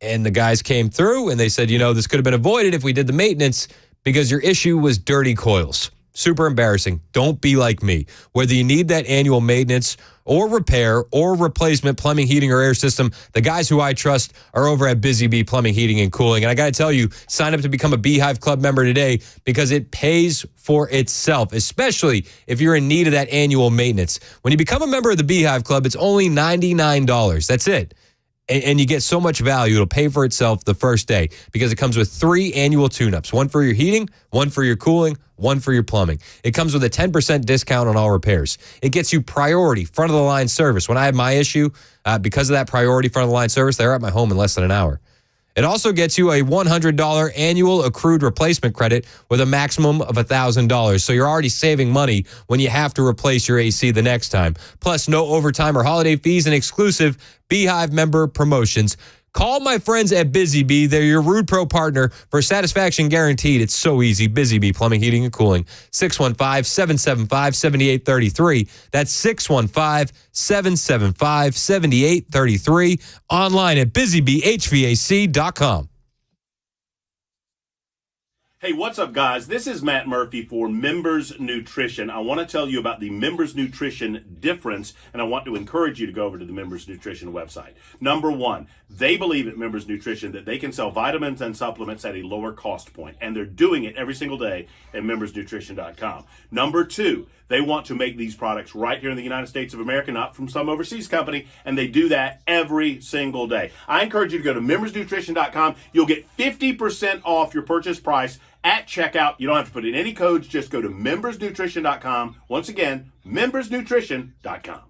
And the guys came through, and they said, this could have been avoided if we did the maintenance because your issue was dirty coils. Super embarrassing. Don't be like me. Whether you need that annual maintenance or repair or replacement plumbing, heating, or air system, the guys who I trust are over at Busy Bee Plumbing, Heating, and Cooling. And I got to tell you, sign up to become a Beehive Club member today because it pays for itself, especially if you're in need of that annual maintenance. When you become a member of the Beehive Club, it's only $99. That's it. And you get so much value, it'll pay for itself the first day because it comes with 3 annual tune-ups, one for your heating, one for your cooling, one for your plumbing. It comes with a 10% discount on all repairs. It gets you priority, front-of-the-line service. When I had my issue, because of that priority front-of-the-line service, they were at my home in less than an hour. It also gets you a $100 annual accrued replacement credit with a maximum of $1,000. So you're already saving money when you have to replace your AC the next time. Plus, no overtime or holiday fees and exclusive Beehive member promotions. Call my friends at Busy Bee. They're your Rude Pro partner for satisfaction guaranteed. It's so easy. Busy Bee Plumbing, Heating, and Cooling. 615-775-7833. That's 615-775-7833. Online at busybeehvac.com. Hey, what's up, guys? This is Matt Murphy for Members Nutrition. I want to tell you about the Members Nutrition difference, and I want to encourage you to go over to the Members Nutrition website. Number one, they believe at Members Nutrition that they can sell vitamins and supplements at a lower cost point, and they're doing it every single day at membersnutrition.com. Number two, they want to make these products right here in the United States of America, not from some overseas company, and they do that every single day. I encourage you to go to membersnutrition.com. You'll get 50% off your purchase price at checkout. You don't have to put in any codes. Just go to membersnutrition.com. Once again, membersnutrition.com.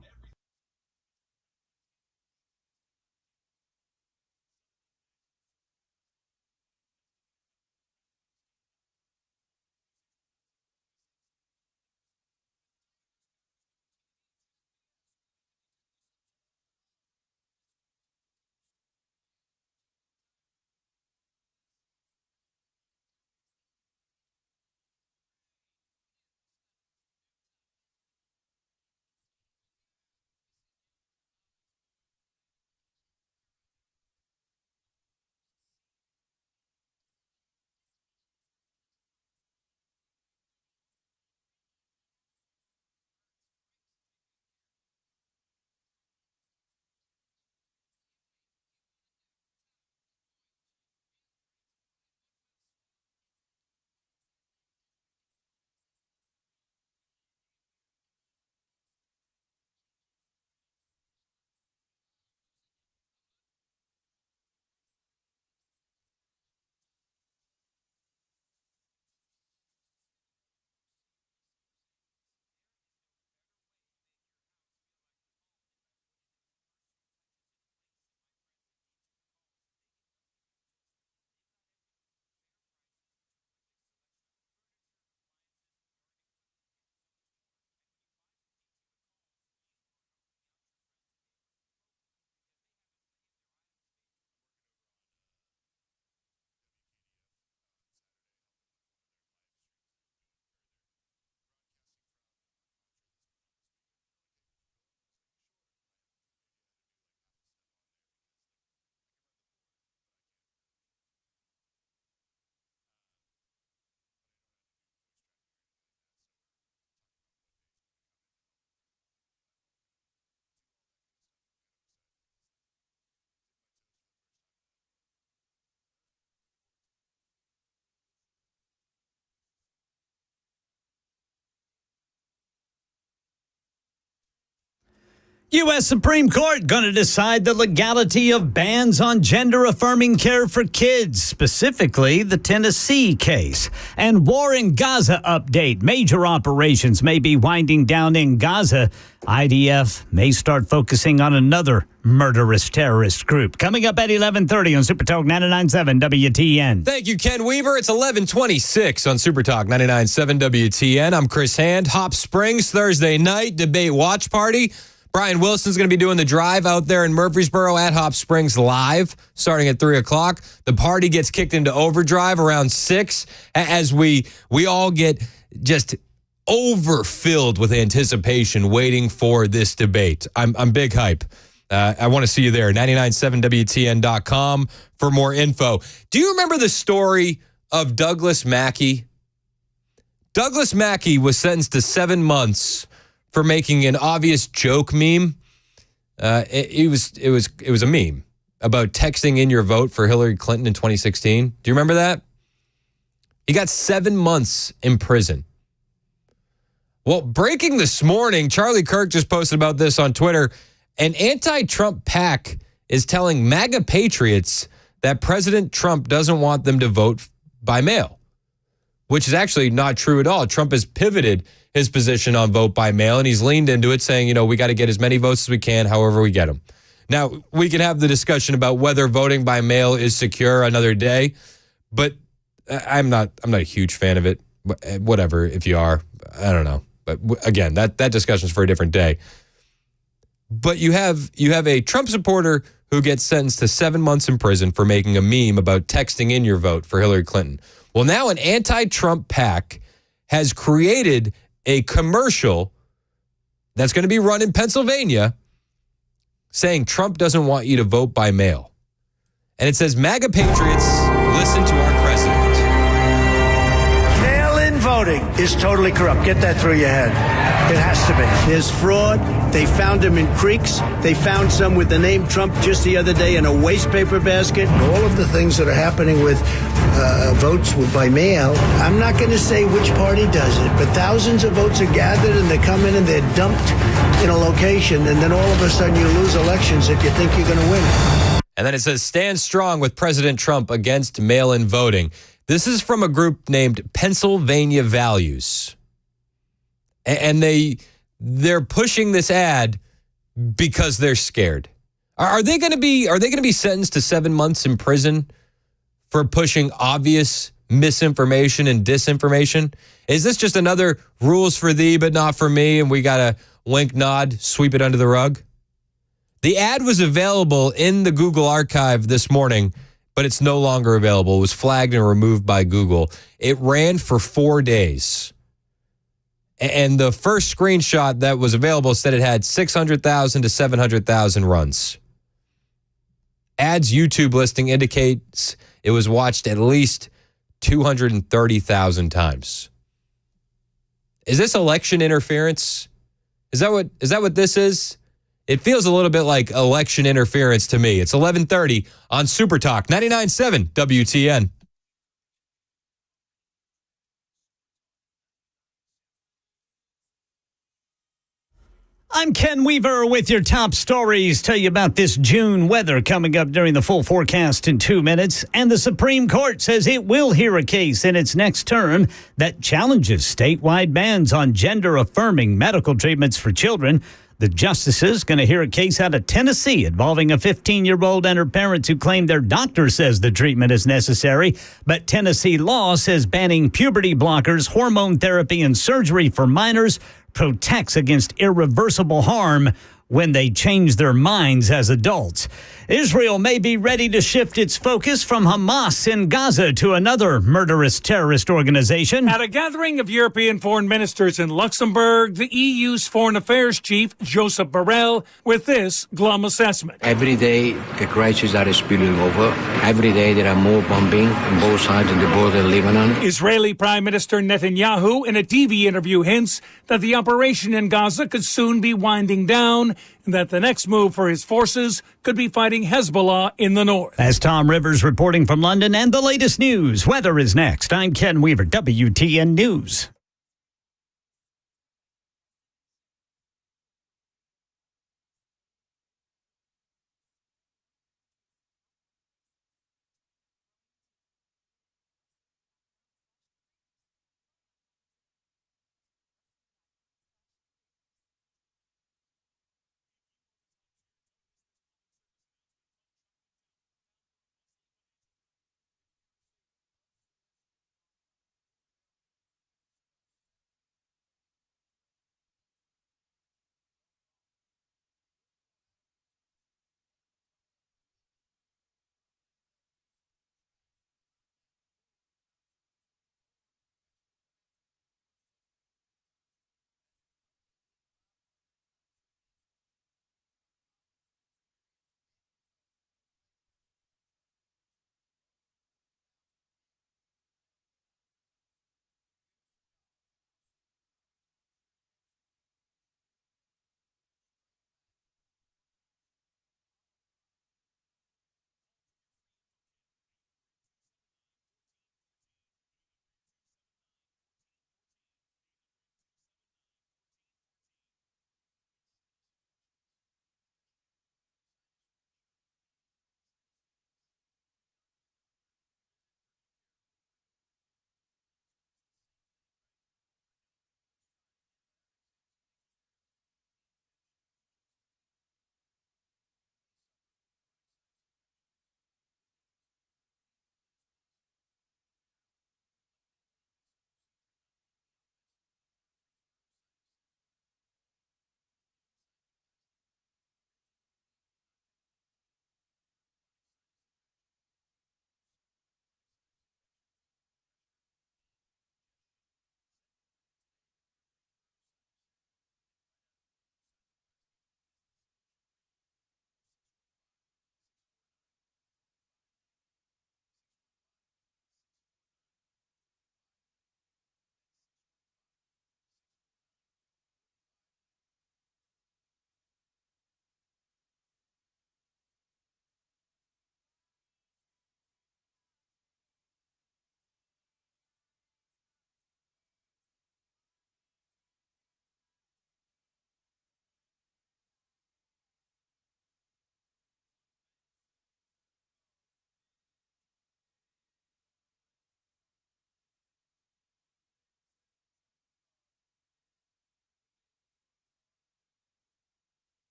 U.S. Supreme Court going to decide the legality of bans on gender-affirming care for kids, specifically the Tennessee case. And war in Gaza update. Major operations may be winding down in Gaza. IDF may start focusing on another murderous terrorist group. Coming up at 11:30 on Supertalk 99.7 WTN. Thank you, Ken Weaver. It's 11:26 on Supertalk 99.7 WTN. I'm Chris Hand. Hop Springs Thursday night debate watch party. Brian Wilson's going to be doing the drive out there in Murfreesboro at Hop Springs live, starting at 3 o'clock. The party gets kicked into overdrive around 6 as we all get just overfilled with anticipation waiting for this debate. I'm big hype. I want to see you there. 997WTN.com for more info. Do you remember the story of Douglas Mackey? Douglas Mackey was sentenced to 7 months for making an obvious joke meme. It was a meme about texting in your vote for Hillary Clinton in 2016. Do you remember that? He got 7 months in prison. Well, breaking this morning, Charlie Kirk just posted about this on Twitter. An anti-Trump PAC is telling MAGA patriots that President Trump doesn't want them to vote by mail, which is actually not true at all. Trump has pivoted his position on vote by mail, and he's leaned into it saying, we got to get as many votes as we can, however we get them. Now, we can have the discussion about whether voting by mail is secure another day, but I'm not a huge fan of it. Whatever, if you are, I don't know. But again, that discussion is for a different day. But you have a Trump supporter who gets sentenced to 7 months in prison for making a meme about texting in your vote for Hillary Clinton. Well, now an anti-Trump PAC has created a commercial that's going to be run in Pennsylvania saying Trump doesn't want you to vote by mail. And it says, MAGA patriots, listen to our president. Mail-in voting is totally corrupt. Get that through your head. It has to be. There's fraud. They found them in creeks. They found some with the name Trump just the other day in a waste paper basket. And all of the things that are happening with votes by mail, I'm not going to say which party does it, but thousands of votes are gathered and they come in and they're dumped in a location, and then all of a sudden you lose elections that you think you're going to win. And then it says, stand strong with President Trump against mail-in voting. This is from a group named Pennsylvania Values. And they're pushing this ad because they're scared. Are they going to be sentenced to 7 months in prison for pushing obvious misinformation and disinformation? Is this just another rules for thee but not for me, and we got to wink, nod, sweep it under the rug? The ad was available in the Google archive this morning, but it's no longer available. It was flagged and removed by Google. It ran for 4 days. And the first screenshot that was available said it had 600,000 to 700,000 runs. Ad's YouTube listing indicates it was watched at least 230,000 times. Is this election interference? Is that what this is? It feels a little bit like election interference to me. It's 11:30 on Supertalk 99.7 WTN. I'm Ken Weaver with your top stories. Tell you about this June weather coming up during the full forecast in 2 minutes. And the Supreme Court says it will hear a case in its next term that challenges statewide bans on gender-affirming medical treatments for children. The justices going to hear a case out of Tennessee involving a 15-year-old and her parents who claim their doctor says the treatment is necessary. But Tennessee law says banning puberty blockers, hormone therapy, and surgery for minors protects against irreversible harm when they change their minds as adults. Israel may be ready to shift its focus from Hamas in Gaza to another murderous terrorist organization. At a gathering of European foreign ministers in Luxembourg, the EU's foreign affairs chief, Joseph Borrell, with this glum assessment. Every day, the crises are spilling over. Every day, there are more bombing on both sides of the border of Lebanon. Israeli Prime Minister Netanyahu, in a TV interview, hints that the operation in Gaza could soon be winding down and that the next move for his forces could be fighting Hezbollah in the north. As Tom Rivers reporting from London, and the latest news. Weather is next. I'm Ken Weaver, WTN News.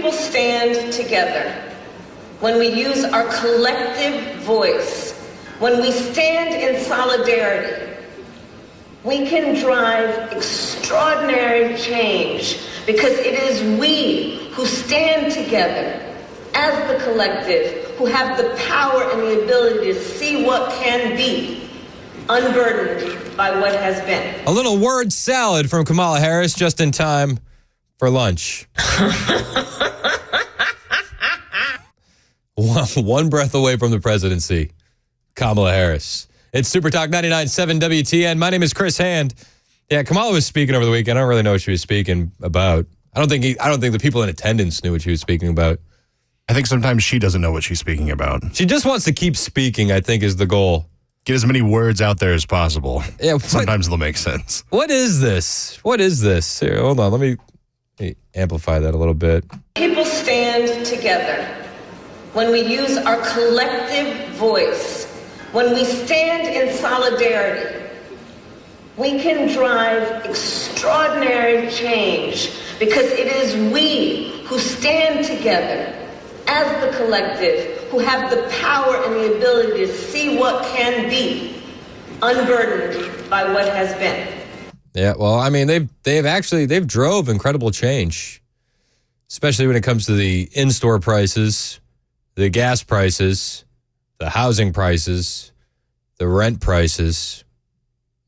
people stand together, when we use our collective voice, when we stand in solidarity, we can drive extraordinary change because it is we who stand together as the collective who have the power and the ability to see what can be, unburdened by what has been. A little word salad from Kamala Harris just in time for lunch. One breath away from the presidency. Kamala Harris. It's Super Talk 99.7 WTN. My name is Chris Hand. Yeah, Kamala was speaking over the weekend. I don't really know what she was speaking about. I don't think the people in attendance knew what she was speaking about. I think sometimes she doesn't know what she's speaking about. She just wants to keep speaking, I think, is the goal. Get as many words out there as possible. Yeah, sometimes they'll make sense. What is this? What is this? Here, hold on. Let me amplify that a little bit. People stand together when we use our collective voice, when we stand in solidarity. We can drive extraordinary change because it is we who stand together as the collective who have the power and the ability to see what can be, unburdened by what has been. Yeah, well, I mean, they've drove incredible change, especially when it comes to the in-store prices, the gas prices, the housing prices, the rent prices.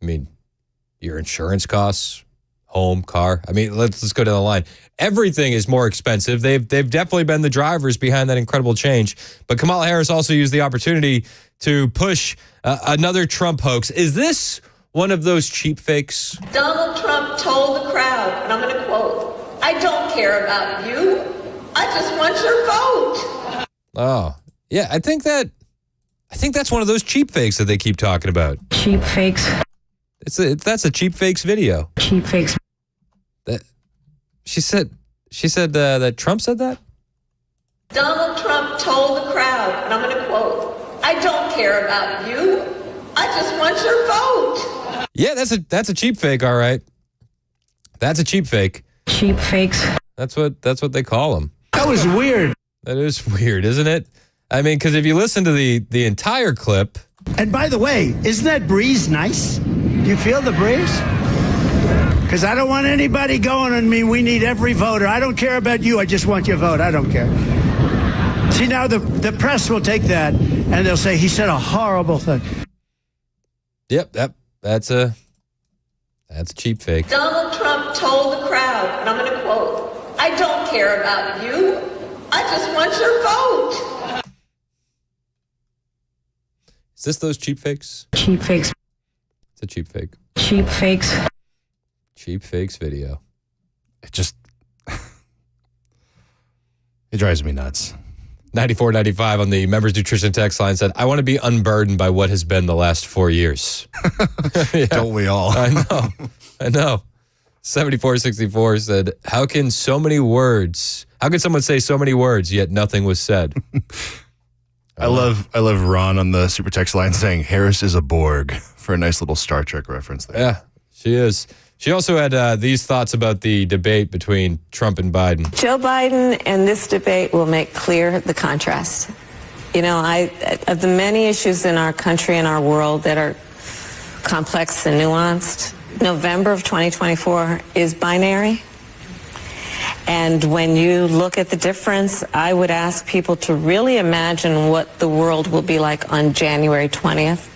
I mean, your insurance costs, home, car. I mean, let's go down the line. Everything is more expensive. They've definitely been the drivers behind that incredible change. But Kamala Harris also used the opportunity to push another Trump hoax. Is this one of those cheap fakes? Donald Trump told the crowd, and I'm going to quote, "I don't care about you. I just want your vote." Oh, yeah. I think that's one of those cheap fakes that they keep talking about. Cheap fakes. That's a cheap fakes video. Cheap fakes. She said that Trump said that? Donald Trump told the crowd, and I'm going to quote, "I don't care about you. I just want your vote." Yeah, that's a cheap fake, all right. That's a cheap fake. Cheap fakes. That's what they call them. That was weird. That is weird, isn't it? I mean, because if you listen to the entire clip. And by the way, isn't that breeze nice? Do you feel the breeze? Because I don't want anybody going on me. We need every voter. I don't care about you. I just want your vote. I don't care. See, now the press will take that and they'll say he said a horrible thing. Yep, that's a cheap fake. Donald Trump told the crowd, and I'm going to quote, "I don't care about you. I just want your vote." Is this those cheap fakes? Cheap fakes. It's a cheap fake. Cheap fakes. Cheap fakes video. It drives me nuts. 9495 on the Members Nutrition text line said, "I want to be unburdened by what has been the last 4 years." Yeah. Don't we all? I know. 7464 said, how can someone say so many words yet nothing was said? I love Ron on the super text line saying Harris is a Borg for a nice little Star Trek reference there. Yeah, she is. She also had these thoughts about the debate between Trump and Biden. Joe Biden and this debate will make clear the contrast. You know, of the many issues in our country and our world that are complex and nuanced, November of 2024 is binary. And when you look at the difference, I would ask people to really imagine what the world will be like on January 20th,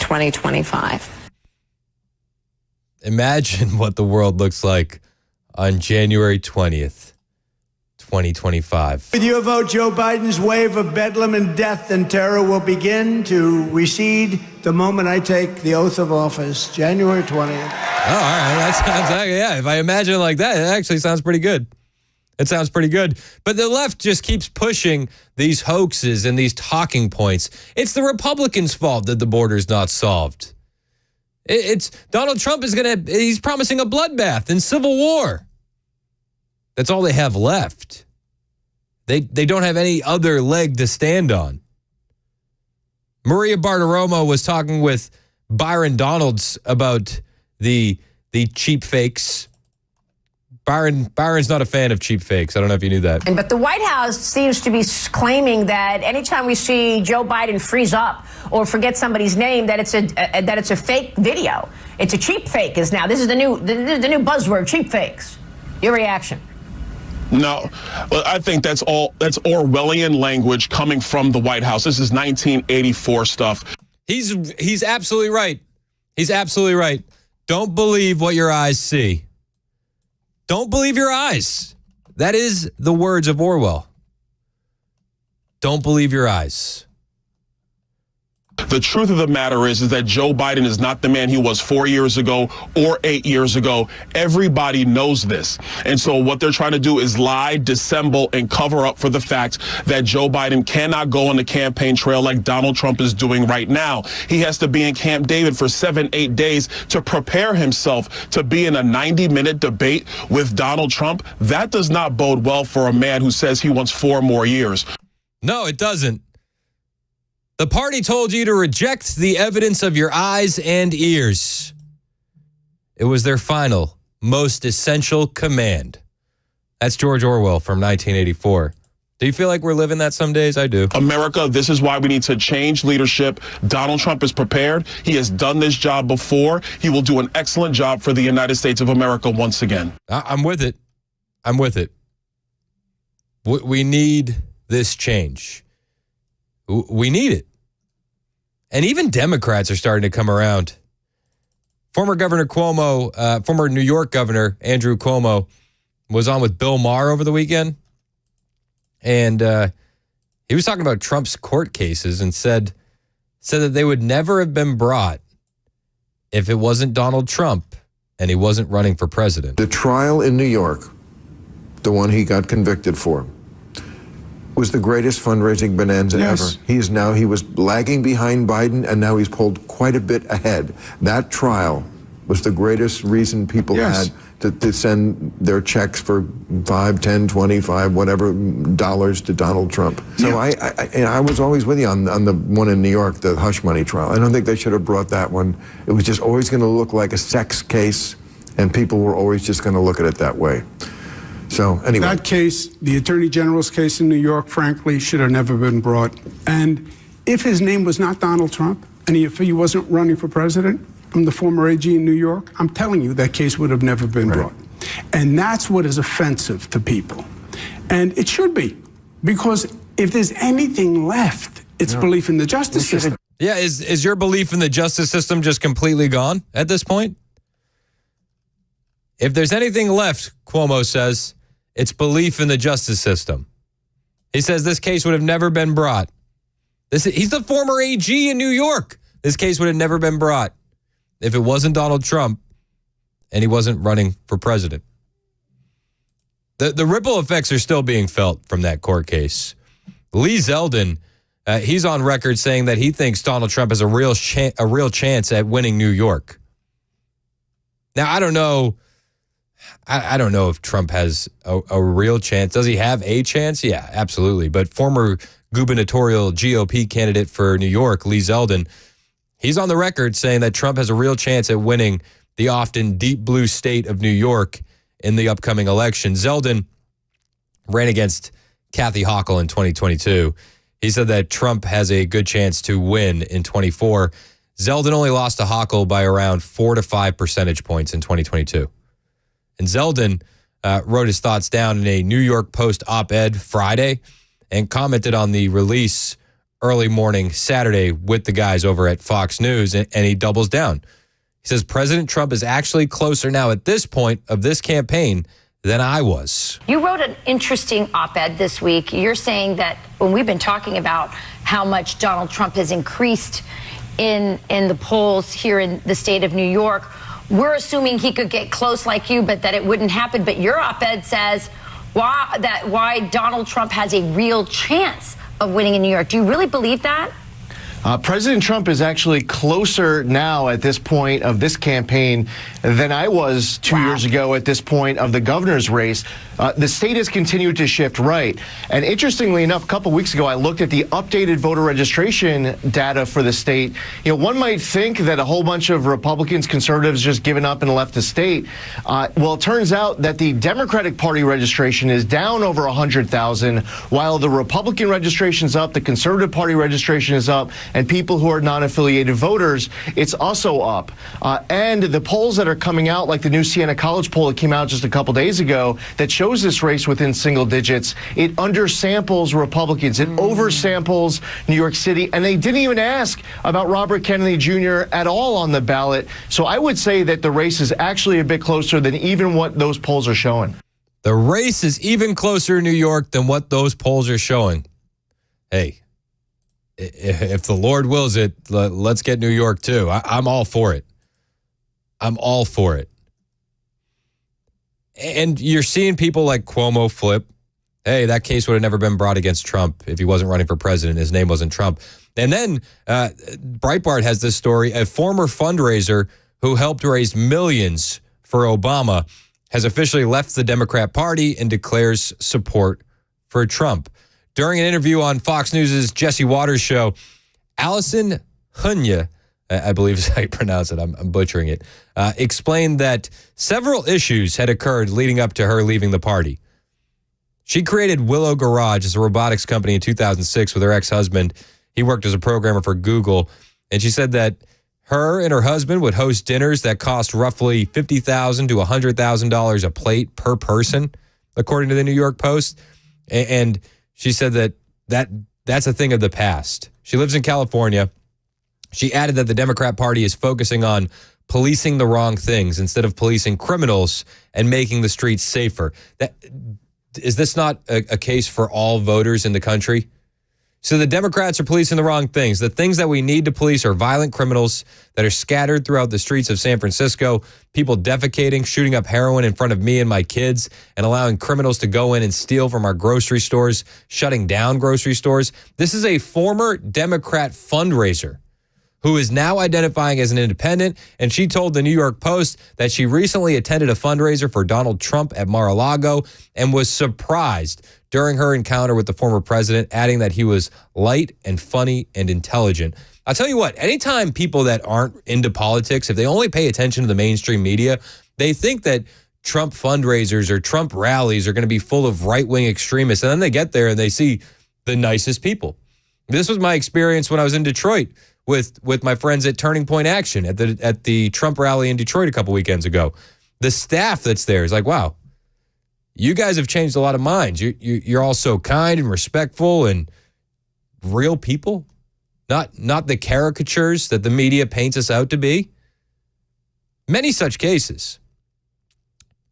2025. Imagine what the world looks like on January 20th, 2025. With your vote, Joe Biden's wave of bedlam and death and terror will begin to recede the moment I take the oath of office, January 20th. Oh, all right. That sounds like, yeah, if I imagine it like that, it actually sounds pretty good. It sounds pretty good. But the left just keeps pushing these hoaxes and these talking points. It's the Republicans' fault that the border's not solved. It's Donald Trump he's promising a bloodbath and civil war. That's all they have left. They don't have any other leg to stand on. Maria Bartiromo was talking with Byron Donalds about the cheap fakes. Byron's not a fan of cheap fakes. I don't know if you knew that. But the White House seems to be claiming that anytime we see Joe Biden freeze up or forget somebody's name, that it's a fake video. It's a cheap fake. This is the new buzzword, cheap fakes. Your reaction? No, I think that's Orwellian language coming from the White House. This is 1984 stuff. He's absolutely right. He's absolutely right. Don't believe what your eyes see. Don't believe your eyes. That is the words of Orwell. Don't believe your eyes. The truth of the matter is that Joe Biden is not the man he was 4 years ago or 8 years ago. Everybody knows this. And so what they're trying to do is lie, dissemble, and cover up for the fact that Joe Biden cannot go on the campaign trail like Donald Trump is doing right now. He has to be in Camp David for 7-8 days to prepare himself to be in a 90-minute debate with Donald Trump. That does not bode well for a man who says he wants 4 more years. No, it doesn't. The party told you to reject the evidence of your eyes and ears. It was their final, most essential command. That's George Orwell from 1984. Do you feel like we're living that some days? I do. America, this is why we need to change leadership. Donald Trump is prepared. He has done this job before. He will do an excellent job for the United States of America once again. I'm with it. I'm with it. We need this change. We need it. And even Democrats are starting to come around. Former Governor Cuomo, former New York Governor Andrew Cuomo was on with Bill Maher over the weekend. And he was talking about Trump's court cases and said that they would never have been brought if it wasn't Donald Trump and he wasn't running for president. The trial in New York, the one he got convicted for, was the greatest fundraising bonanza ever. He was lagging behind Biden, and now he's pulled quite a bit ahead. That trial was the greatest reason people had to send their checks for $5, $10, $25, whatever dollars to Donald Trump. So I was always with you on the one in New York, the hush money trial. I don't think they should have brought that one. It was just always going to look like a sex case, and people were always just going to look at it that way. So anyway. That case, the Attorney General's case in New York, frankly, should have never been brought. And if his name was not Donald Trump, and if he wasn't running for president, I'm the former AG in New York, I'm telling you that case would have never been brought. And that's what is offensive to people. And it should be, because if there's anything left, it's belief in the justice system. Yeah, is your belief in the justice system just completely gone at this point? If there's anything left, Cuomo says, it's belief in the justice system. He says this case would have never been brought. He's the former AG in New York. This case would have never been brought if it wasn't Donald Trump and he wasn't running for president. The ripple effects are still being felt from that court case. Lee Zeldin, he's on record saying that he thinks Donald Trump has a real chance at winning New York. Now, I don't know. I don't know if Trump has a real chance. Does he have a chance? Yeah, absolutely. But former gubernatorial GOP candidate for New York, Lee Zeldin, he's on the record saying that Trump has a real chance at winning the often deep blue state of New York in the upcoming election. Zeldin ran against Kathy Hochul in 2022. He said that Trump has a good chance to win in 24. Zeldin only lost to Hochul by around 4 to 5 percentage points in 2022. And Zeldin wrote his thoughts down in a New York Post op-ed Friday and commented on the release early morning Saturday with the guys over at Fox News, and he doubles down. He says, President Trump is actually closer now at this point of this campaign than I was. You wrote an interesting op-ed this week. You're saying that when we've been talking about how much Donald Trump has increased in the polls here in the state of New York, we're assuming he could get close like you, but that it wouldn't happen. But your op-ed says why Donald Trump has a real chance of winning in New York. Do you really believe that? President Trump is actually closer now at this point of this campaign than I was 2 years ago at this point of the governor's race. The state has continued to shift right. And interestingly enough, a couple weeks ago, I looked at the updated voter registration data for the state. One might think that a whole bunch of Republicans, conservatives just given up and left the state. Well, it turns out that the Democratic Party registration is down over 100,000, while the Republican registration is up, the Conservative Party registration is up, and people who are non-affiliated voters, it's also up. And the polls that are coming out, like the new Siena College poll that came out just a couple days ago, that shows this race within single digits, it undersamples Republicans. It oversamples New York City, and they didn't even ask about Robert Kennedy Jr. at all on the ballot. So I would say that the race is actually a bit closer than even what those polls are showing. The race is even closer in New York than what those polls are showing. Hey, if the Lord wills it, let's get New York too. I'm all for it. I'm all for it. And you're seeing people like Cuomo flip. Hey, that case would have never been brought against Trump if he wasn't running for president. His name wasn't Trump. And then Breitbart has this story. A former fundraiser who helped raise millions for Obama has officially left the Democrat Party and declares support for Trump. During an interview on Fox News' Jesse Waters show, Allison Hunya, I believe is how you pronounce it, I'm butchering it, explained that several issues had occurred leading up to her leaving the party. She created Willow Garage as a robotics company in 2006 with her ex-husband. He worked as a programmer for Google, and she said that her and her husband would host dinners that cost roughly $50,000 to $100,000 a plate per person, according to the New York Post. And she said that's a thing of the past. She lives in California. She added that the Democrat Party is focusing on policing the wrong things instead of policing criminals and making the streets safer. Is this not a case for all voters in the country? So the Democrats are policing the wrong things. The things that we need to police are violent criminals that are scattered throughout the streets of San Francisco, people defecating, shooting up heroin in front of me and my kids, and allowing criminals to go in and steal from our grocery stores, shutting down grocery stores. This is a former Democrat fundraiser who is now identifying as an independent, and she told the New York Post that she recently attended a fundraiser for Donald Trump at Mar-a-Lago and was surprised during her encounter with the former president, adding that he was light and funny and intelligent. I'll tell you what, anytime people that aren't into politics, if they only pay attention to the mainstream media, they think that Trump fundraisers or Trump rallies are going to be full of right-wing extremists, and then they get there and they see the nicest people. This was my experience when I was in Detroit with my friends at Turning Point Action at the Trump rally in Detroit a couple weekends ago. The staff that's there is like, wow, you guys have changed a lot of minds. You're all so kind and respectful and real people, not the caricatures that the media paints us out to be. Many such cases.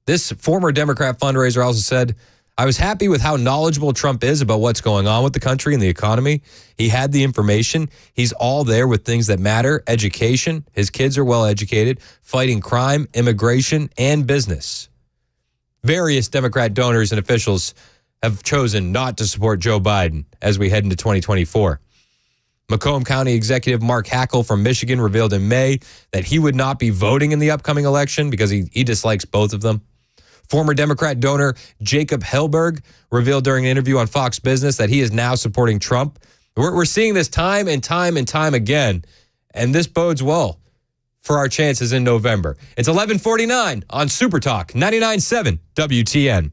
This former Democrat fundraiser also said, I was happy with how knowledgeable Trump is about what's going on with the country and the economy. He had the information. He's all there with things that matter, education. His kids are well educated, fighting crime, immigration, and business. Various Democrat donors and officials have chosen not to support Joe Biden as we head into 2024. Macomb County Executive Mark Hackel from Michigan revealed in May that he would not be voting in the upcoming election because he dislikes both of them. Former Democrat donor Jacob Hellberg revealed during an interview on Fox Business that he is now supporting Trump. We're seeing this time and time and time again, and this bodes well for our chances in November. It's 11:49 on Super Talk 99.7 WTN.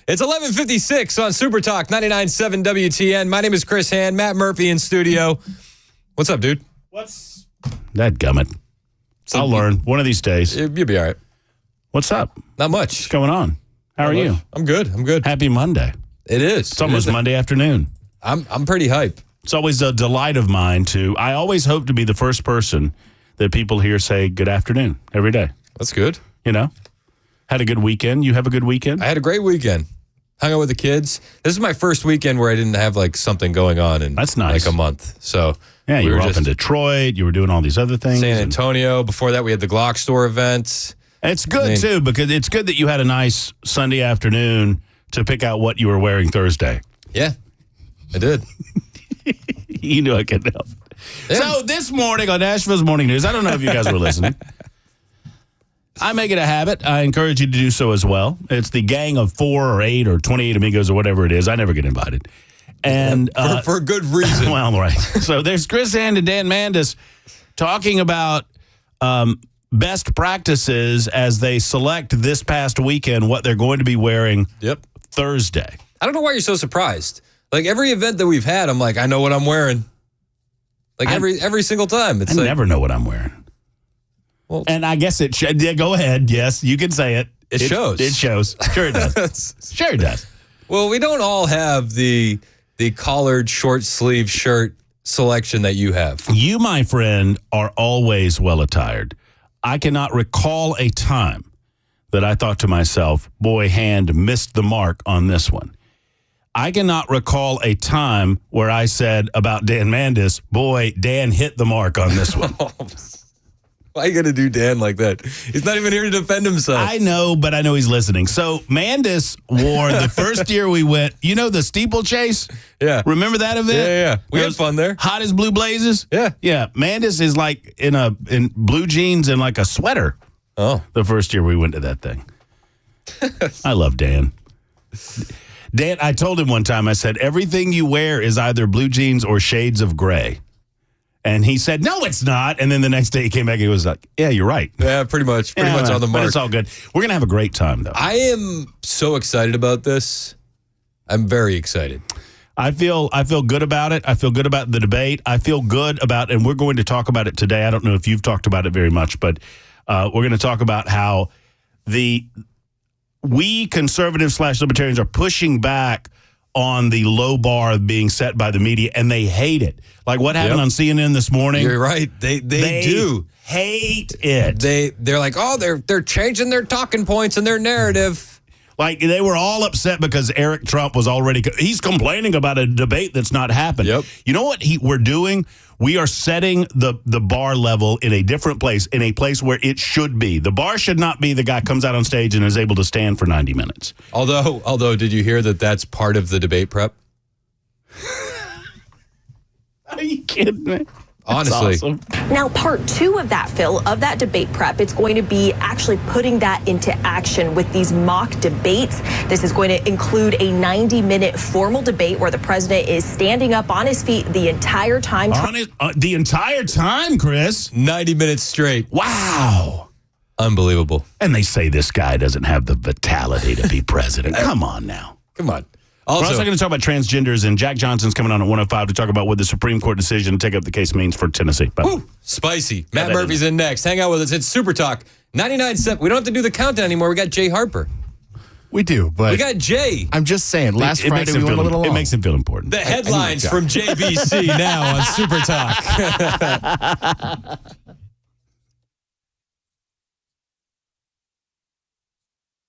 It's 11:56 on Super Talk 99.7 WTN. My name is Chris Hand. Matt Murphy in studio. What's up, dude? That gummit. I'll learn one of these days. You'll be all right. What's up? Not much. What's going on? How are you? I'm good. Happy Monday. It is. It's almost Monday afternoon. I'm pretty hype. It's always a delight of mine I always hope to be the first person that people hear say good afternoon every day. That's good. You know? Had a good weekend. You have a good weekend? I had a great weekend. Hung out with the kids. This is my first weekend where I didn't have like something going on in That's nice. like a month. So yeah, you were up in Detroit. You were doing all these other things. San Antonio. Before that, we had the Glock store event. It's good, too, because it's good that you had a nice Sunday afternoon to pick out what you were wearing Thursday. Yeah, I did. You knew I could help. Yeah. So this morning on Nashville's Morning News, I don't know if you guys were listening. I make it a habit. I encourage you to do so as well. It's the gang of 4 or 8 or 28 amigos or whatever it is. I never get invited. And for good reason. Well, right. So there's Chris Hand and Dan Mandis talking about best practices as they select this past weekend what they're going to be wearing Thursday. I don't know why you're so surprised. Like every event that we've had, I'm like, I know what I'm wearing. Like every single time. I never know what I'm wearing. Well, and I guess it should. Yeah, go ahead. Yes, you can say it. It shows. It shows. Sure it does. Sure it does. Well, we don't all have the collared short sleeve shirt selection that you have. You, my friend, are always well attired. I cannot recall a time that I thought to myself, boy, Hand missed the mark on this one. I cannot recall a time where I said about Dan Mandis, boy, Dan hit the mark on this one. Why are you going to do Dan like that? He's not even here to defend himself. I know, but I know he's listening. So Mandis wore the first year we went, you know, the steeplechase? Yeah. Remember that event? Yeah. We had fun there. Hot as blue blazes? Yeah. Yeah. Mandis is like in blue jeans and like a sweater. Oh. The first year we went to that thing. I love Dan. Dan, I told him one time, I said, everything you wear is either blue jeans or shades of gray. And he said, no, it's not. And then the next day he came back and he was like, yeah, you're right. Yeah, pretty much on the mark. But it's all good. We're going to have a great time, though. I am so excited about this. I'm very excited. I feel good about it. I feel good about the debate. I feel good about, and we're going to talk about it today. I don't know if you've talked about it very much, but we're going to talk about how we conservatives / libertarians are pushing back on the low bar being set by the media, and they hate it. Like what happened on CNN this morning. You're right. They do hate it. They're like, oh, they're changing their talking points and their narrative. Like they were all upset because Eric Trump was he's complaining about a debate that's not happened. Yep. You know what we're doing? We are setting the bar level in a different place, in a place where it should be. The bar should not be the guy comes out on stage and is able to stand for 90 minutes. Although, did you hear that that's part of the debate prep? Are you kidding me? Honestly. Awesome. Now, part 2 of that, Phil, of that debate prep, it's going to be actually putting that into action with these mock debates. This is going to include a 90-minute formal debate where the president is standing up on his feet the entire time. The entire time, Chris? 90 minutes straight. Wow. Unbelievable. And they say this guy doesn't have the vitality to be president. Come on now. Come on. We're also going to talk about transgenders, and Jack Johnson's coming on at 105 to talk about what the Supreme Court decision to take up the case means for Tennessee. Spicy. Matt Murphy's in next. Hang out with us. It's Super Talk 99.7. We don't have to do the countdown anymore. We got Jay Harper. We do, but we got Jay. I'm just saying, last Friday we went a little long. It makes him feel important. The headlines from JBC now on Super Talk.